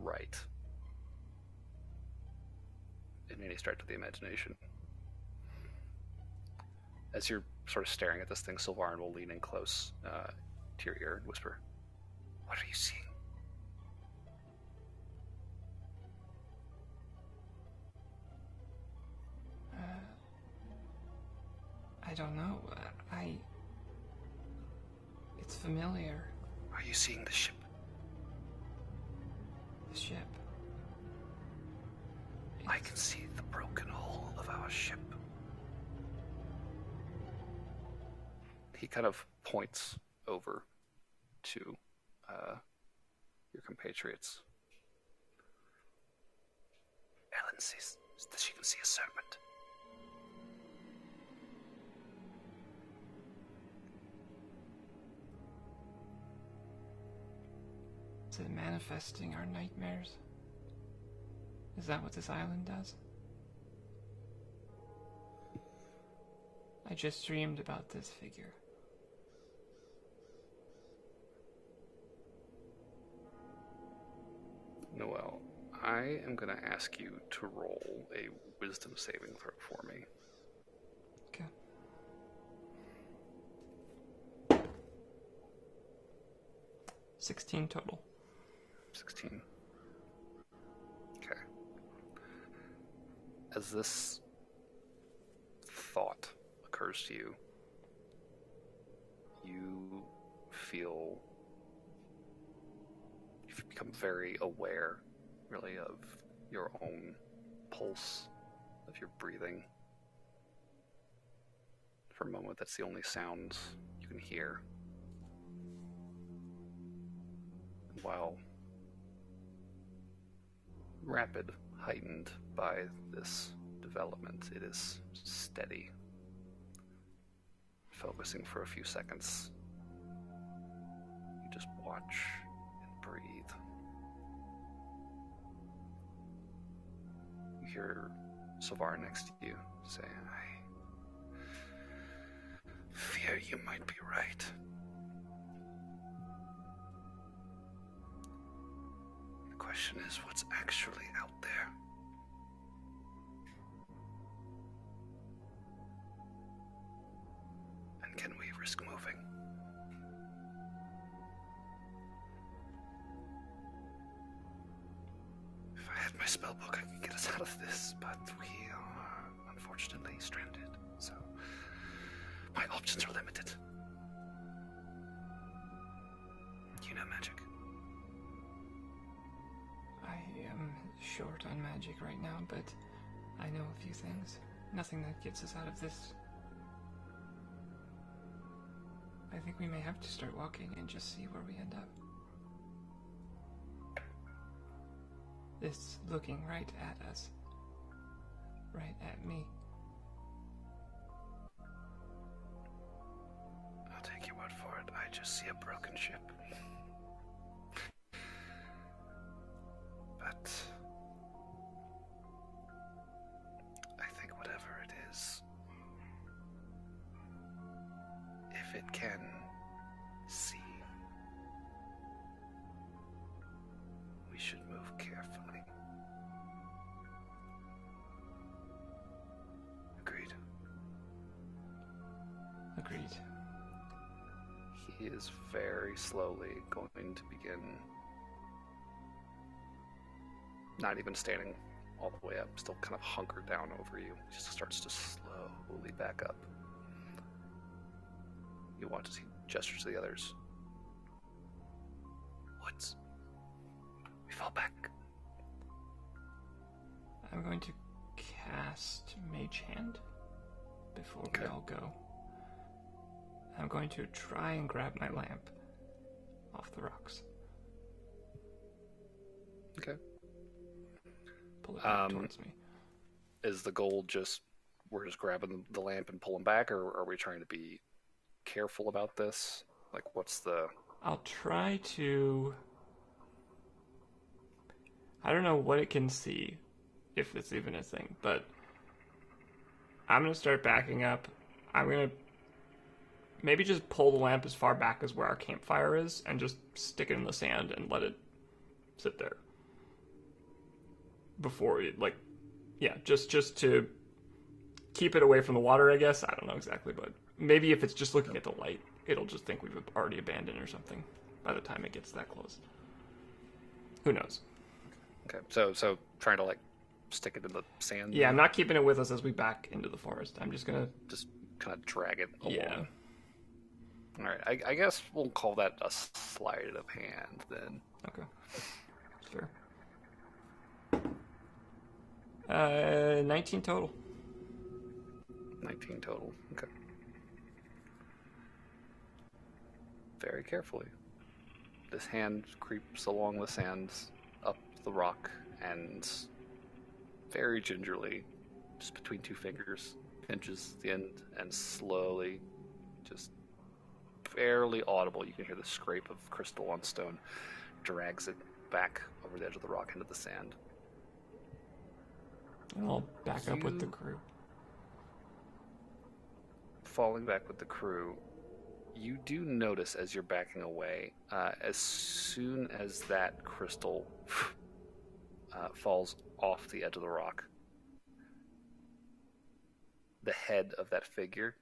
right in any stretch of the imagination. As you're sort of staring at this thing, Sylvarin will lean in close to your ear and whisper, "What are you seeing?" I don't know. It's familiar. Are you seeing the ship? The ship. I can see the broken hull of our ship. He kind of points over to your compatriots. she can see a serpent. Is it manifesting our nightmares? Is that what this island does? I just dreamed about this figure. Noel, I am going to ask you to roll a wisdom saving throw for me. Okay. 16 total. 16. Okay. As this thought occurs to you, you've become very aware, really, of your own pulse, of your breathing. For a moment, that's the only sounds you can hear. And while rapid, heightened by this development, it is steady. Focusing for a few seconds, you just watch and breathe. You hear Savar next to you say, I fear you might be right. The question is, what's actually out there? And can we risk moving? If I had my spellbook, I could get us out of this, but we are unfortunately stranded, so my options are limited. You know magic. I am short on magic right now, but I know a few things. Nothing that gets us out of this. I think we may have to start walking and just see where we end up. It's looking right at us. Right at me. I'll take your word for it. I just see a broken ship. But I think whatever it is, if it can see, we should move carefully. Agreed. Agreed. He is very slowly going to begin, not even standing all the way up, still kind of hunkered down over you. He just starts to slowly back up. You watch as he gestures to the others. Woods. We fall back. I'm going to cast Mage Hand before we all go. I'm going to try and grab my lamp off the rocks. Okay. Pull it back towards me. Is the goal just, we're just grabbing the lamp and pulling back, or are we trying to be careful about this? Like, what's the... I'll try to... I don't know what it can see, if it's even a thing, but I'm going to start backing up. I'm going to maybe just pull the lamp as far back as where our campfire is and just stick it in the sand and let it sit there. Before it, like, yeah, just to keep it away from the water, I guess. I don't know exactly, but maybe if it's just looking at the light, it'll just think we've already abandoned or something by the time it gets that close. Who knows? Okay, so trying to, like, stick it in the sand? Yeah, I'm not keeping it with us as we back into the forest. I'm just gonna... Just kind of drag it along. Yeah. Alright, I guess we'll call that a sleight of hand, then. Okay. Sure. 19 total. 19 total, okay. Very carefully. This hand creeps along the sands, up the rock, and very gingerly, just between two fingers, pinches the end, and slowly, just barely audible, you can hear the scrape of crystal on stone, drags it back over the edge of the rock into the sand. And I'll back up with the crew. Falling back with the crew, you do notice as you're backing away, as soon as that crystal falls off the edge of the rock, the head of that figure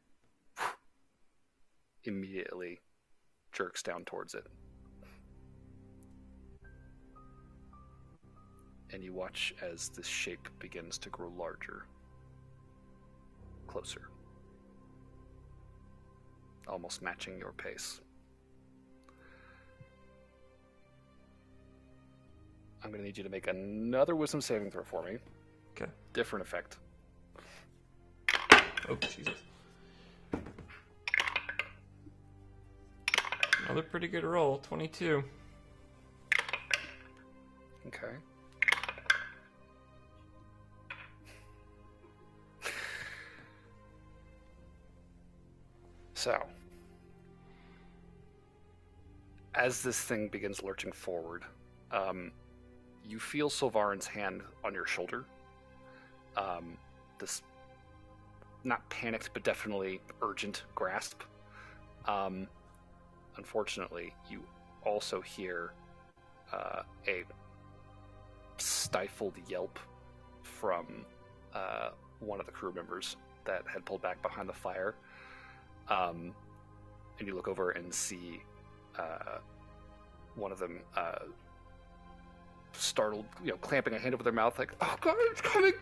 immediately jerks down towards it. And you watch as this shape begins to grow larger, closer, almost matching your pace. I'm going to need you to make another wisdom saving throw for me. Okay. Different effect. Oh, Jesus. Another pretty good roll, 22. Okay. So, as this thing begins lurching forward, you feel Sylvarin's hand on your shoulder. This, not panicked, but definitely urgent grasp. Unfortunately, you also hear a stifled yelp from one of the crew members that had pulled back behind the fire. And you look over and see one of them startled, clamping a hand over their mouth, like, "Oh God, it's coming!"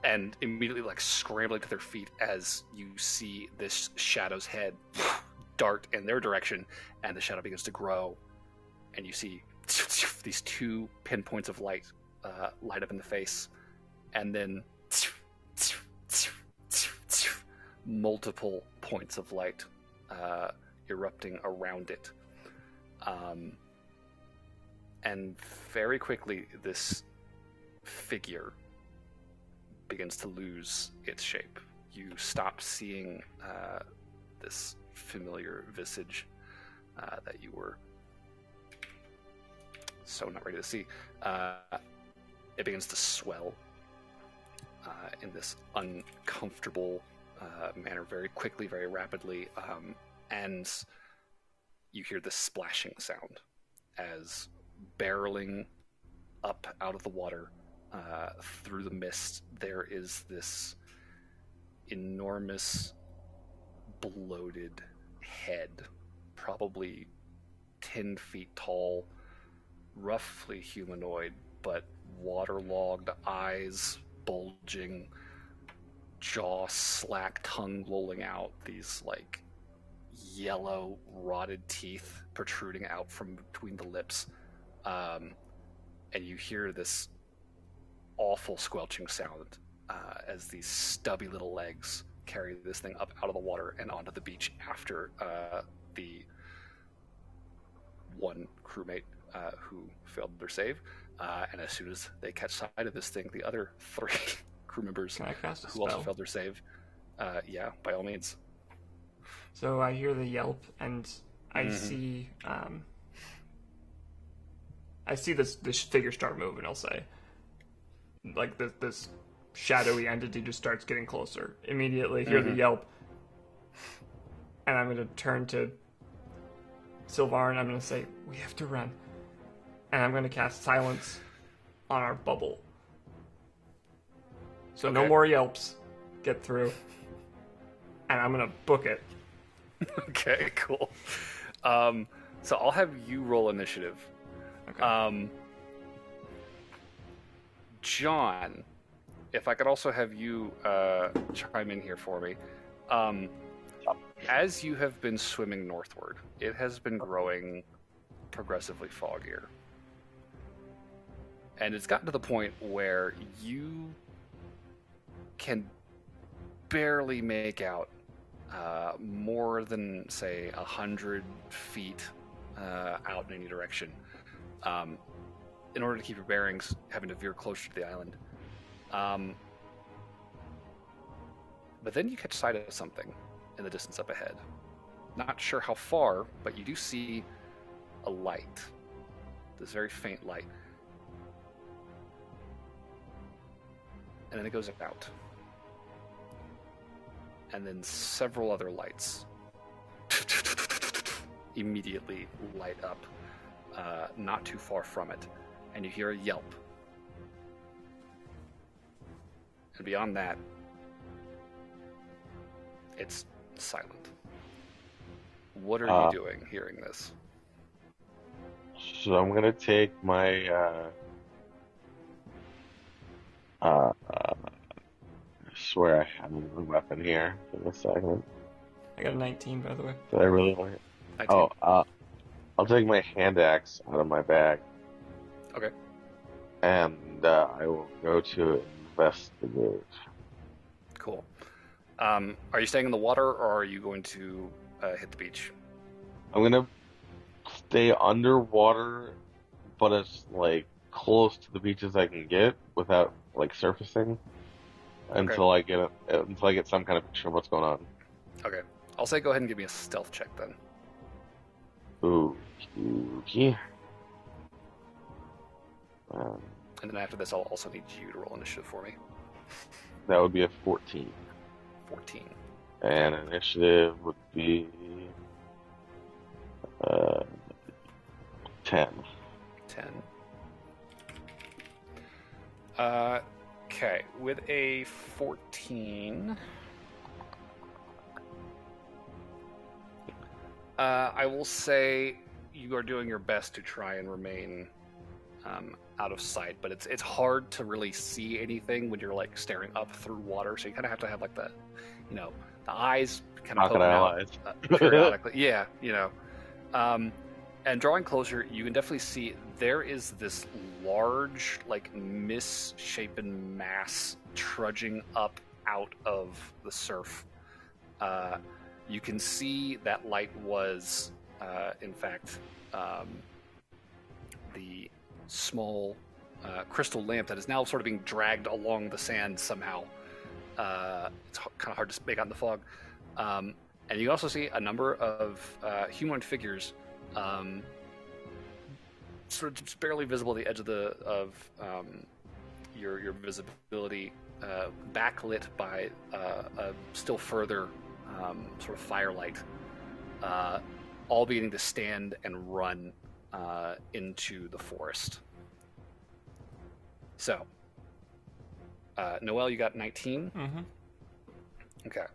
And immediately, like, scrambling to their feet as you see this shadow's head dart in their direction, and the shadow begins to grow, and you see these two pinpoints of light light up in the face, and then multiple points of light erupting around it. And very quickly, this figure begins to lose its shape. You stop seeing this familiar visage that you were so not ready to see. It begins to swell in this uncomfortable manner very quickly, very rapidly, and you hear this splashing sound as, barreling up out of the water through the mist, there is this enormous bloated head, probably 10 feet tall, roughly humanoid, but waterlogged eyes bulging, jaw slack, tongue lolling out, these like yellow rotted teeth protruding out from between the lips, and you hear this awful squelching sound as these stubby little legs carry this thing up out of the water and onto the beach after the one crewmate who failed their save, and as soon as they catch sight of this thing, the other three crew members who also failed their save, yeah, by all means. So I hear the yelp, and I see this figure start moving. I'll say, like this shadowy entity just starts getting closer. Immediately hear the yelp, and I'm going to turn to Sylvar, and I'm going to say, "We have to run," and I'm going to cast silence on our bubble. So no more yelps. Get through, and I'm going to book it. Okay, cool. So I'll have you roll initiative. Okay. John, if I could also have you chime in here for me. As you have been swimming northward, it has been growing progressively foggier. And it's gotten to the point where you can barely make out more than, say, 100 feet out in any direction. In order to keep your bearings, having to veer closer to the island. But then you catch sight of something in the distance up ahead. Not sure how far, but you do see a light. This very faint light. And then it goes out. And then several other lights immediately light up, not too far from it. And you hear a yelp. And beyond that, it's silent. What are you doing hearing this? So I'm gonna take my I swear I have a weapon here in a second. I got a 19, by the way. Did I really want it? 19. I'll take my hand axe out of my bag. Okay. And I will go to investigate. Cool. Are you staying in the water, or are you going to hit the beach? I'm gonna stay underwater, but as like close to the beach as I can get without like surfacing until I get some kind of picture of what's going on. Okay. I'll say go ahead and give me a stealth check then. Okay. And then after this, I'll also need you to roll initiative for me. That would be a 14. 14. And initiative would be 10. 10. Okay, with a 14, I will say you are doing your best to try and remain out of sight, but it's hard to really see anything when you're like staring up through water. So you kind of have to have like the eyes kind of poking out periodically. Yeah, and drawing closer, you can definitely see there is this large, like misshapen mass trudging up out of the surf. You can see that light was, in fact, the small crystal lamp that is now sort of being dragged along the sand somehow. It's kind of hard to make out in the fog. And you can also see a number of humanoid figures, sort of just barely visible at the edge of your visibility, backlit by a still further sort of firelight, all beginning to stand and run into the forest. So, Noelle, you got 19? Mm-hmm. Okay.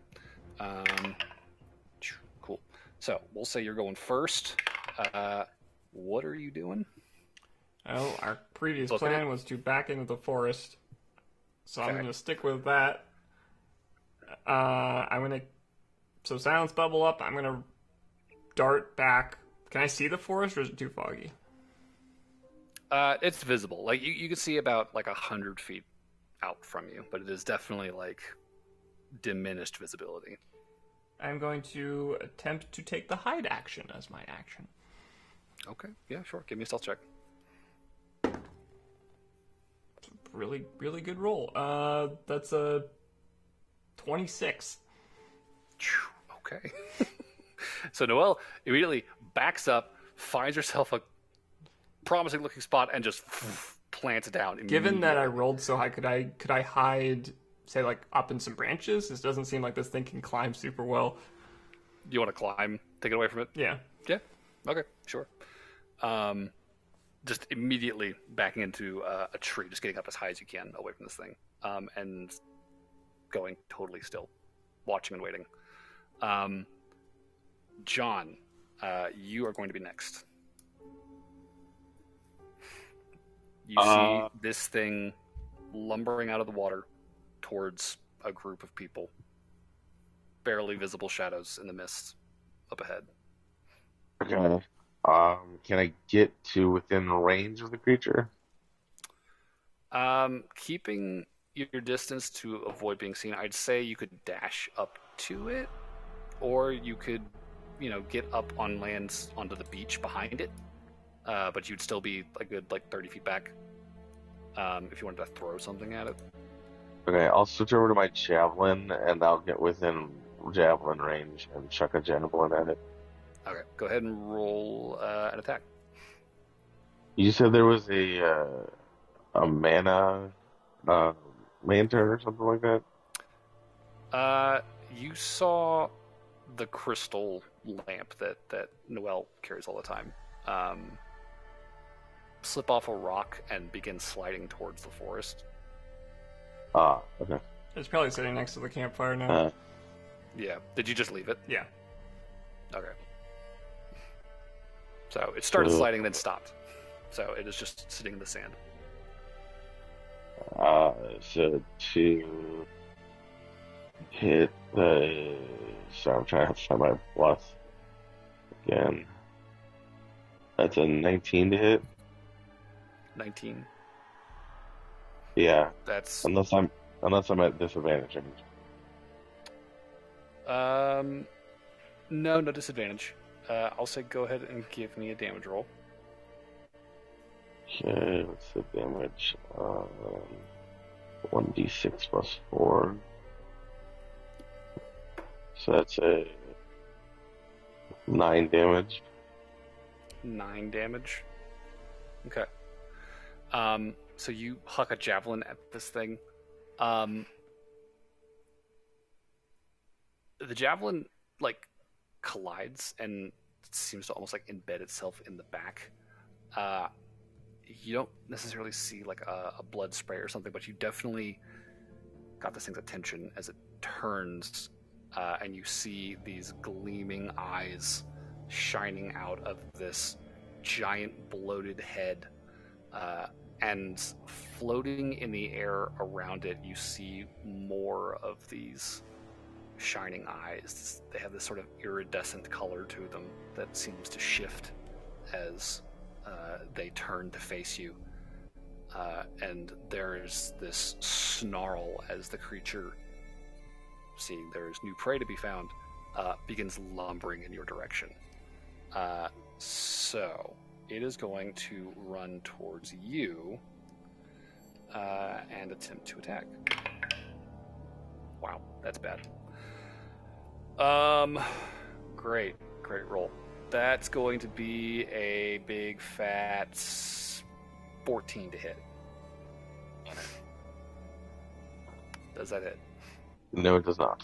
Cool. So, we'll say you're going first. What are you doing? Well, our previous Looking plan was to back into the forest, so I'm Okay. going to stick with that. So silence bubble up, I'm going to dart back. Can I see the forest, or is it too foggy? It's visible. Like you can see about like 100 feet out from you, but it is definitely like diminished visibility. I'm going to attempt to take the hide action as my action. Okay, yeah, sure. Give me a stealth check. It's a really, really good roll. That's a 26. Okay. So Noelle immediately backs up, finds herself a promising looking spot, and just plants it down. Given that I rolled so high, could I hide, say, like up in some branches? This doesn't seem like this thing can climb super well. You want to climb? Take it away from it? Yeah. Yeah. Okay, sure. Just immediately backing into a tree, just getting up as high as you can away from this thing, and going totally still, watching and waiting. John, you are going to be next. You see this thing lumbering out of the water towards a group of people. Barely visible shadows in the mist up ahead. Okay. Can I get to within range of the creature? Keeping your distance to avoid being seen, I'd say you could dash up to it, or you could, get up on land onto the beach behind it. But you'd still be a good 30 feet back. If you wanted to throw something at it. Okay, I'll switch over to my javelin, and I'll get within javelin range and chuck a javelin at it. Okay, go ahead and roll an attack. You said there was a mana lantern or something like that? You saw the crystal lamp that Noelle carries all the time slip off a rock and begin sliding towards the forest. Ah, okay. It's probably sitting next to the campfire now. Yeah. Did you just leave it? Yeah. Okay. So it started sliding, then stopped. So it is just sitting in the sand. So to hit the... Sorry, I'm trying to find my plus again. That's a 19 to hit. 19. Yeah. That's unless I'm at disadvantage. no disadvantage. I'll say go ahead and give me a damage roll. Okay, what's the damage? 1d6 plus 4. So that's a 9 damage. 9 damage. Okay. So you huck a javelin at this thing. The javelin collides and seems to almost embed itself in the back. You don't necessarily see a blood spray or something, but you definitely got this thing's attention as it turns, and you see these gleaming eyes shining out of this giant bloated head, and floating in the air around it, you see more of these shining eyes. They have this sort of iridescent color to them that seems to shift as they turn to face you. And there's this snarl as the creature, seeing there's new prey to be found, begins lumbering in your direction. So it is going to run towards you and attempt to attack. Wow, that's bad. Great roll. That's going to be a big fat 14 to hit. Does that hit? No, it does not.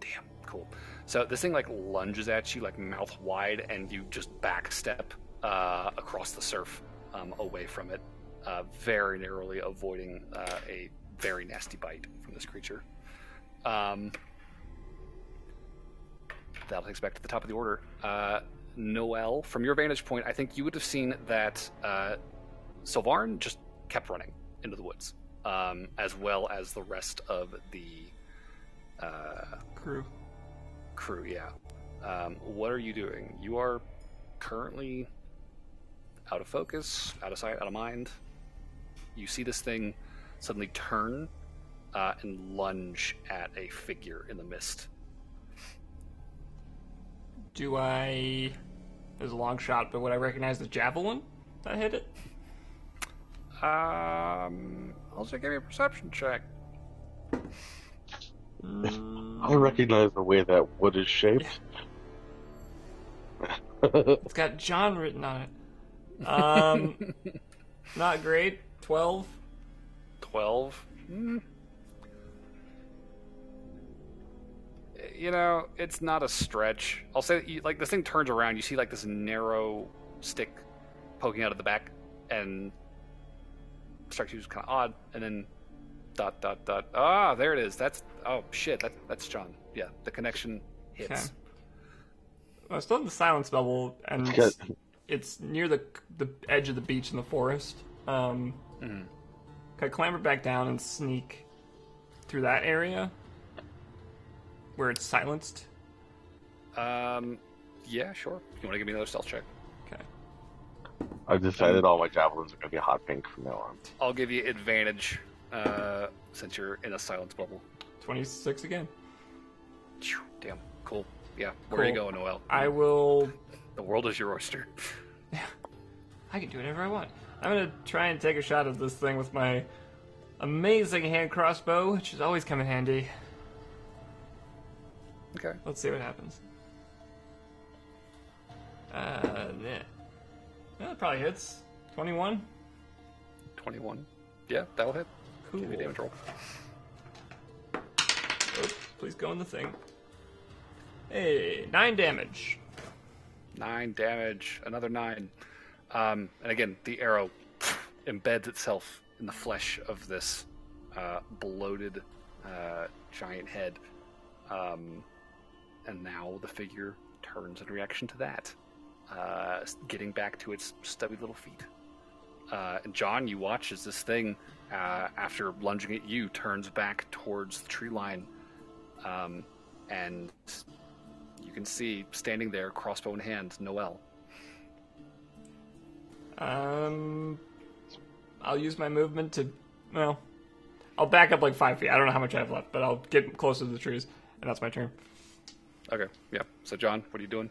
Damn, cool. So this thing lunges at you mouth wide, and you just backstep across the surf away from it, very narrowly avoiding a very nasty bite from this creature. That'll take us back to the top of the order. Noelle, from your vantage point, I think you would have seen that Sylvarn just kept running into the woods, as well as the rest of the crew, yeah. What are you doing? You are currently out of focus, out of sight, out of mind. You see this thing suddenly turn and lunge at a figure in the mist. There's a long shot, but would I recognize the javelin that hit it? I'll say give me a perception check. I recognize the way that wood is shaped. Yeah. It's got John written on it. Not great. 12. 12? It's not a stretch. I'll say, this thing turns around, you see, this narrow stick poking out of the back, and strikes you as kind of odd, and then ... Ah, there it is. Oh, shit, that's John. Yeah, the connection hits. Okay. Well, it's still in the silence bubble, and it's near the edge of the beach in the forest. Can I clamber back down and sneak through that area where it's silenced? Yeah, sure. You want to give me another stealth check? Okay. I've decided all my javelins are going to be hot pink from now on. I'll give you advantage since you're in a silence bubble. 26 again. Damn, cool. Yeah, where are you going, Noelle? I will... The world is your oyster. Yeah, I can do whatever I want. I'm going to try and take a shot at this thing with my amazing hand crossbow, which is always come in handy. Okay. Let's see what happens. Yeah. That probably hits. 21? 21. Yeah, that'll hit. Cool. Give me a damage roll. Oops, please go in the thing. Hey, 9 damage. 9 damage, another 9. And again, the arrow embeds itself in the flesh of this bloated giant head. And now the figure turns in reaction to that, getting back to its stubby little feet. And John, you watch as this thing, after lunging at you, turns back towards the tree line. And you can see, standing there, crossbow in hand, Noelle. I'll use my movement to... Well, I'll back up like 5 feet. I don't know how much I have left, but I'll get closer to the trees, and that's my turn. Okay, yeah. So, John, what are you doing?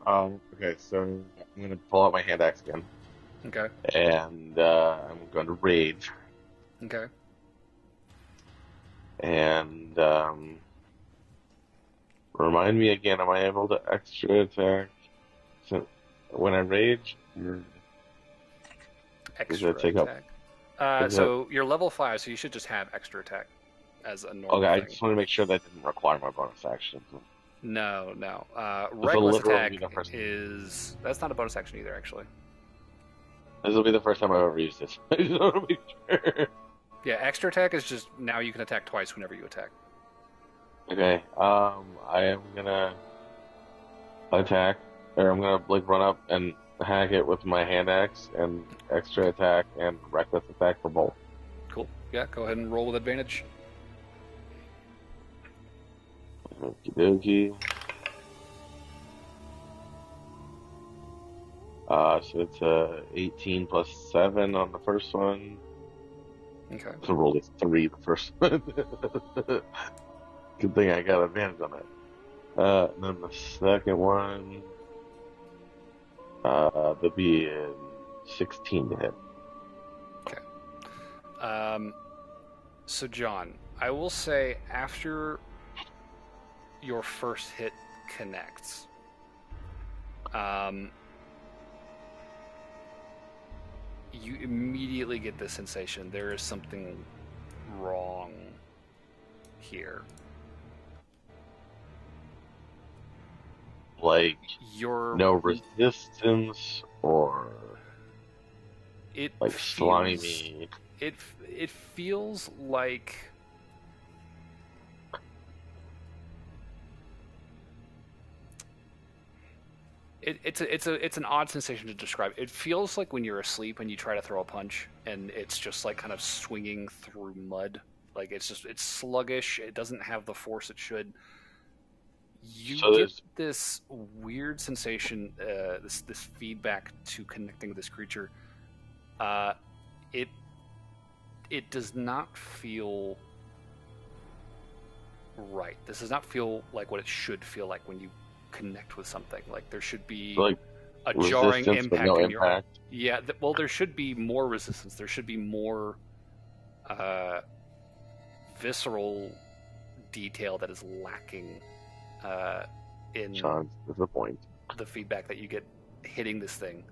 Okay, so I'm going to pull out my hand axe again. Okay. And I'm going to rage. Okay. And remind me again, am I able to extra attack? So when I rage, Extra take up? attack. So you're level 5, so you should just have extra attack as a normal Okay, I thing. just want to make sure that didn't require my bonus action. No. will Reckless literally attack be the first- is... That's not a bonus action either, actually. This will be the first time I've ever used this. I just want to make sure. Yeah, extra attack is just now you can attack twice whenever you attack. Okay, I am gonna attack, or I'm gonna run up and hack it with my hand axe, and extra attack and reckless attack for both. Cool. Yeah, go ahead and roll with advantage. Okie dokie. So it's 18 plus 7 on the first one. Okay. So rolled a 3 the first one. Good thing I got advantage on that. And then the second one, there'll be 16 to hit. So John, I will say after your first hit connects, you immediately get the sensation there is something wrong here. Like, Your no resistance, or it like feels, slimy. It feels like it's an odd sensation to describe. It feels like when you're asleep and you try to throw a punch and it's just like kind of swinging through mud. Like it's sluggish. It doesn't have the force it should. You get this weird sensation, this feedback to connecting with this creature. It does not feel right. This does not feel like what it should feel like when you connect with something. Like there should be a jarring impact no in impact. Yeah, well, there should be more resistance. There should be more visceral detail that is lacking in Sean's disappointed. the feedback that you get hitting this thing.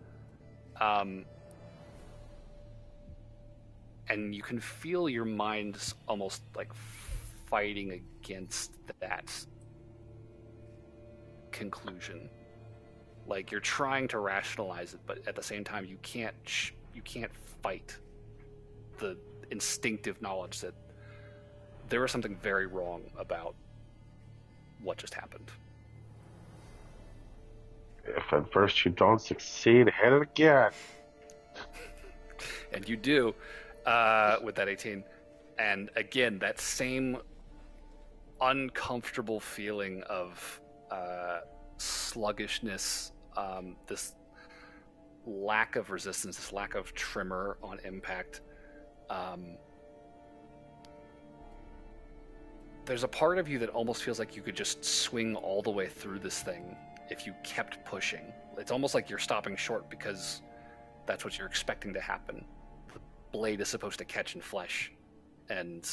And you can feel your mind's almost like fighting against that conclusion. Like you're trying to rationalize it, but at the same time you can't fight the instinctive knowledge that there was something very wrong about what just happened. If at first you don't succeed, hit it again. And you do with that 18. And again, that same uncomfortable feeling of sluggishness, this lack of resistance, this lack of tremor on impact. There's a part of you that almost feels like you could just swing all the way through this thing if you kept pushing. It's almost like you're stopping short because that's what you're expecting to happen. blade is supposed to catch in flesh, and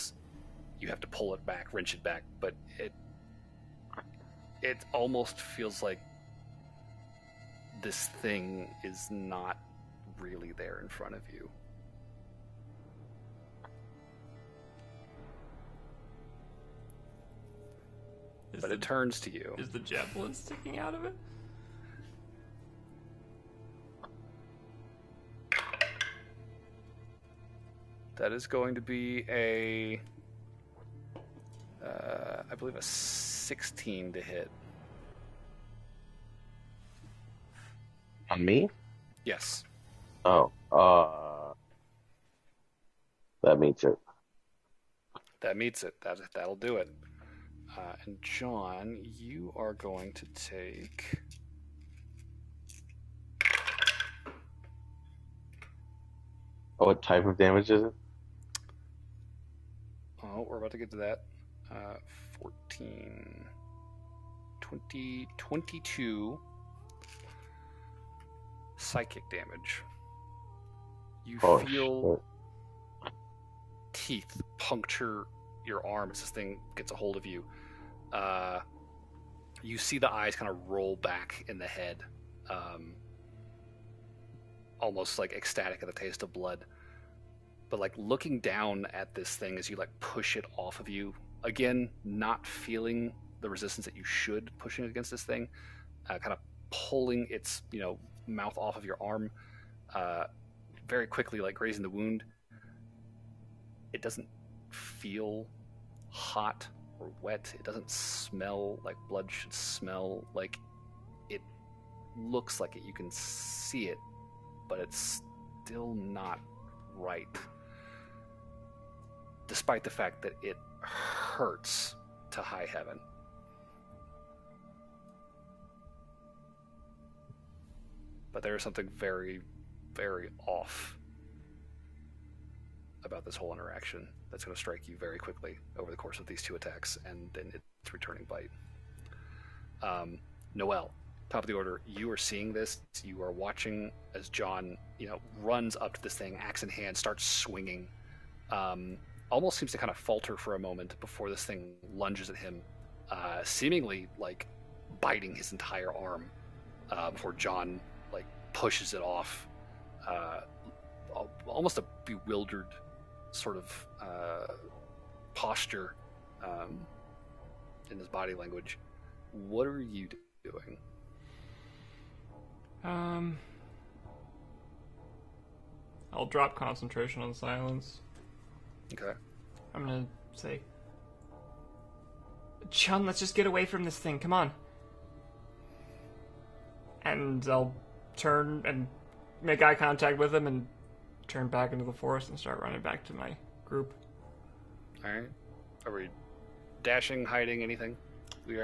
you have to pull it back, wrench it back, but it almost feels like this thing is not really there in front of you. But it turns to you. Is the javelin sticking out of it? That is going to be I believe a 16 to hit. On me? Yes. Oh, that meets it. That meets it. That'll do it. And John, you are going to take... Oh, what type of damage is it? Oh, we're about to get to that. 14... 20... 22... psychic damage. You feel teeth puncture your arm as this thing gets a hold of you. You see the eyes kind of roll back in the head, almost like ecstatic at the taste of blood. But like looking down at this thing as you like push it off of you, again, not feeling the resistance that you should pushing against this thing, kind of pulling its mouth off of your arm, very quickly, like grazing the wound. It doesn't feel hot or wet. It doesn't smell like blood should smell. Like, it looks like it. You can see it, but it's still not right. Despite the fact that it hurts to high heaven. But there is something very, very off about this whole interaction that's going to strike you very quickly over the course of these two attacks and then its returning bite. Noelle, top of the order, you are seeing this. You are watching as John, runs up to this thing, axe in hand, starts swinging. Almost seems to kind of falter for a moment before this thing lunges at him, seemingly like biting his entire arm, before John pushes it off, almost a bewildered sort of posture in his body language. What are you doing? I'll drop concentration on silence. Okay. I'm gonna say, Chun, let's just get away from this thing. Come on. And I'll turn and make eye contact with him and turn back into the forest and start running back to my group. Alright. Are we dashing, hiding, anything?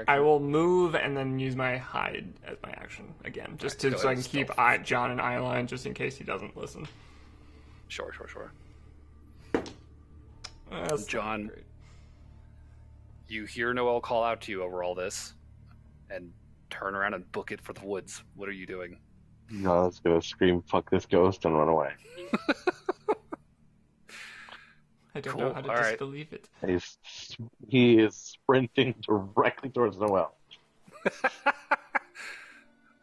I will move and then use my hide as my action again, just so I can keep John in eye line just in case he doesn't listen. Sure. John, you hear Noelle call out to you over all this and turn around and book it for the woods. What are you doing? No, I was going to scream, fuck this ghost, and run away. I don't know how to disbelieve it. He is sprinting directly towards Noelle.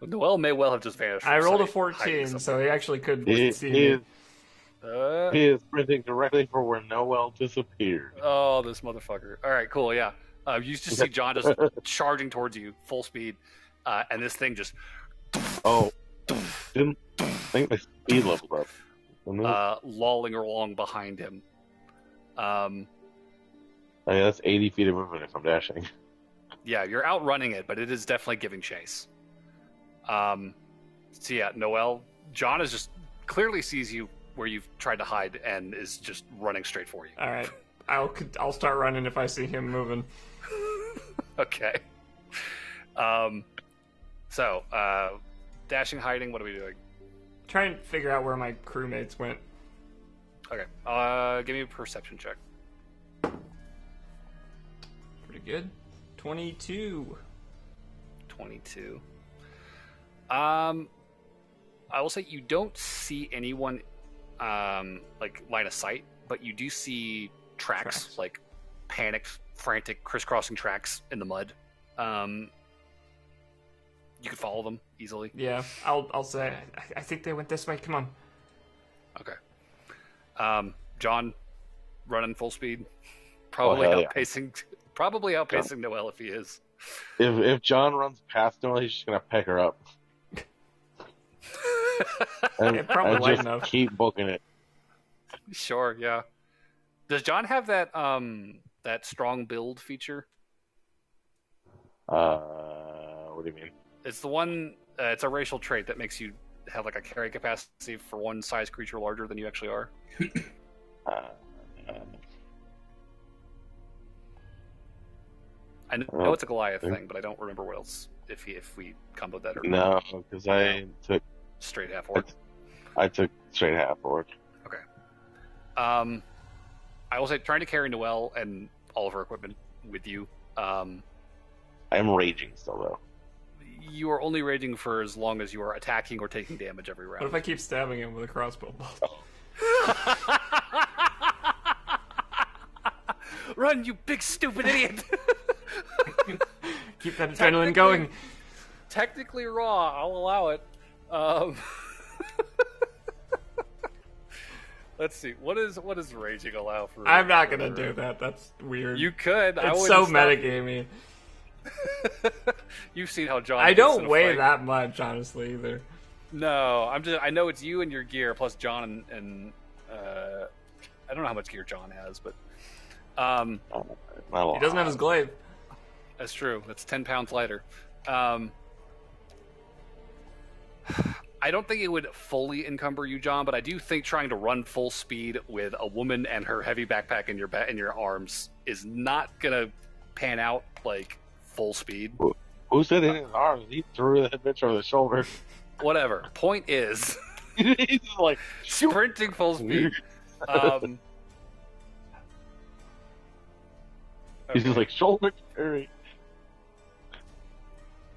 Noelle may well have just vanished. I rolled a 14, so he actually could see me. He is sprinting directly for where Noelle disappeared. Oh, this motherfucker. All right, cool, yeah. You just see John just charging towards you, full speed, and this thing just... Oh. Didn't think my speed leveled up. Lolling along behind him. That's 80 feet of movement if I'm dashing. Yeah, you're outrunning it, but it is definitely giving chase. So yeah, Noelle, John is just clearly sees you where you've tried to hide and is just running straight for you. All right, I'll start running if I see him moving. Okay. So, dashing, hiding, what are we doing? Try and figure out where my crewmates went. Okay. Give me a perception check. Pretty good. 22. 22. I will say you don't see anyone like line of sight, but you do see tracks. Like panicked, frantic, crisscrossing tracks in the mud. You could follow them easily. Yeah, I'll say. I think they went this way. Come on. Okay. John, running full speed, probably outpacing Noelle if he is. If John runs past Noelle, he's just gonna pick her up. and probably just enough. keep booking it. Sure, yeah. Does John have that that strong build feature? What do you mean? It's the one. It's a racial trait that makes you have like a carry capacity for one size creature larger than you actually are. I know it's a Goliath thing, but I don't remember what else if we comboed that or no, because I took straight half orc. I took straight half orc. Okay. I will say trying to carry Noelle and all of her equipment with you. I am raging still though. You are only raging for as long as you are attacking or taking damage every round. What if I keep stabbing him with a crossbow bolt? Run, you big stupid idiot! Keep that adrenaline going. Technically raw, I'll allow it. Let's see. What does raging allow for? I'm not gonna do that. That's weird. You could. It's so metagamey. You've seen how John. I don't weigh that much, honestly, either. No, I know it's you and your gear plus John and I don't know how much gear John has, but he doesn't have his glaive. That's true. That's 10 pounds lighter. I don't think it would fully encumber you, John, but I do think trying to run full speed with a woman and her heavy backpack in your arms is not gonna pan out like full speed. Who said in his arms? He threw that bitch over the shoulder. Whatever. Point is, he's like sprinting full speed. He's just like shoulder carry.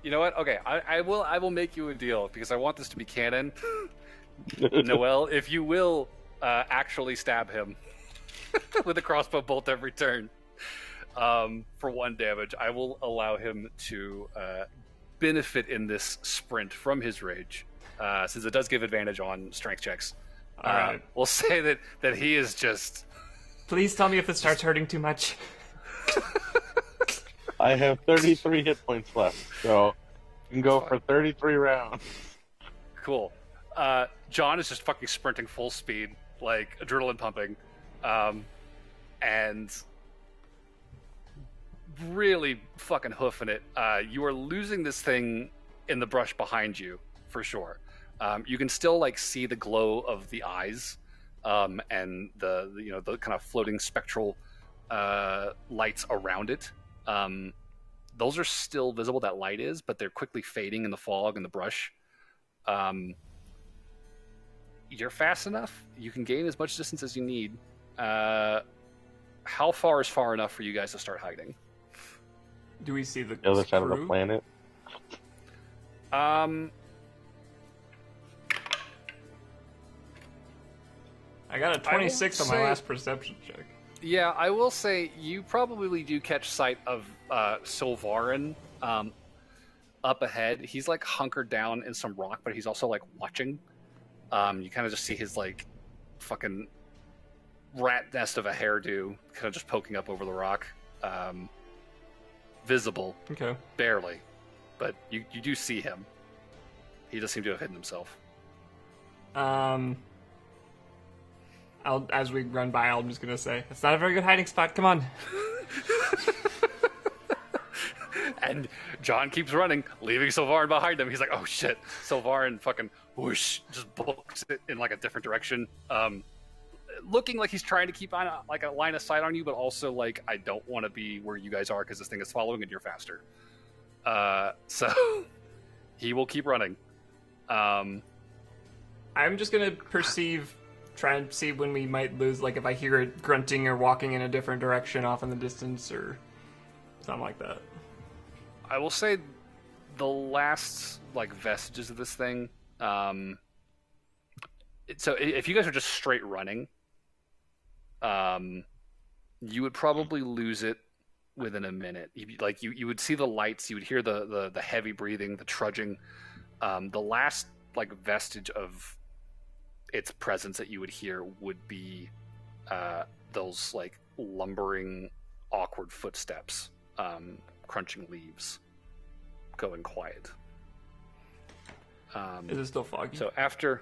You know what? Okay, I will make you a deal because I want this to be canon. Noelle, if you will actually stab him with a crossbow bolt every turn for 1 damage, I will allow him to benefit in this sprint from his rage, since it does give advantage on strength checks. All right. We'll say that he is just... Please tell me if it starts hurting too much. I have 33 hit points left, so you can go for 33 rounds. Cool. John is just fucking sprinting full speed, like adrenaline pumping, and really fucking hoofing it. You are losing this thing in the brush behind you, for sure. You can still like see the glow of the eyes, and the kind of floating spectral lights around it. Those are still visible, that light is, but they're quickly fading in the fog and the brush. You're fast enough. You can gain as much distance as you need. How far is far enough for you guys to start hiding? Do we see the other side of the planet? I got a 26 on my last perception check. Yeah, I will say you probably do catch sight of Sylvarin up ahead. He's like hunkered down in some rock, but he's also like watching. You kind of just see his like fucking rat nest of a hairdo kind of just poking up over the rock. Visible. Okay. Barely. But you do see him. He does seem to have hidden himself. As we run by, I'm just gonna say, it's not a very good hiding spot, come on. And John keeps running, leaving Sylvarin behind him. He's like, oh shit. Sylvarin fucking whoosh, just books it in like a different direction. Looking like he's trying to keep on like a line of sight on you, but also like, I don't want to be where you guys are because this thing is following and you're faster. So he will keep running. I'm just gonna try and see when we might lose, like if I hear it grunting or walking in a different direction off in the distance or something like that. I will say the last like vestiges of this thing, So if you guys are just straight running, you would probably lose it within a minute. You would see the lights, you would hear the heavy breathing, the trudging. The last vestige of its presence that you would hear would be those lumbering, awkward footsteps, crunching leaves, going quiet. Is it still foggy? So after,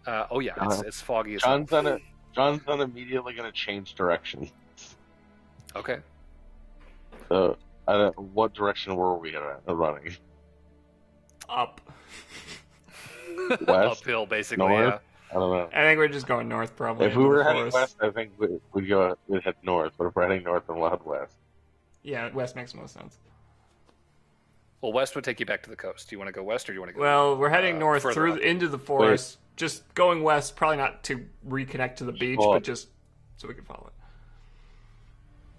oh yeah, it's foggy as John's hell. John's not immediately going to change direction. Okay. So, what direction were we running? Up. West? Uphill, basically. North? Yeah. I don't know. I think we're just going north, probably. If we into were the heading forest. west, I think we'd head north. But if we're heading north, then we'll head west. Yeah, west makes most sense. Well, west would take you back to the coast. Do you want to go west, or do you want to go? Well, we're heading north further up? into the forest. Just going west, probably not to reconnect to the beach, but just so we can follow it.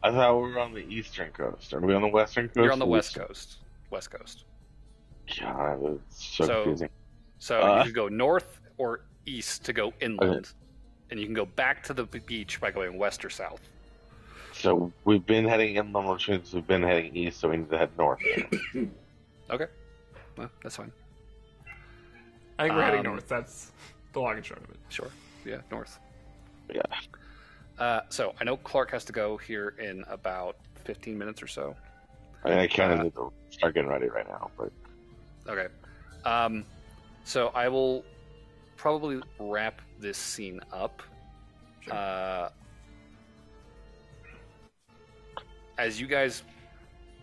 I thought we were on the eastern coast. Are we on the western coast? You're on the west coast. West coast. God, it's so confusing. So you can go north or east to go inland, and you can go back to the beach by going west or south. So we've been heading inland, which means we've been heading east, so we need to head north. Okay. Well, that's fine. I think we're heading north. That's the long and short of it. Sure. Yeah, north. Yeah. So I know Clark has to go here in about 15 minutes or so. I kind of need to start getting ready right now, but okay. So I will probably wrap this scene up. Sure. As you guys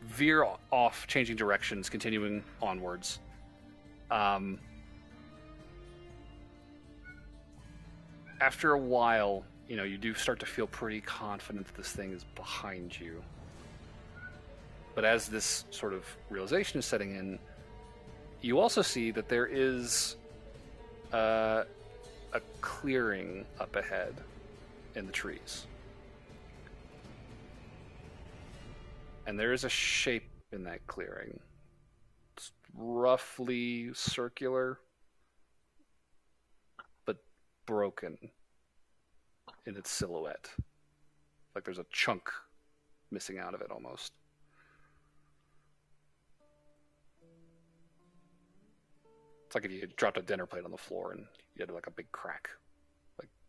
veer off, changing directions, continuing onwards. After a while, you do start to feel pretty confident that this thing is behind you. But as this sort of realization is setting in, you also see that there is a clearing up ahead in the trees. And there is a shape in that clearing. It's roughly circular, but broken in its silhouette. Like there's a chunk missing out of it almost. It's like if you had dropped a dinner plate on the floor and you had a big crack,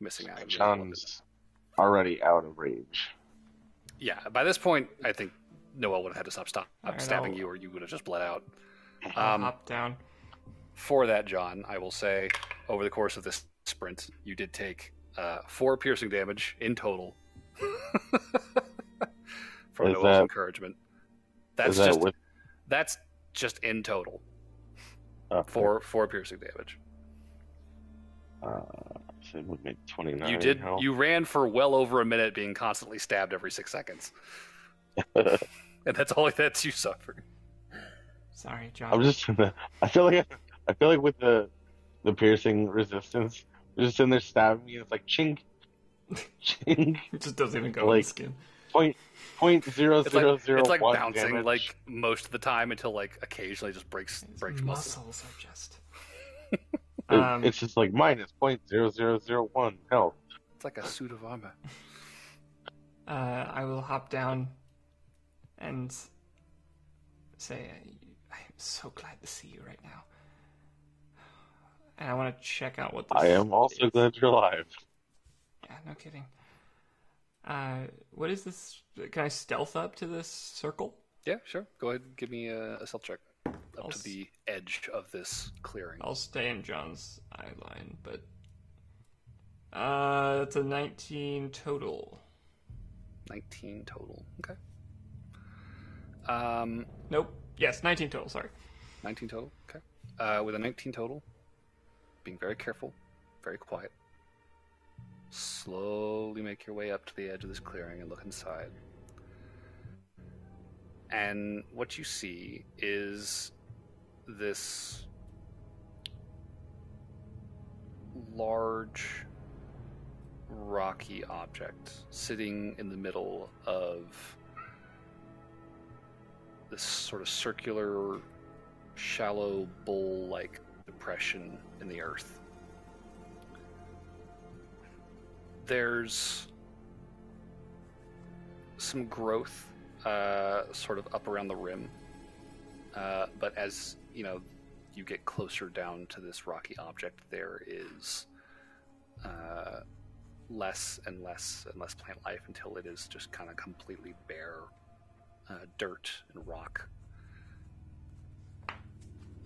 missing out of it. John's already out of rage. Yeah, by this point, I think Noel would have had to stop Right, stabbing you, or you would have just bled out. I'll hop down. For that, John, I will say, over the course of this sprint, you did take 4 piercing damage in total from Noel's encouragement. That's just in total. 4 piercing damage. So we made 29. You did. You ran for well over a minute, being constantly stabbed every 6 seconds. And that's all that you suffered. Sorry, John. I'm just. I feel like with the piercing resistance, they're just in there stabbing me, and it's like chink, chink. It just doesn't even go in the skin. Point 0.0001. It's like bouncing damage. most of the time until occasionally just breaks muscle. Muscles are just. It's just minus 0.0001 health. It's like a suit of armor. I will hop down and say, I am so glad to see you right now. And I want to check out what this I am also glad you're alive. Yeah, no kidding. What is this? Can I stealth up to this circle? Yeah, sure. Go ahead and give me a stealth check up to the edge of this clearing. I'll stay in John's eye line, but that's a 19 total. 19 total. Okay. Nope. Yes, 19 total. Sorry. 19 total. Okay. With a 19 total, being very careful, very quiet, slowly make your way up to the edge of this clearing and look inside. And what you see is this large rocky object sitting in the middle of this sort of circular, shallow bowl-like depression in the earth. There's some growth sort of up around the rim, but as you get closer down to this rocky object, there is less and less and less plant life until it is just kind of completely bare dirt and rock.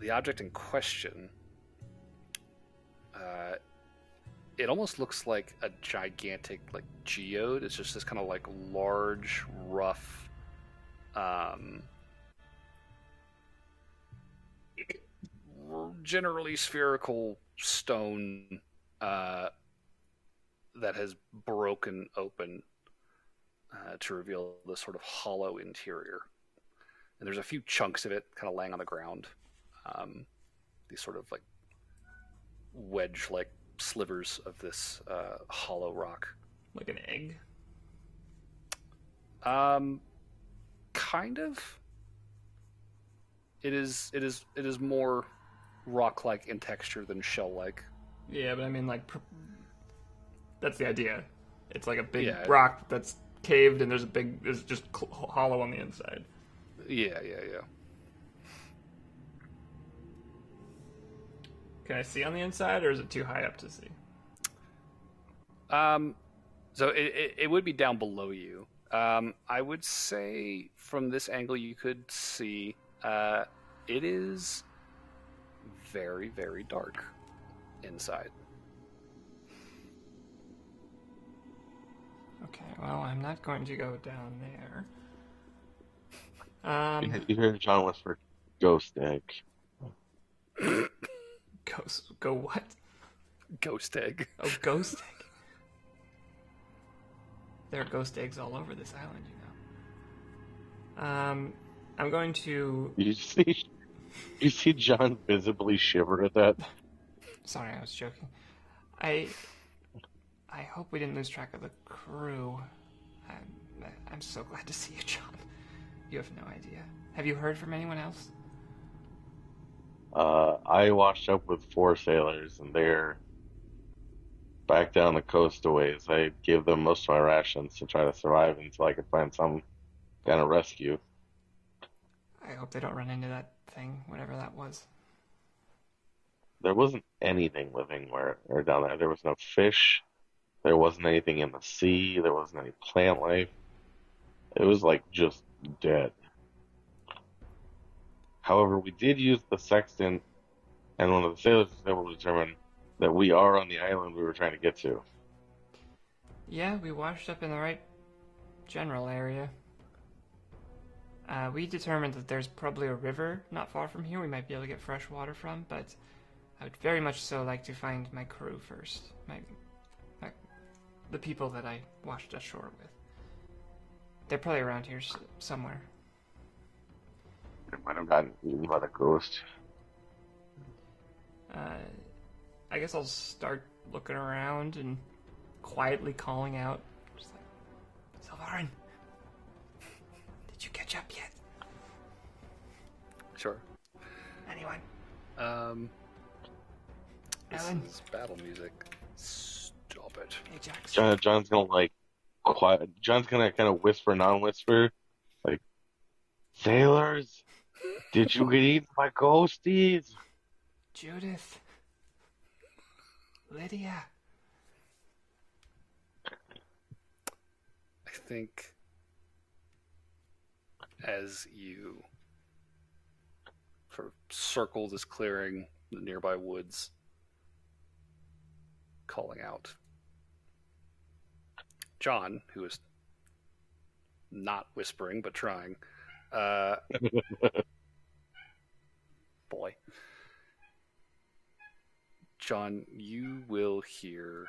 The object in question, it almost looks like a gigantic geode. It's just this kind of large, rough, generally spherical stone that has broken open to reveal this sort of hollow interior. And there's a few chunks of it kind of laying on the ground. These sort of wedge-like slivers of this hollow rock. Like an egg? Kind of. It is more rock-like in texture than shell-like. Yeah, but I mean, that's the idea. It's like a big Yeah. rock that's caved, and there's just hollow on the inside. Yeah. Can I see on the inside, or is it too high up to see? So it would be down below you. I would say from this angle you could see it is very, very dark inside. Okay, well, I'm not going to go down there. You hear John whisper, "Ghost egg." Go what? Ghost egg. Oh, ghost egg. There are ghost eggs all over this island, I'm going to... You see John visibly shiver at that? Sorry, I was joking. I hope we didn't lose track of the crew. I'm so glad to see you, John. You have no idea. Have you heard from anyone else? I washed up with 4 sailors, and they're back down the coast a ways. I gave them most of my rations to try to survive until I could find some kind of rescue. I hope they don't run into that thing, whatever that was. There wasn't anything living or down there. There was no fish. There wasn't anything in the sea. There wasn't any plant life. It was just dead. However, we did use the sextant, and one of the sailors was able to determine that we are on the island we were trying to get to. Yeah, we washed up in the right general area. We determined that there's probably a river not far from here we might be able to get fresh water from, but I would very much so like to find my crew first. The people that I washed ashore with. They're probably around here somewhere. They might have gotten eaten by the ghost. I guess I'll start looking around and quietly calling out. Just Sylvarin, did you catch up yet? Sure. Anyone? This Ellen? is battle music. Stop it. Hey, Jax. John's gonna quiet. John's gonna kind of whisper, non-whisper, "Sailors, did you get eaten by ghosties?" Judith. Lydia. I think as you sort of circle this clearing, the nearby woods, calling out, John, who is not whispering but trying, boy, John, you will hear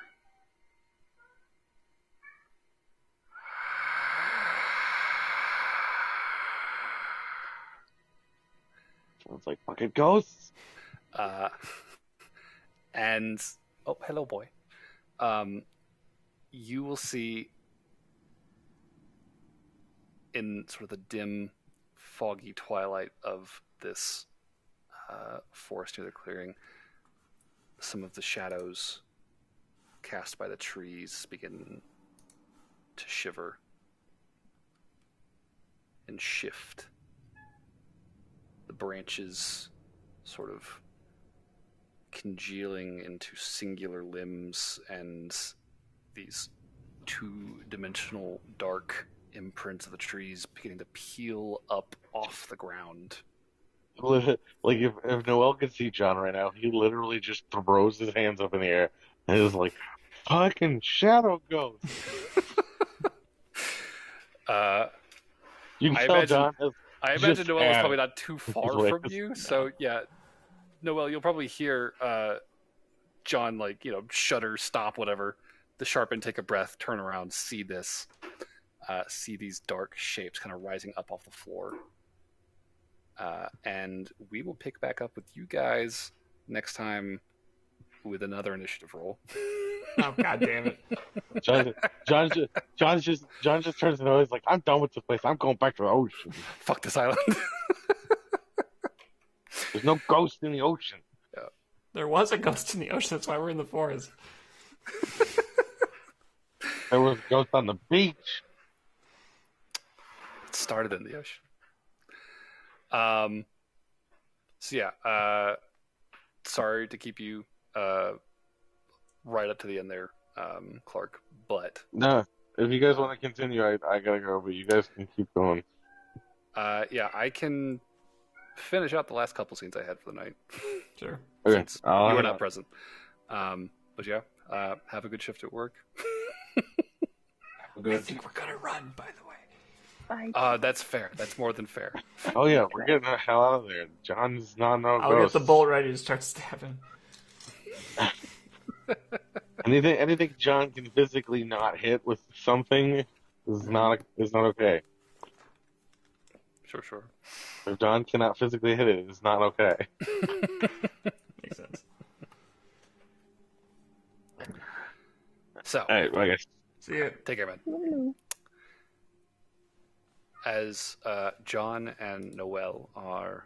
Sounds like fucking ghosts. and oh, hello, boy. You will see in sort of the dim, foggy twilight of this forest near the clearing, some of the shadows cast by the trees begin to shiver and shift. The branches sort of congealing into singular limbs, and these two-dimensional dark imprints of the trees beginning to peel up off the ground. Like if Noel could see John right now, he literally just throws his hands up in the air and is like, "Fucking shadow ghost!" You can tell John. I imagine Noel is probably not too far from you, so yeah, Noel, you'll probably hear John shudder, stop, whatever. The sharpen, take a breath, turn around, see this, see these dark shapes kind of rising up off the floor. And we will pick back up with you guys next time with another initiative roll. Oh, god damn it. John just turns to Noel. He's like, "I'm done with this place. I'm going back to the ocean. Fuck this island." There's no ghost in the ocean. Yeah. There was a ghost in the ocean. That's why we're in the forest. There was a ghost on the beach. It started in the ocean. So yeah, sorry to keep you right up to the end there, Clark, but no, if you guys want to continue, I gotta go, but you guys can keep going. Yeah, I can finish out the last couple scenes I had for the night. Sure. Okay. Since you were not present. But yeah, have a good shift at work. I think we're gonna run, by the way. That's fair. That's more than fair. Oh yeah, we're getting the hell out of there. John's not no I'll ghost. get the bolt ready to start stabbing. Anything John can physically not hit with something is not okay. Sure. If John cannot physically hit it, it's not okay. Makes sense. So, all right, well, I guess. See ya. Take care, man. Hello. As John and Noel are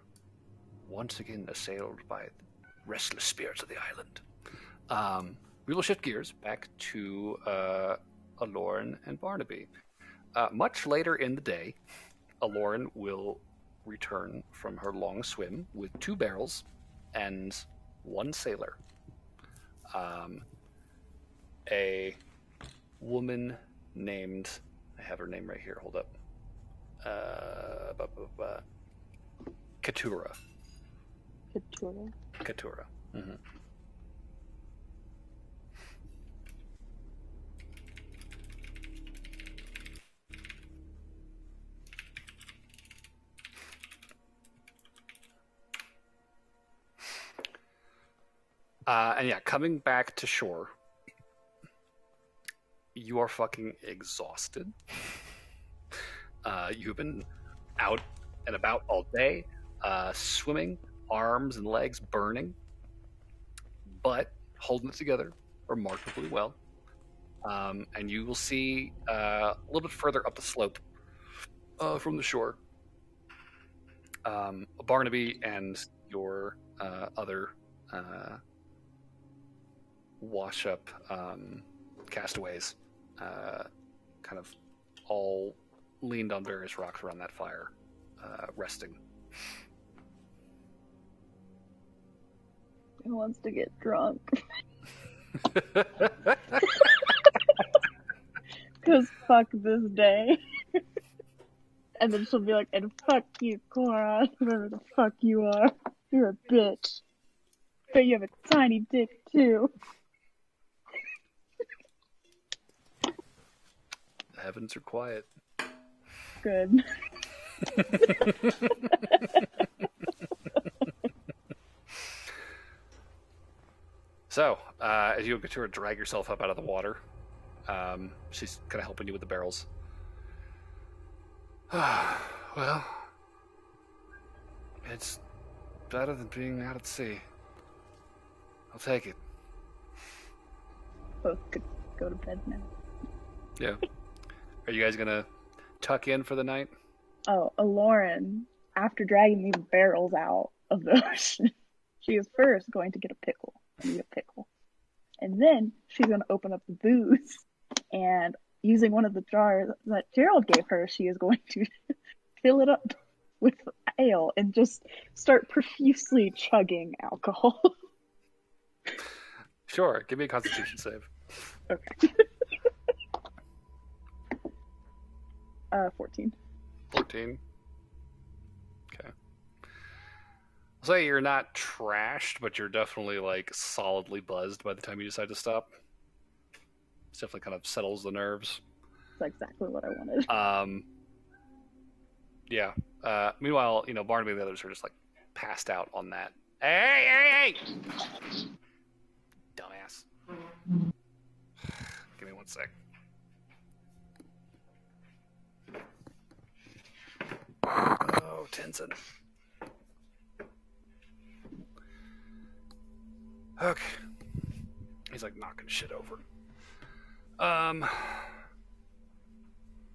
once again assailed by restless spirits of the island, we will shift gears back to Aloran and Barnaby. Much later in the day, Aloran will return from her long swim with 2 barrels and 1 sailor. A woman named, I have her name right here, hold up. Katura. Mm-hmm. And yeah, coming back to shore, you are fucking exhausted. You've been out and about all day, swimming, arms and legs burning, but holding it together remarkably well. And you will see a little bit further up the slope from the shore, Barnaby and your other wash-up castaways kind of all leaned on various rocks around that fire, resting. Who wants to get drunk? Because fuck this day. And then she'll be like, and fuck you, Cora, whoever the fuck you are. You're a bitch. But you have a tiny dick, too. The heavens are quiet. Good. So, as you get to her drag yourself up out of the water, she's kind of helping you with the barrels. Well, it's better than being out at sea. I'll take it. Both could go to bed now. Yeah. Are you guys gonna tuck in for the night? Oh, Aloran, after dragging these barrels out of the ocean, she is first going to get a pickle. I need a pickle. And then she's going to open up the booze, and using one of the jars that Gerald gave her, she is going to fill it up with ale and just start profusely chugging alcohol. Sure, give me a Constitution save. Okay. 14. 14. Okay. I'll say you're not trashed, but you're definitely like solidly buzzed by the time you decide to stop. It's definitely kind of settles the nerves. That's exactly what I wanted. Yeah. Meanwhile, Barnaby and the others are just like passed out on that. Hey! Dumbass. Give me 1 sec. Oh, Tenzin. Okay. He's like knocking shit over.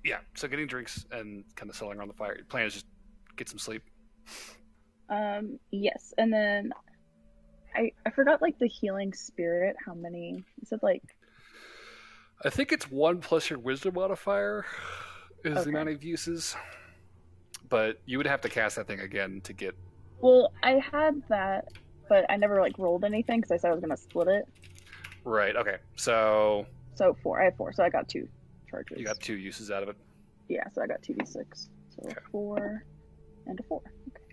Yeah, so getting drinks and kind of settling around the fire. Your plan is just get some sleep. Yes, and then I forgot like the healing spirit. How many? Is it like? I think it's 1 plus your wisdom modifier is Okay. the amount of uses. But you would have to cast that thing again to get. Well, I had that, but I never like rolled anything because I said I was gonna split it. Right. Okay. So 4. I have 4, so I got 2 charges. you got 2 uses out of it. Yeah, so I got 2d6. So Okay. 4 and a 4. Okay.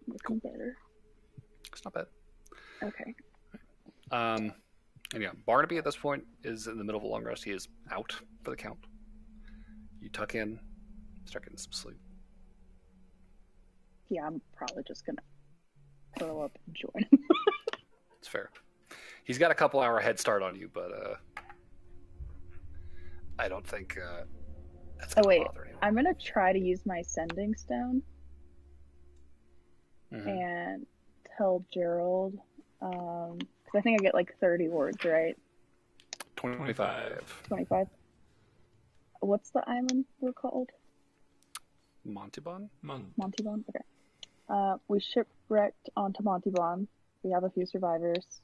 Looking better. It's not bad. Okay. And yeah, Barnaby at this point is in the middle of a long rest. He is out for the count. You tuck in, start getting some sleep. Yeah, I'm probably just gonna curl up and join him. It's fair. He's got a couple hour head start on you, but I don't think that's gonna bother anyone. I'm gonna try to use my sending stone Mhm. and tell Gerald, because I think I get like 30 words, right? 25. 25. What's the island we're called? Montibon? Montibon? Okay. We shipwrecked onto Montibon. We have a few survivors.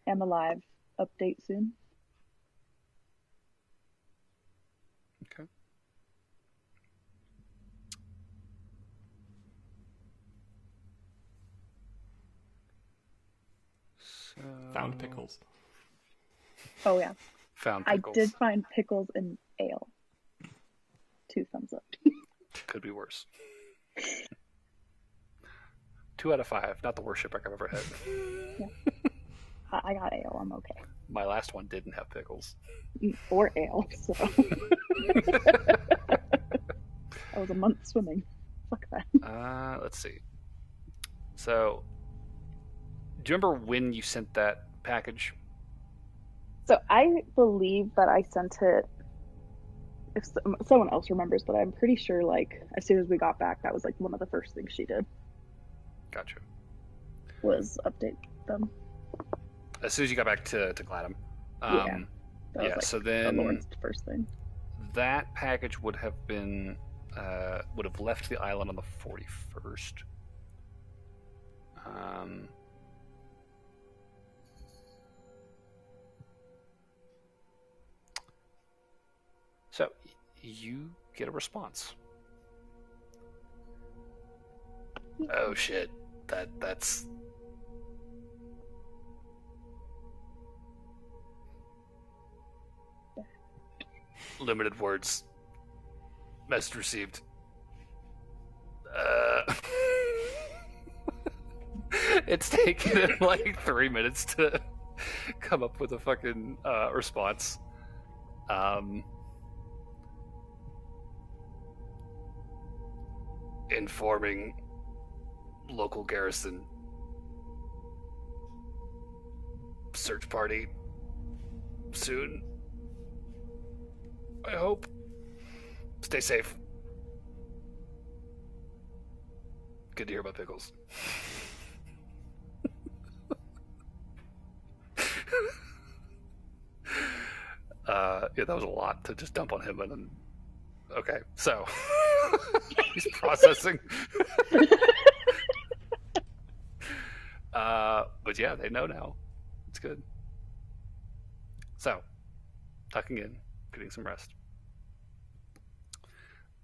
Am alive. Update soon. Okay. So... Found pickles. Oh yeah. Found pickles. I did find pickles in ale. 2 thumbs up. Could be worse. 2 out of 5. Not the worst shipwreck I've ever had. Yeah. I got ale. I'm okay. My last one didn't have pickles. Or ale, so. I was a month swimming. Fuck that. Let's see. So, do you remember when you sent that package? So I believe that I sent it. If someone else remembers, but I'm pretty sure like as soon as we got back, that was like one of the first things she did. Gotcha. Was update them. As soon as you got back to Gladham. Yeah. That was, like, so the then Lord's first thing. that package would have been would have left the island on the 41st. So you get a response. Oh shit. That's limited words. Message received. It's taken him like 3 minutes to come up with a fucking response. Informing local garrison search party soon. I hope. Stay safe. Good to hear about pickles. Yeah, that was a lot to just dump on him, and then okay, so he's processing. But yeah, they know now. It's good. So, tucking in, getting some rest.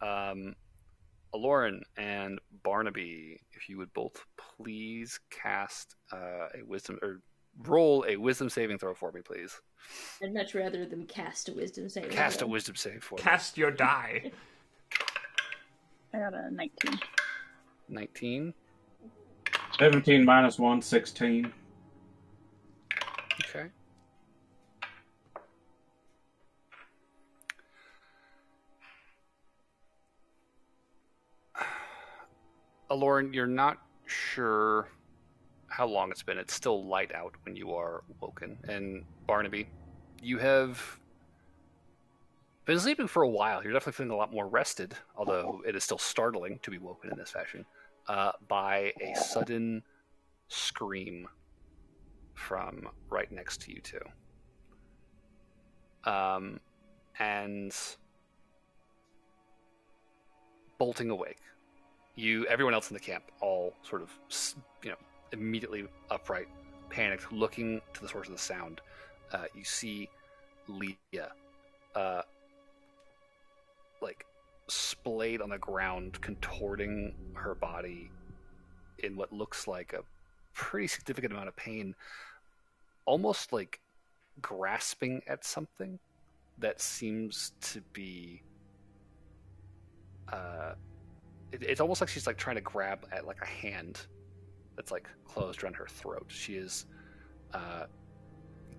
Aloran and Barnaby, if you would both please cast a wisdom or roll a wisdom saving throw for me, please. I'd much rather them cast a wisdom saving Cast throw. a wisdom save for me. Cast your die. I got a 19. 19. 17 minus 1, 16. Okay. Aloran, you're not sure how long it's been. It's still light out when you are woken. And Barnaby, you have been sleeping for a while. You're definitely feeling a lot more rested, although it is still startling to be woken in this fashion, by a sudden scream from right next to you two. And bolting awake, everyone else in the camp, all sort of, immediately upright, panicked, looking to the source of the sound. You see Leah, splayed on the ground, contorting her body in what looks like a pretty significant amount of pain, almost like grasping at something that seems to be it's almost like she's trying to grab at a hand that's closed around her throat. She is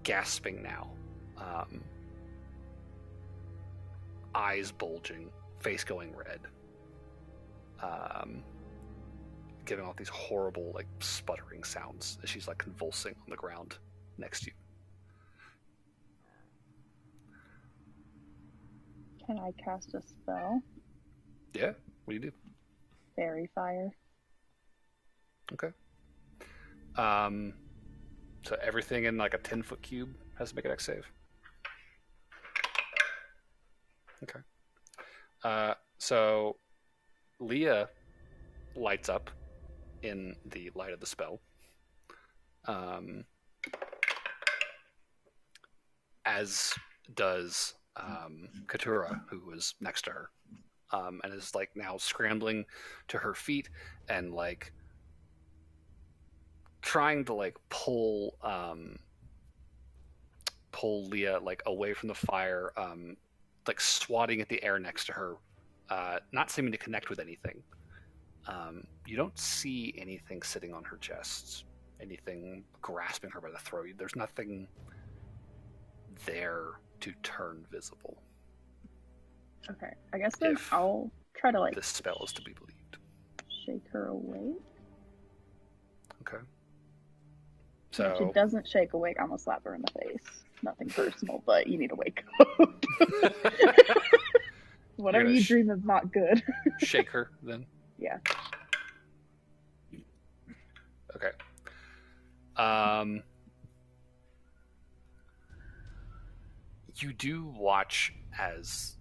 gasping now, eyes bulging, face going red, giving off these horrible sputtering sounds as she's convulsing on the ground next to you. Can I cast a spell? Yeah, what do you do? Fairy fire. Okay. So everything in a 10-foot cube has to make an X save. Okay. So Leah lights up in the light of the spell. As does Katura, who was next to her, and is now scrambling to her feet and trying to pull Leah away from the fire, swatting at the air next to her, not seeming to connect with anything. You don't see anything sitting on her chest, anything grasping her by the throat. There's nothing there to turn visible. Okay, I guess then I'll try to this spell is to be believed. Shake her awake. Okay. So if she doesn't shake awake, I'm gonna slap her in the face. Nothing personal, but you need to wake up. Whatever you dream is not good. Shake her then. Yeah. Okay. You do watch as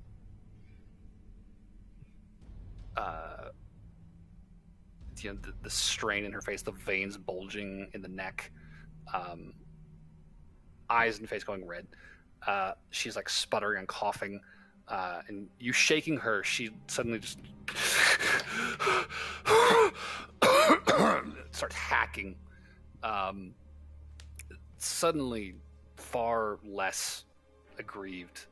the strain in her face, the veins bulging in the neck, eyes and face going red. She's sputtering and coughing, and you shaking her, she suddenly just starts hacking. Suddenly far less aggrieved,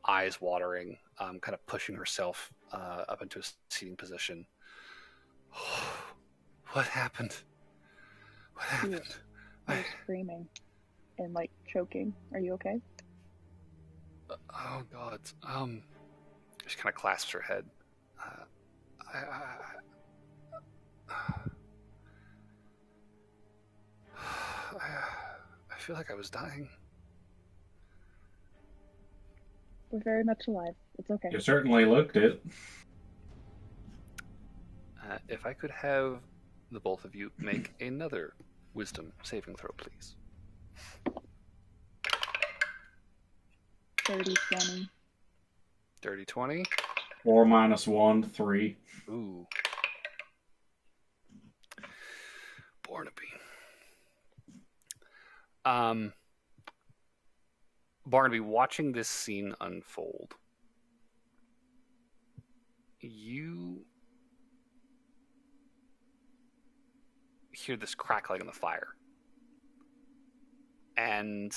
eyes watering, kind of pushing herself up into a seating position. What happened? What happened? You're screaming and choking. Are you okay? Oh God. She kind of clasps her head. I feel like I was dying. We're very much alive. It's okay. You certainly looked it. If I could have the both of you make another wisdom saving throw, please. 30-20. 30-20. 4 minus 1, 3. Ooh. Barnaby. Barnaby, watching this scene unfold, you hear this crackling in the fire. And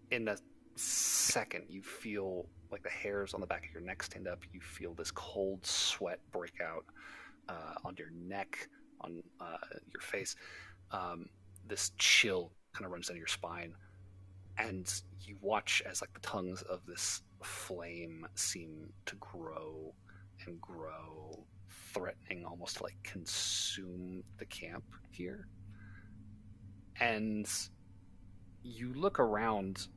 in a second, you feel like the hairs on the back of your neck stand up. You feel this cold sweat break out on your neck, on your face. This chill kind of runs down your spine. And you watch as like the tongues of this flame seem to grow and grow, threatening almost to like consume the camp here. And you look around.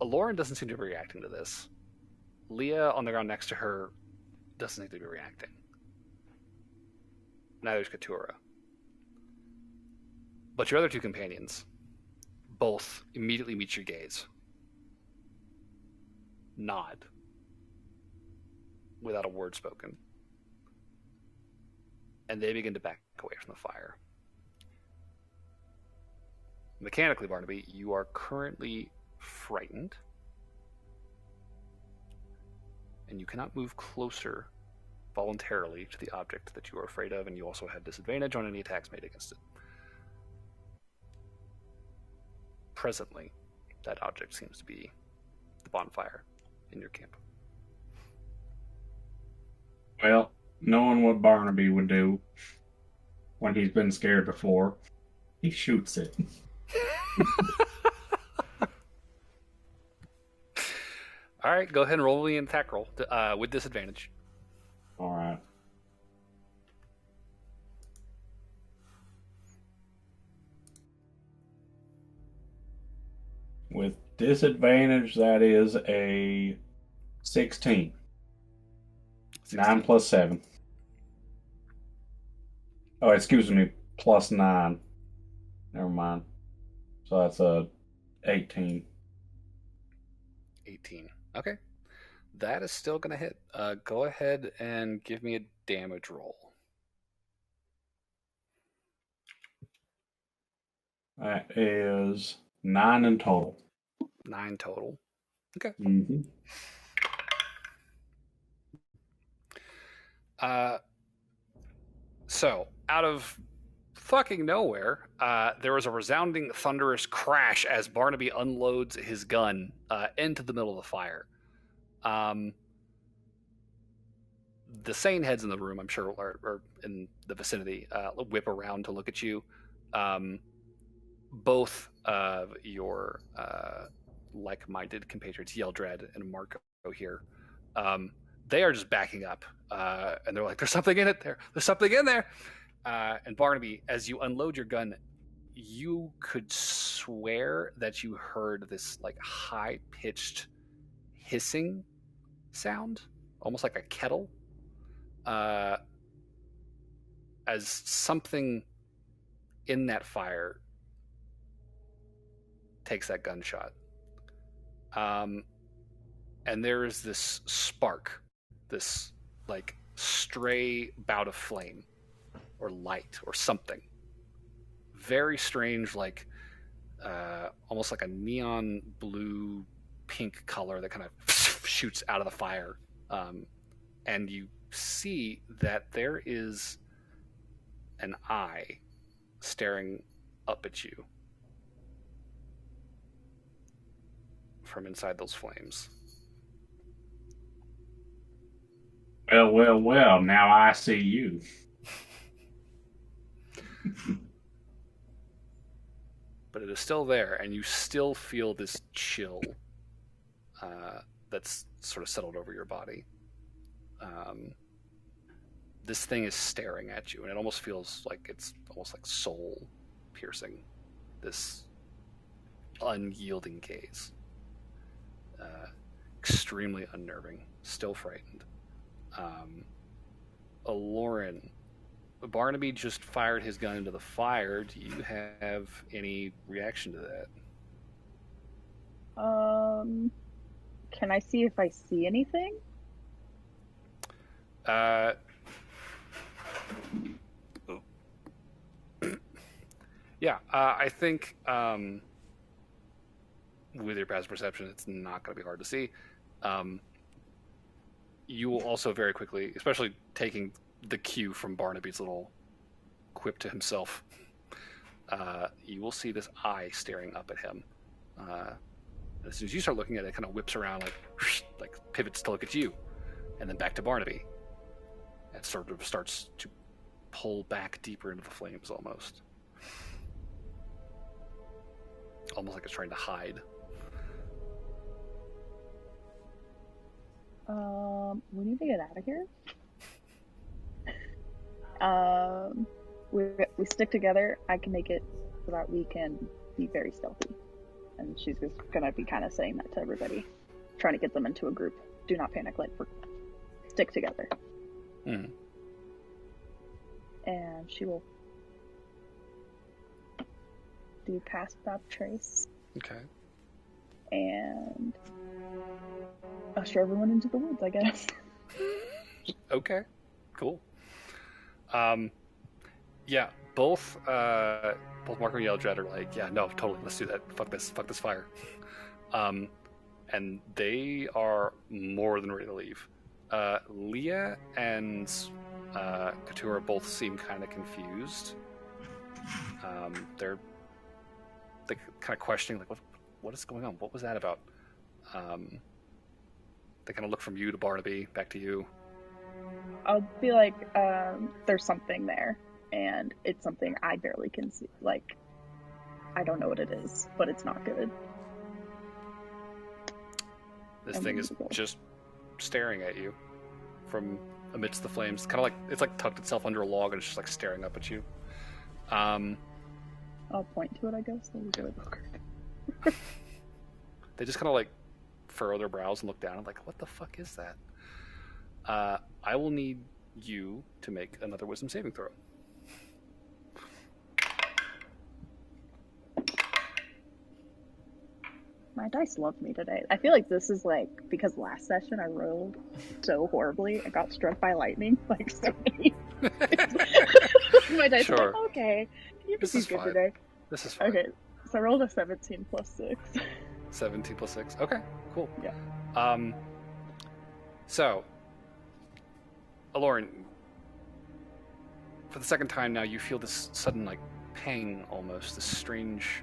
Lauren doesn't seem to be reacting to this. Leah on the ground next to her doesn't seem to be reacting. Neither is Katura. But your other two companions both immediately meet your gaze. Nod. Without a word spoken. And they begin to back away from the fire. Mechanically, Barnaby, you are currently frightened. And you cannot move closer voluntarily to the object that you are afraid of, and you also have disadvantage on any attacks made against it. Presently, that object seems to be the bonfire in your camp. Well, knowing what Barnaby would do when he's been scared before, he shoots it. All right, go ahead and roll me an attack roll with disadvantage. All right. With disadvantage, that is a 16. 9 plus 7. Oh, excuse me, plus 9. Never mind. So that's a 18. 18. Okay. That is still going to hit. Go ahead and give me a damage roll. That is 9 in total. 9 total. Okay. Mm-hmm. So, out of fucking nowhere, there was a resounding, thunderous crash as Barnaby unloads his gun into the middle of the fire. The sane heads in the room, I'm sure, or in the vicinity, whip around to look at you. Both of your like-minded compatriots, Yeldred and Marco here, they are just backing up, and they're like, "There's something in it there. There's something in there." And Barnaby, as you unload your gun, you could swear that you heard this like high-pitched hissing sound, almost like a kettle, as something in that fire takes that gunshot. And there is this spark, this like stray bout of flame or light or something. Very strange, like almost like a neon blue pink color that kind of shoots out of the fire. And you see that there is an eye staring up at you from inside those flames. Well, well, well, now I see you. But it is still there, and you still feel this chill that's sort of settled over your body. This thing is staring at you, and it almost feels like it's almost like soul piercing. This unyielding gaze. Extremely unnerving. Still frightened. Lauren, Barnaby just fired his gun into the fire. Do you have any reaction to that? Can I see if I see anything? Yeah, I think with your passive perception, it's not going to be hard to see. You will also very quickly, especially taking the cue from Barnaby's little quip to himself, you will see this eye staring up at him. As soon as you start looking at it, it kind of whips around, like pivots to look at you, and then back to Barnaby. It sort of starts to pull back deeper into the flames, almost like it's trying to hide. We need to get out of here. We stick together. I can make it so that we can be very stealthy. And she's just gonna be kind of saying that to everybody, trying to get them into a group. Do not panic. Like, stick together. Mm. And she will do pass without trace. Okay. And usher everyone into the woods, I guess. Okay. Cool. Yeah, both Marco and Yeldred are like, yeah, no, totally, let's do that. Fuck this fire. And they are more than ready to leave. Leah and Katura both seem kind of confused. They're kind of questioning, like, what is going on? What was that about? They kind of look from you to Barnaby, back to you. I'll be like, there's something there, and it's something I barely can see. Like, I don't know what it is, but it's not good. This thing is just staring at you from amidst the flames. Kind of like, it's like tucked itself under a log and it's just like staring up at you. I'll point to it, I guess. They just kind of like furrow their brows and look down and like, what the fuck is that? I will need you to make another wisdom saving throw. My dice love me today. I feel like this is like, because last session I rolled so horribly and got struck by lightning like so many. My dice are like, okay, you can do good today. This is fine. Okay, so I rolled a 17 plus 6. 17 plus 6. Okay, cool. Yeah. So, Aloran, for the second time now, you feel this sudden, like, pang almost, this strange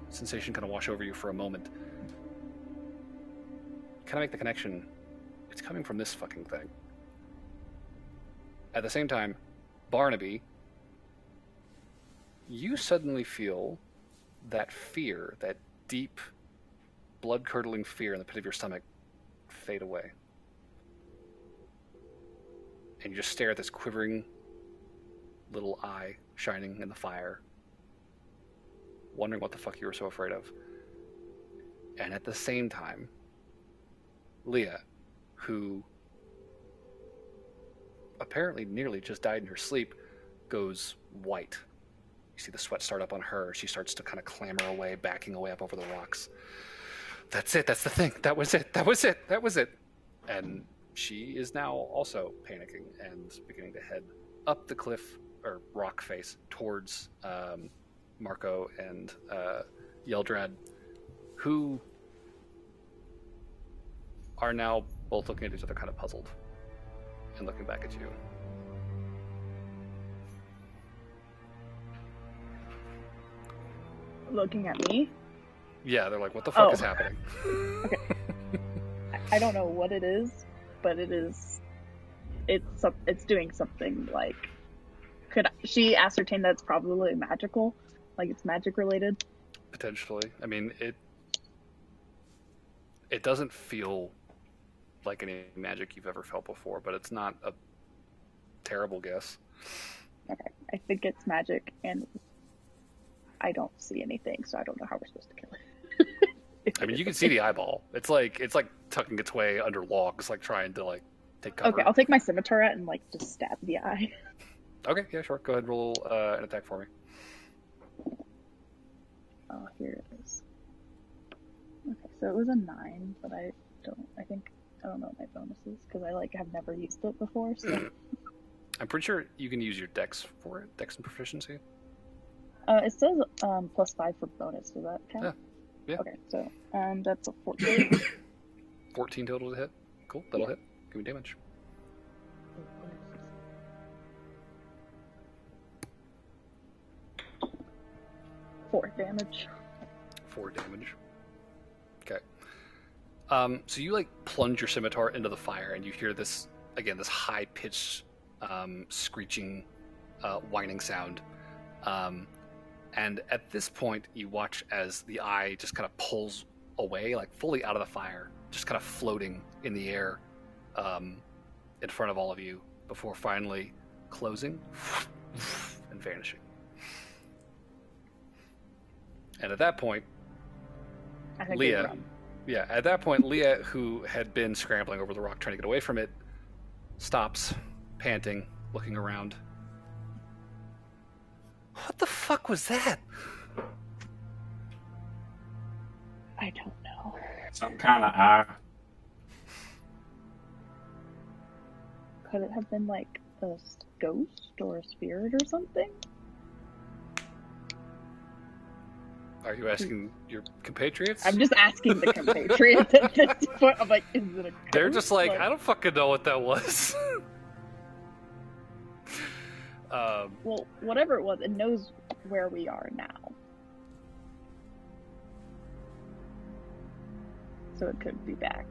sensation kind of wash over you for a moment. You kind of make the connection. It's coming from this fucking thing. At the same time, Barnaby, you suddenly feel that fear, that deep, blood-curdling fear in the pit of your stomach fade away. And you just stare at this quivering little eye shining in the fire, wondering what the fuck you were so afraid of. And at the same time, Leah, who apparently nearly just died in her sleep, goes white. You see the sweat start up on her. She starts to kind of clamber away, backing away up over the rocks. That's it. That's the thing. That was it. That was it. That was it. And she is now also panicking and beginning to head up the cliff or rock face towards Marco and Yeldred, who are now both looking at each other kind of puzzled and looking back at you. Looking at me? Yeah, they're like, what the fuck is happening? Okay. I don't know what it is, but it's doing something. Like, could she ascertain that it's probably magical? Like, it's magic related? Potentially. I mean, it doesn't feel like any magic you've ever felt before, but it's not a terrible guess. Okay, I think it's magic, and I don't see anything, so I don't know how we're supposed to kill it. I mean, you can see the eyeball. It's like tucking its way under logs, like trying to like take cover. Okay, I'll take my scimitar out and like just stab the eye. Okay, yeah, sure. Go ahead and roll an attack for me. Oh, here it is. Okay, so it was a 9, but I don't know my bonuses because I have never used it before. So I'm pretty sure you can use your dex for it, dex and proficiency. It says +5 for bonus. Does that count? Yeah. Okay, so that's a 14. 14 total to hit. Cool, that'll hit. Give me damage. Four damage. 4 damage. Okay. So you like plunge your scimitar into the fire, and you hear this again, this high pitched, screeching, whining sound. And at this point, you watch as the eye just kind of pulls away, like fully out of the fire, just kind of floating in the air, in front of all of you, before finally closing and vanishing. And at that point, I think Leah, at that point, Leah, who had been scrambling over the rock trying to get away from it, stops, panting, looking around. What the fuck was that? I don't know. Some kind of eye. Could it have been like a ghost or a spirit or something? Are you asking your compatriots? I'm just asking the compatriots at this point. I'm like, is it a ghost? They're just like, I don't fucking know what that was. Well, whatever it was, it knows where we are now. So it could be back.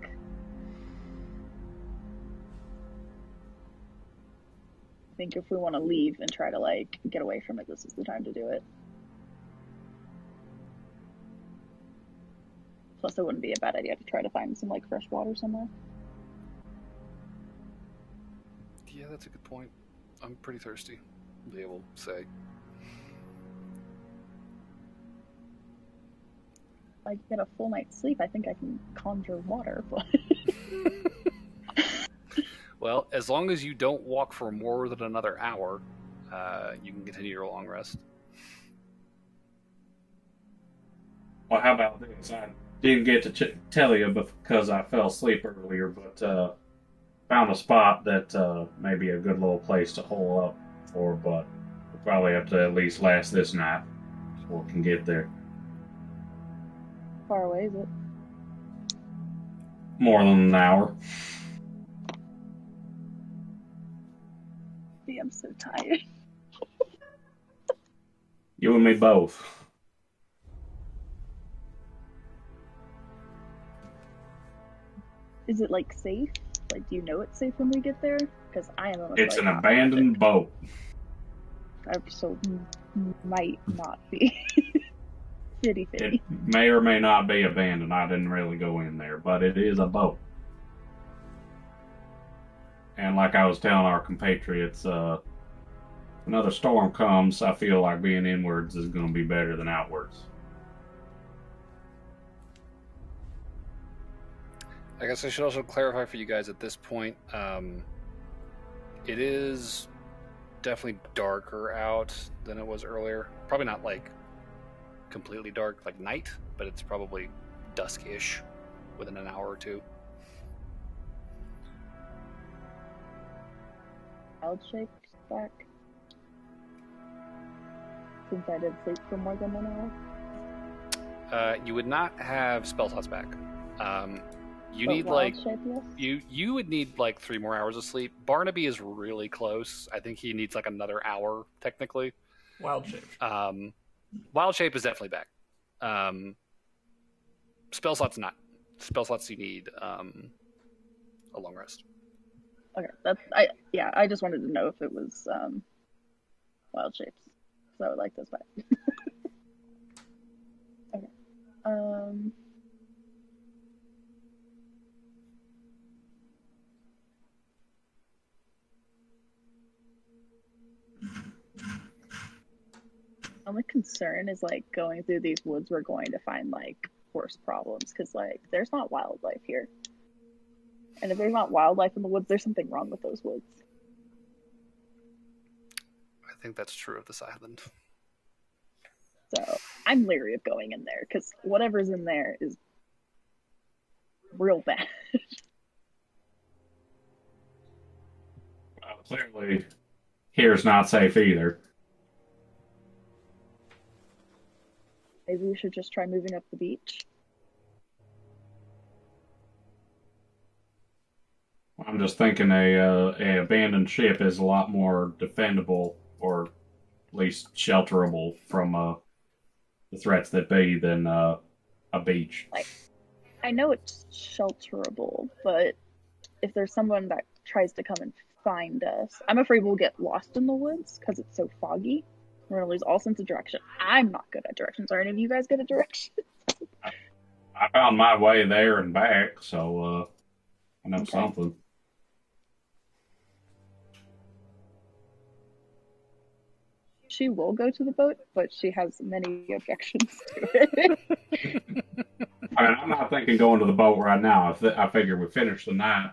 I think if we want to leave and try to, like, get away from it, this is the time to do it. Plus, it wouldn't be a bad idea to try to find some, like, fresh water somewhere. Yeah, that's a good point. I'm pretty thirsty, Leah will say. If I get a full night's sleep, I think I can conjure water, but... Well, as long as you don't walk for more than another hour, you can continue your long rest. Well, how about this? I didn't get to tell you because I fell asleep earlier, but found a spot that may be a good little place to hole up for, but we'll probably have to at least last this night before we can get there. How far away is it? More than an hour. I'm so tired. You and me both. Is it, like, safe? Like, do you know it's safe when we get there? Because I am almost It's like, an abandoned boat. So might not be. Fitty. It may or may not be abandoned. I didn't really go in there, but it is a boat. And like I was telling our compatriots, another storm comes, I feel like being inwards is going to be better than outwards. I guess I should also clarify for you guys at this point, it is definitely darker out than it was earlier. Probably not like completely dark like night, but it's probably dusk-ish within an hour or two. Wild shape back. Since I did sleep for more than an hour. You would not have spell slots back. You But need wild like shape, yes? you would need like 3 more hours of sleep. Barnaby is really close. I think he needs like another hour technically. Wild shape. Wild shape is definitely back. Spell slots not. Spell slots you need a long rest. Okay, I just wanted to know if it was wild shapes. So I would like those back. Okay. Only concern is like going through these woods, we're going to find like horse problems because like there's not wildlife here. And if there's not wildlife in the woods, there's something wrong with those woods. I think that's true of this island. So I'm leery of going in there because whatever's in there is real bad. Clearly, here's not safe either. maybe we should just try moving up the beach. I'm just thinking a abandoned ship is a lot more defendable, or at least shelterable from the threats that be than a beach. Like, I know it's shelterable, but if there's someone that tries to come and find us, I'm afraid we'll get lost in the woods because it's so foggy. We're gonna lose all sense of direction. I'm not good at directions. Are any of you guys good at directions? I found my way there and back, so I know something. She will go to the boat, but she has many objections to it. I mean, I'm not thinking going to the boat right now. I figure we finish the night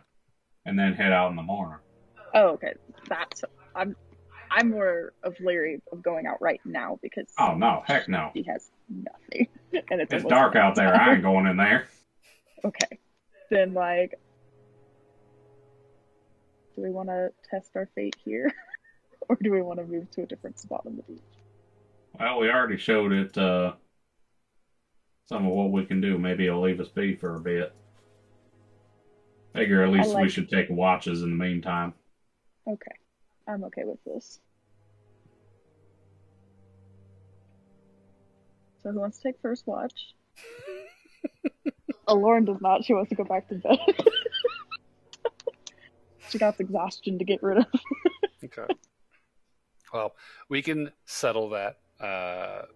and then head out in the morning. Oh, okay. I'm more of leery of going out right now because oh no, heck no. She has nothing, and it's dark out there. I ain't going in there. Okay, then do we want to test our fate here, or do we want to move to a different spot on the beach? Well, we already showed it some of what we can do. Maybe it'll leave us be for a bit. Figure at least we should take watches in the meantime. Okay. I'm okay with this. So who wants to take first watch? Lauren does not. She wants to go back to bed. She got exhaustion to get rid of. Okay. Well, we can settle that at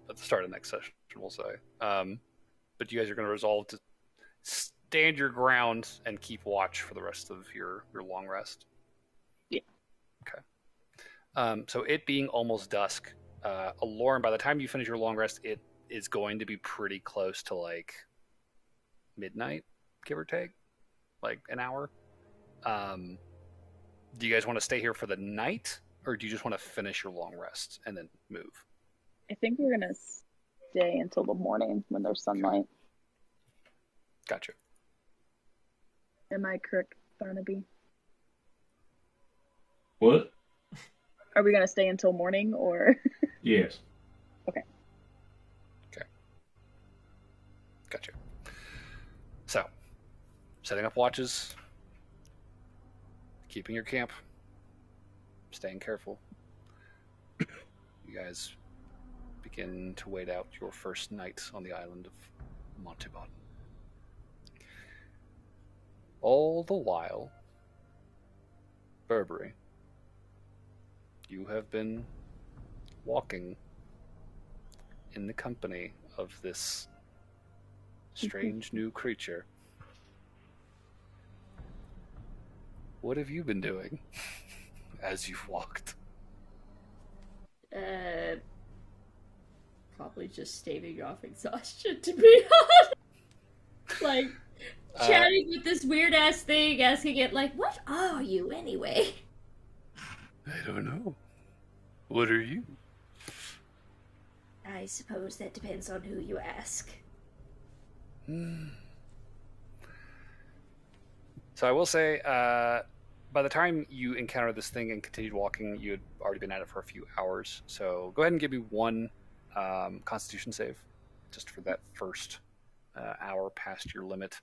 the start of the next session, we'll say. But you guys are going to resolve to stand your ground and keep watch for the rest of your long rest. Yeah. Okay. So it being almost dusk, Lauren, by the time you finish your long rest, it is going to be pretty close to like midnight, give or take, like an hour. Do you guys want to stay here for the night, or do you just want to finish your long rest and then move? I think we're gonna stay until the morning when there's sunlight. Okay. Gotcha. Am I correct, Barnaby? What? Are we gonna stay until morning, or? Yes. Okay. Okay. Gotcha. So, setting up watches, keeping your camp, staying careful. You guys begin to wait out your first night on the island of Montauban. All the while, Burberry, you have been walking in the company of this strange new creature. What have you been doing as you've walked? Probably just staving off exhaustion, to be honest. Like, chatting with this weird ass thing, asking it, like, what are you anyway? I don't know. What are you? I suppose that depends on who you ask. So I will say, by the time you encountered this thing and continued walking, you had already been at it for a few hours. So go ahead and give me one Constitution save, just for that first hour past your limit.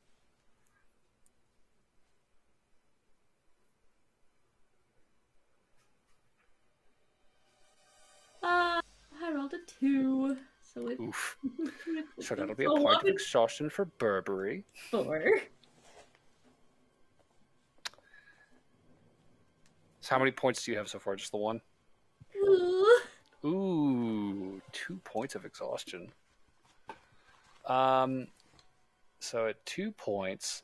I rolled a 2, so it's... Oof. So that'll be a point of exhaustion for Burberry. 4. So how many points do you have so far? Just the one? Ooh, 2 points of exhaustion. So at 2 points,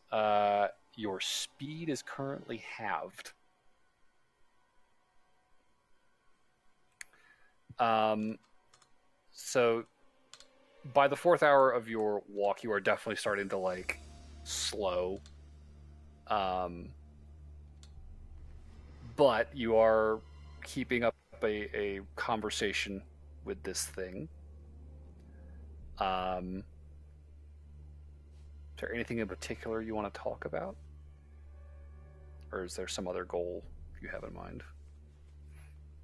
your speed is currently halved. So by the 4th hour of your walk, you are definitely starting to like slow. But you are keeping up a conversation with this thing. Is there anything in particular you want to talk about? Or is there some other goal you have in mind?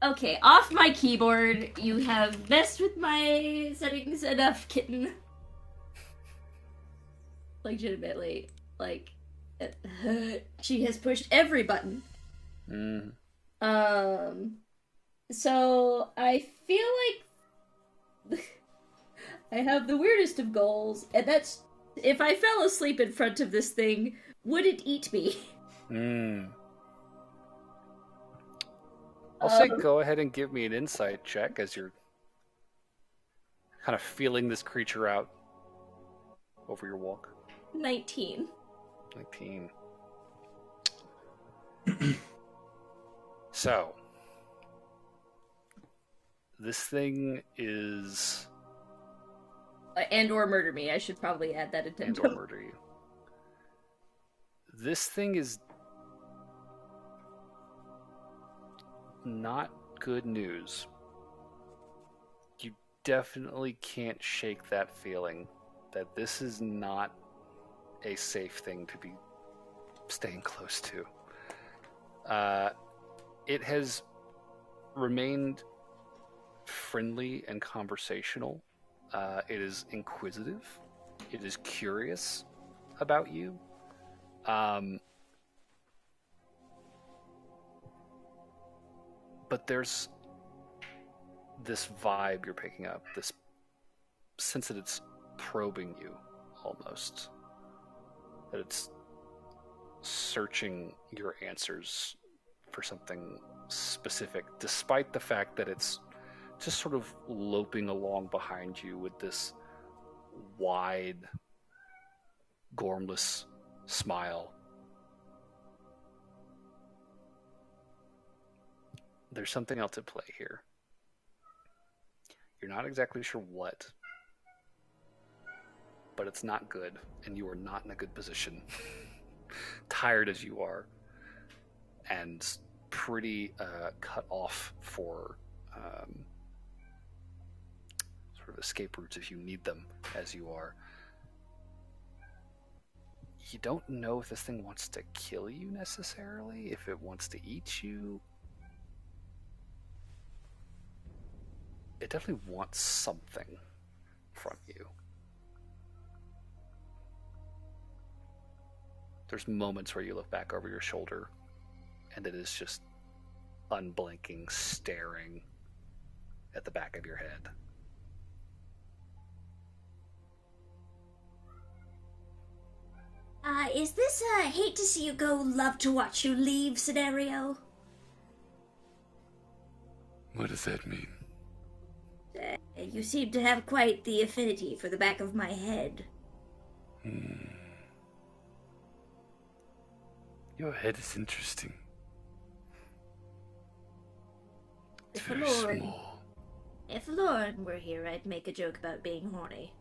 Okay, off my keyboard. You have messed with my settings enough, kitten. Legitimately. Like, she has pushed every button. Mm. So I feel like I have the weirdest of goals, and that's if I fell asleep in front of this thing, would it eat me? I'll say go ahead and give me an insight check as you're kind of feeling this creature out over your walk. 19. 19. So, this thing is... And or murder me. I should probably add that And addendum. or murder you. This thing is not good news. You definitely can't shake that feeling that this is not a safe thing to be staying close to. It has remained friendly and conversational. It is inquisitive. It is curious about you. But there's this vibe you're picking up, this sense that it's probing you, almost. That it's searching your answers for something specific, despite the fact that it's just sort of loping along behind you with this wide, gormless smile. There's something else at play here. You're not exactly sure what, but it's not good, and you are not in a good position. Tired as you are, and pretty cut off for sort of escape routes if you need them, as you are. You don't know if this thing wants to kill you necessarily, if it wants to eat you. It definitely wants something from you. There's moments where you look back over your shoulder and it is just unblinking, staring at the back of your head. Is this a hate to see you go, love to watch you leave scenario? What does that mean? You seem to have quite the affinity for the back of my head. Your head is interesting. It's If very Lauren, small. if Lauren were here, I'd make a joke about being horny.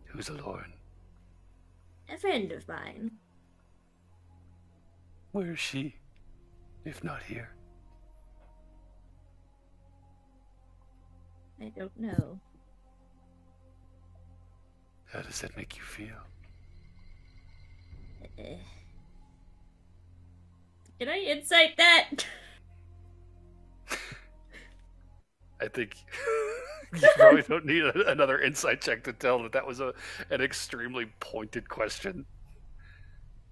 Who's a Lauren? A friend of mine. Where is she? If not here. I don't know. How does that make you feel? Can I insight that? I think you probably don't need another insight check to tell that was an extremely pointed question.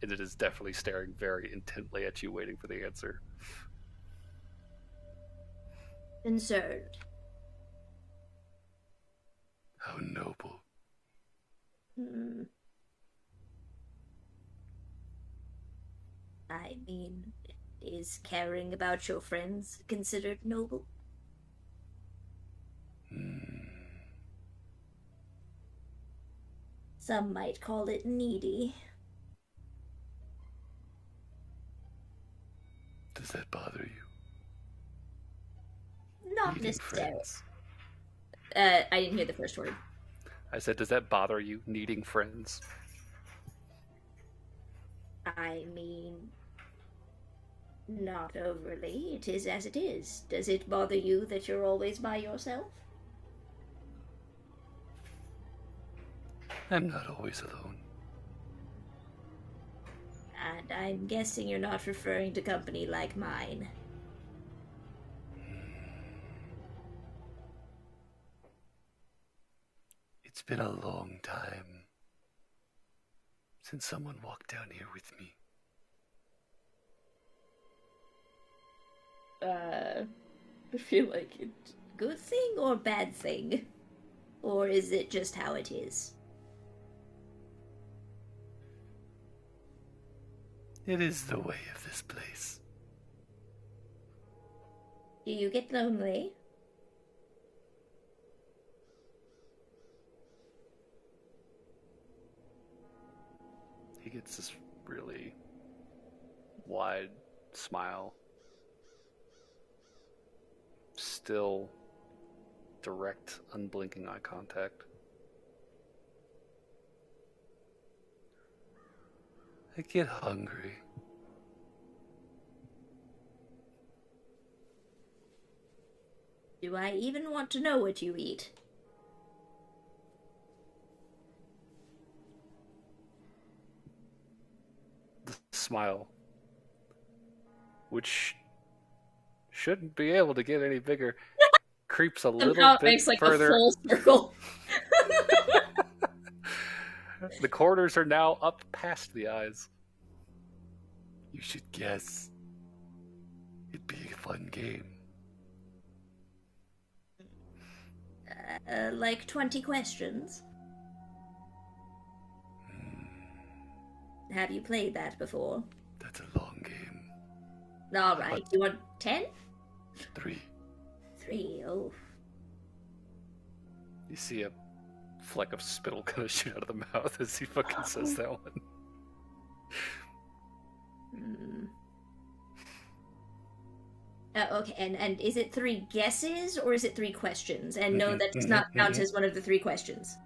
And it is definitely staring very intently at you, waiting for the answer. Concerned. How noble. I mean, is caring about your friends considered noble? Some might call it needy. Does that bother you? Not Needing necessarily. friends? I didn't hear the first word. I said, does that bother you, needing friends? I mean, not overly. It is as it is. Does it bother you that you're always by yourself? I'm not always alone. And I'm guessing you're not referring to company like mine. been a long time since someone walked down here with me. I feel like it's a good thing or bad thing? Or is it just how it is? It is the way of this place. Do you get lonely? He gets this really wide smile. Still direct, unblinking eye contact. I get hungry. Do I even want to know what you eat? The smile, which shouldn't be able to get any bigger, creeps a little Somehow it bit makes like further. a full circle. The corners are now up past the eyes. You should guess. It'd be a fun game. Like 20 questions. Have you played that before? That's a long game. Alright, you want 10? 3. 3, oh. You see a fleck of spittle kind of shoot out of the mouth as he fucking says that one. Okay, and is it 3 guesses or is it 3 questions? And no, that does not count as one of the 3 questions.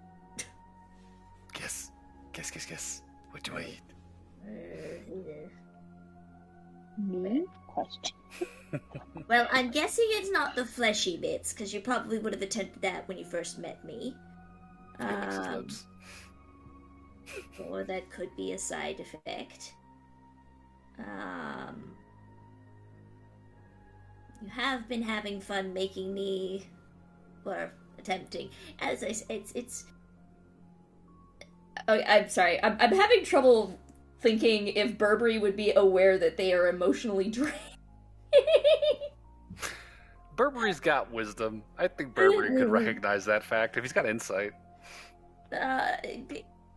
Guess. Guess. What do I eat? Me? Question. Well, I'm guessing it's not the fleshy bits, because you probably would have attempted that when you first met me. He licks his lips. Or that could be a side effect. You have been having fun making me, or attempting. As I said, it's. Oh, I'm sorry. I'm having trouble thinking if Burberry would be aware that they are emotionally drained. Burberry's got wisdom. I think Burberry could recognize that fact if he's got insight. You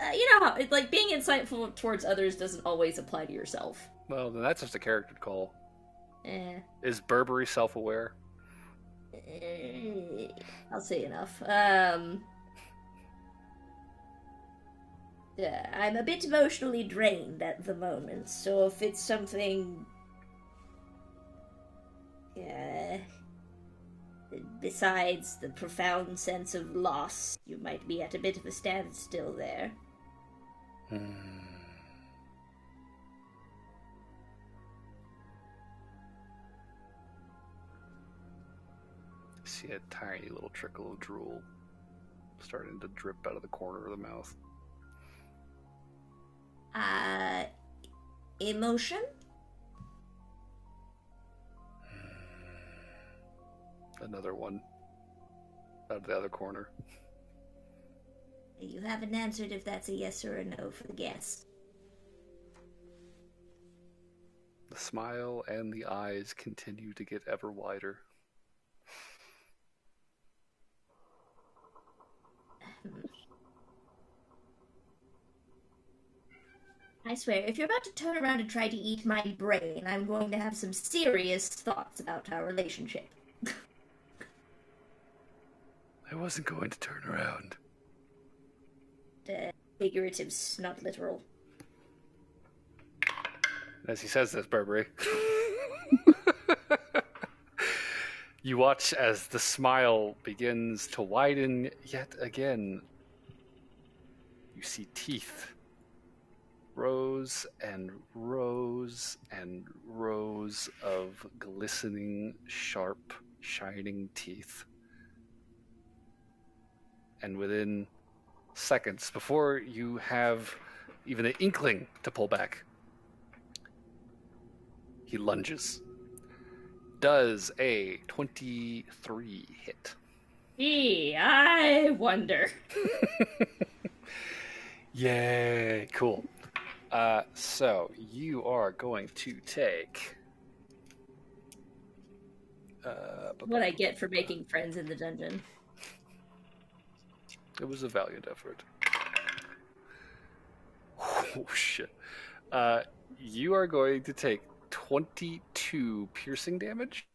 know how like being insightful towards others doesn't always apply to yourself. Well, then that's just a character call. Eh. Is Burberry self-aware? I'll say enough. I'm a bit emotionally drained at the moment, so if it's something... besides the profound sense of loss, you might be at a bit of a standstill there. See a tiny little trickle of drool starting to drip out of the corner of the mouth. Emotion? Another one out of the other corner. You haven't answered if that's a yes or a no for the guess. The smile and the eyes continue to get ever wider. I swear, if you're about to turn around and try to eat my brain, I'm going to have some serious thoughts about our relationship. I wasn't going to turn around. Figurative's not literal. As he says this, Burberry, you watch as the smile begins to widen yet again. You see teeth. Rows and rows and rows of glistening, sharp, shining teeth. And within seconds, before you have even an inkling to pull back, he lunges. Does a 23 hit? I wonder. Yay, cool. So you are going to take What I get for making friends in the dungeon. it was a valiant effort. Oh shit. You are going to take 22 piercing damage.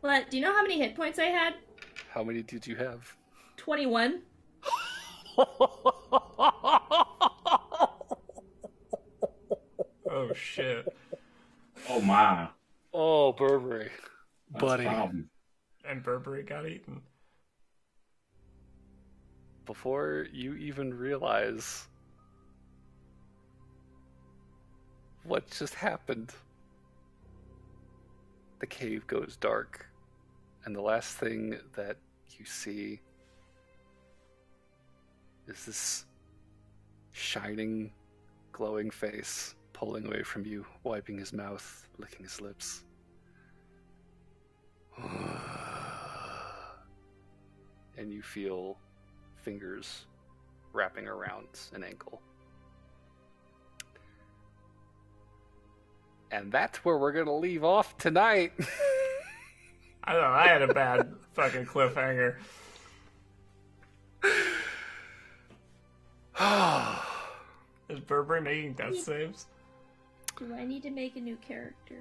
What? Do you know how many hit points I had? How many did you have? 21. Oh shit. Oh my. Oh, Burberry. That's Buddy. a problem. And Burberry got eaten. Before you even realize what just happened, the cave goes dark, and the last thing that you see is this shining, glowing face pulling away from you, wiping his mouth, licking his lips. And you feel fingers wrapping around an ankle. And that's where we're gonna leave off tonight. I don't know, I had a bad fucking cliffhanger. Is Burberry making death saves? Do I need to make a new character?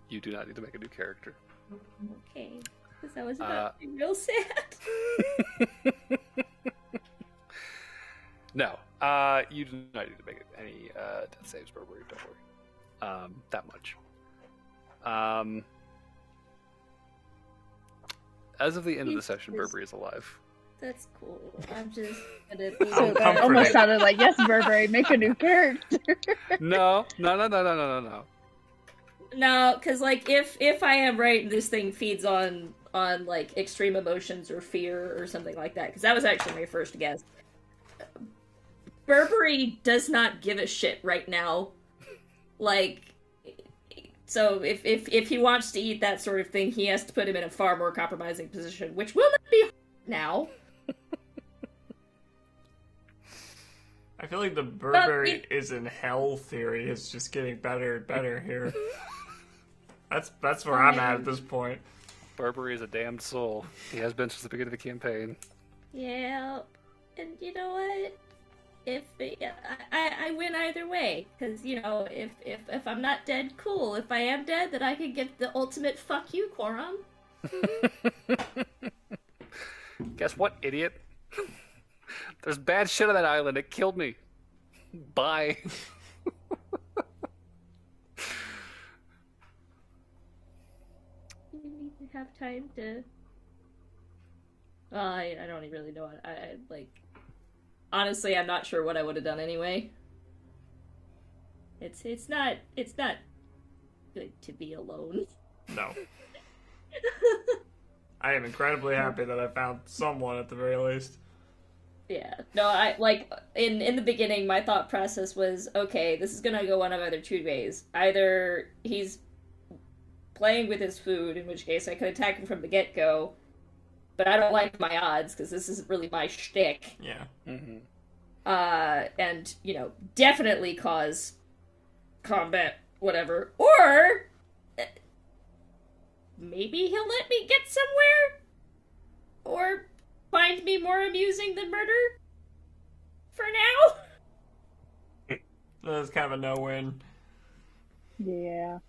You do not need to make a new character. Okay. Because I was about to be real sad. No, you do not need to make any death saves, Burberry. Don't worry. That much. As of the end of the session, Burberry is alive. That's cool. I'm just gonna So I'm that comforted. almost sounded like, yes, Burberry, make a new character. No. No, because like if I am right and this thing feeds on like extreme emotions or fear or something like that, because that was actually my first guess. Burberry does not give a shit right now. Like, so if he wants to eat that sort of thing, he has to put him in a far more compromising position, which will not be now. I feel like the Burberry is in hell theory is just getting better and better here. That's where I'm at this point. Burberry is a damned soul. He has been since the beginning of the campaign. Yeah, and you know what? If I win either way, because you know, if I'm not dead, cool. If I am dead, then I can get the ultimate fuck you, Quorum. Guess what, idiot? There's bad shit on that island. It killed me. Bye. You need to have time to. I don't really know. I like. Honestly, I'm not sure what I would have done anyway. It's not good to be alone. No. I am incredibly happy that I found someone at the very least. Yeah. No, I like in the beginning my thought process was, okay, this is gonna go one of either two ways. Either he's playing with his food, in which case I could attack him from the get-go, but I don't like my odds because this isn't really my shtick. Yeah. Mm-hmm. And you know, definitely cause combat, whatever, or maybe he'll let me get somewhere, or find me more amusing than murder. For now. That's kind of a no-win. Yeah.